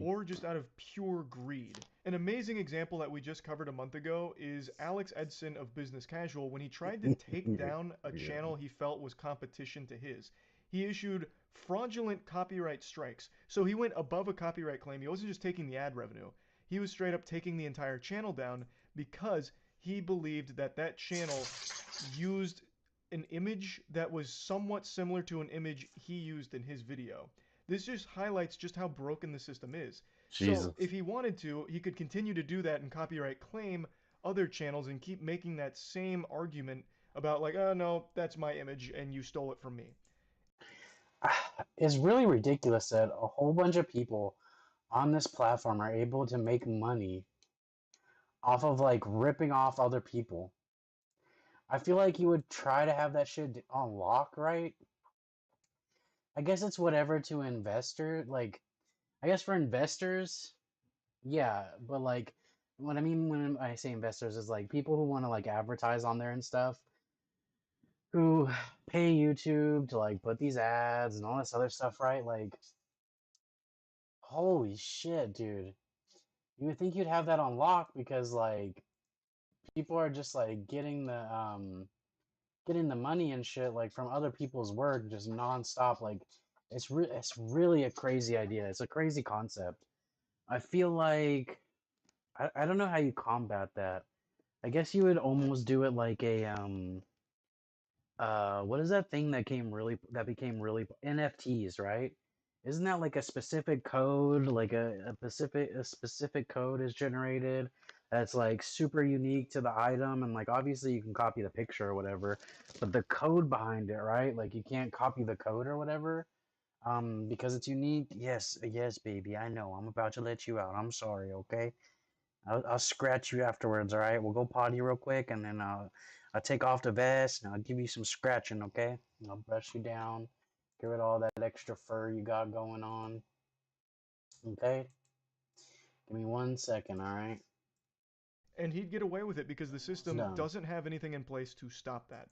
or just out of pure greed. An amazing example that we just covered a month ago is Alex Edson of Business Casual when he tried to take down a channel he felt was competition to his. he issued fraudulent copyright strikes. So he went above a copyright claim. He wasn't just taking the ad revenue. He was straight up taking the entire channel down because he believed that that channel used an image that was somewhat similar to an image he used in his video. This just highlights just how broken the system is. Jesus. So if he wanted to, he could continue to do that and copyright claim other channels and keep making that same argument about like, oh no, that's my image and you stole it from me. It's really ridiculous that a whole bunch of people on this platform are able to make money off of like ripping off other people. I feel like you would try to have that shit on lock, right? I guess it's whatever to investor. Like, I guess for investors, yeah, but like, what I mean when I say investors is like people who want to like advertise on there and stuff, who pay YouTube to like put these ads and all this other stuff, right? Like, holy shit, dude. You would think you'd have that on lock because like people are just like getting the money and shit like from other people's work just nonstop. Like it's really a crazy idea. It's a crazy concept. I feel like I don't know how you combat that. I guess you would almost do it like a what is that thing that became really NFTs, right? Isn't that like a specific code, like a specific code is generated that's like super unique to the item, and like obviously you can copy the picture or whatever, but the code behind it, right? Like you can't copy the code or whatever, because it's unique. Yes, yes, baby, I know. I'm about to let you out. I'm sorry, okay? I'll scratch you afterwards, all right? We'll go potty real quick, and then I'll take off the vest, and I'll give you some scratching, okay? And I'll brush you down, get rid of all that extra fur you got going on, okay? Give me 1 second, all right? And he'd get away with it because the system doesn't have anything in place to stop that.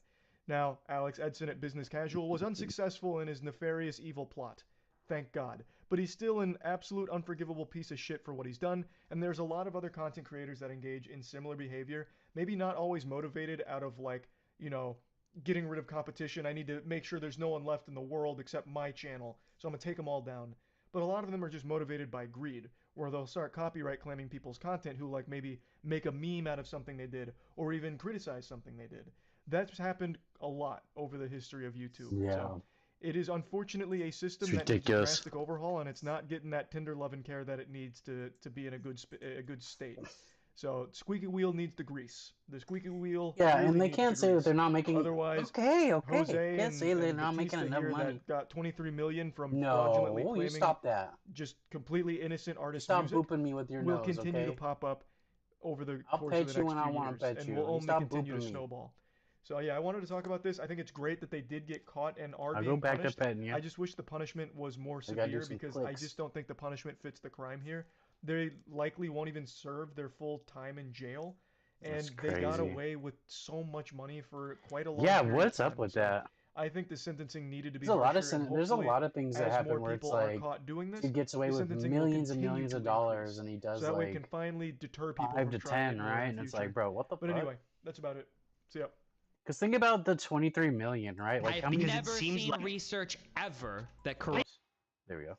Now, Alex Edson at Business Casual was unsuccessful in his nefarious evil plot. Thank God. But he's still an absolute unforgivable piece of shit for what he's done, and there's a lot of other content creators that engage in similar behavior, maybe not always motivated out of like, you know, getting rid of competition. I need to make sure there's no one left in the world except my channel, so I'm gonna take them all down. But a lot of them are just motivated by greed, where they'll start copyright claiming people's content who like maybe make a meme out of something they did, or even criticize something they did. That's happened a lot over the history of YouTube. Yeah. So it is unfortunately a system that needs a drastic overhaul, and it's not getting that tender love and care that it needs to be in a good state. So squeaky wheel needs the grease. The squeaky wheel. Yeah, really and they needs can't the say that grease. they're not making. Otherwise, Okay. Jose Can't say they're and not making Batista enough here money. that got 23 million from fraudulently No, claiming you stop that. just completely innocent artist Stop music booping me with your will nose, continue to okay? pop up over the I'll course of pet the you next when I few want years, to pet and you. will You only stop continue to booping me. snowball. So yeah, I wanted to talk about this. I think it's great that they did get caught and are I'll being go back to punished. petting you. I just wish the punishment was more I gotta do severe some because I clicks. just don't think the punishment fits the crime here. They likely won't even serve their full time in jail, and That's they got crazy. away with so much money for quite a long Yeah, period what's of up time. with So that? I think the sentencing needed to be There's a lot harsher, of and there's a hopefully, lot of things that as happen more where it's people are like caught doing this, he gets away the with sentencing will millions and continue millions to of dollars, increase, and he does so that way it like can finally deter people 5 from to trying 10, it more right? in And the it's future. like, bro, what the But fuck? anyway, that's about it. See ya. Because think about the 23 million, right? Like how many? Never seen research ever that corrects. There we go.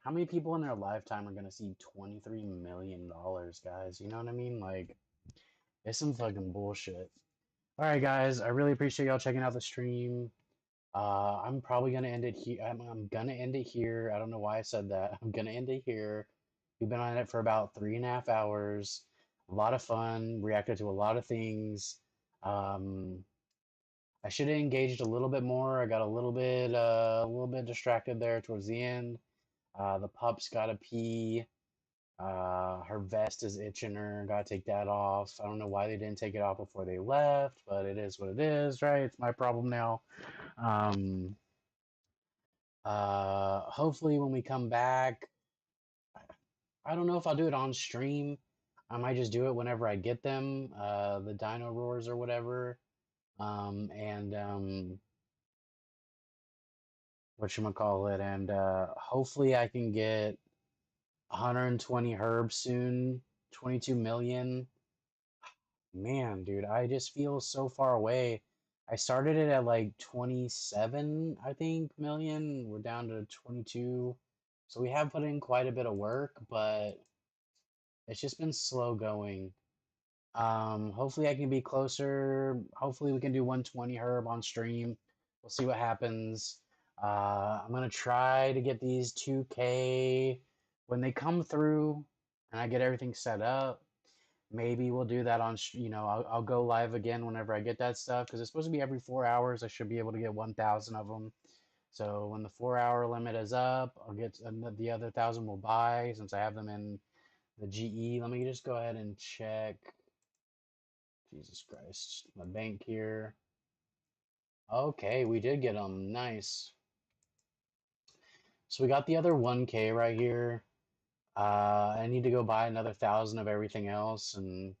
How many people in their lifetime are gonna see $23 million, guys? You know what I mean? Like, it's some fucking bullshit. All right, guys. I really appreciate y'all checking out the stream. I'm probably gonna end it here. I'm gonna end it here. I don't know why I said that. I'm gonna end it here. We've been on it for about 3.5 hours. A lot of fun. Reacted to a lot of things. I should have engaged a little bit more. I got a little bit distracted there towards the end. The pup's gotta pee. Her vest is itching her. Gotta take that off. I don't know why they didn't take it off before they left, but it is what it is, right? It's my problem now. Hopefully when we come back, I don't know if I'll do it on stream. I might just do it whenever I get them, the dino roars or whatever. Whatchamacallit, and hopefully I can get 120 herbs soon, 22 million. Man, dude, I just feel so far away. I started it at like 27, I think, million. We're down to 22. So we have put in quite a bit of work, but it's just been slow going. Hopefully I can be closer. Hopefully we can do 120 herb on stream. We'll see what happens. I'm gonna try to get these 2K when they come through and I get everything set up. Maybe we'll do that on, I'll go live again whenever I get that stuff because it's supposed to be every 4 hours. I should be able to get 1,000 of them. So when the 4 hour limit is up, I'll get the other 1,000 we'll buy since I have them in the GE. Let me just go ahead and check. Jesus Christ, my bank here. Okay, we did get them. Nice. So we got the other 1K right here. I need to go buy another 1,000 of everything else and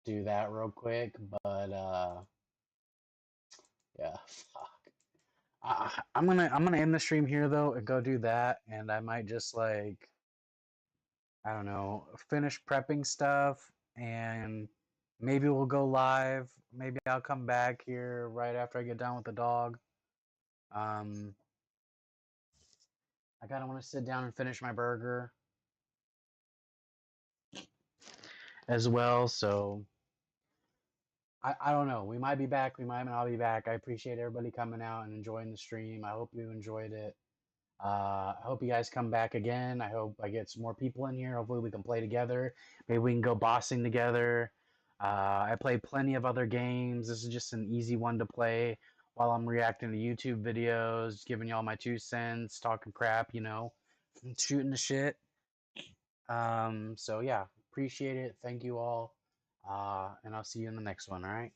do that real quick. But yeah, fuck. I'm gonna end the stream here though and go do that, and I might just like, I don't know, finish prepping stuff, and maybe we'll go live. Maybe I'll come back here right after I get done with the dog. I gotta want to sit down and finish my burger as well. So I don't know. We might be back. We might not be back. I appreciate everybody coming out and enjoying the stream. I hope you enjoyed it. I hope you guys come back again. I hope I get some more people in here. Hopefully we can play together. Maybe we can go bossing together. I play plenty of other games. This is just an easy one to play while I'm reacting to YouTube videos, giving y'all my 2 cents, talking crap, shooting the shit. So yeah, appreciate it. Thank you all. And I'll see you in the next one, all right?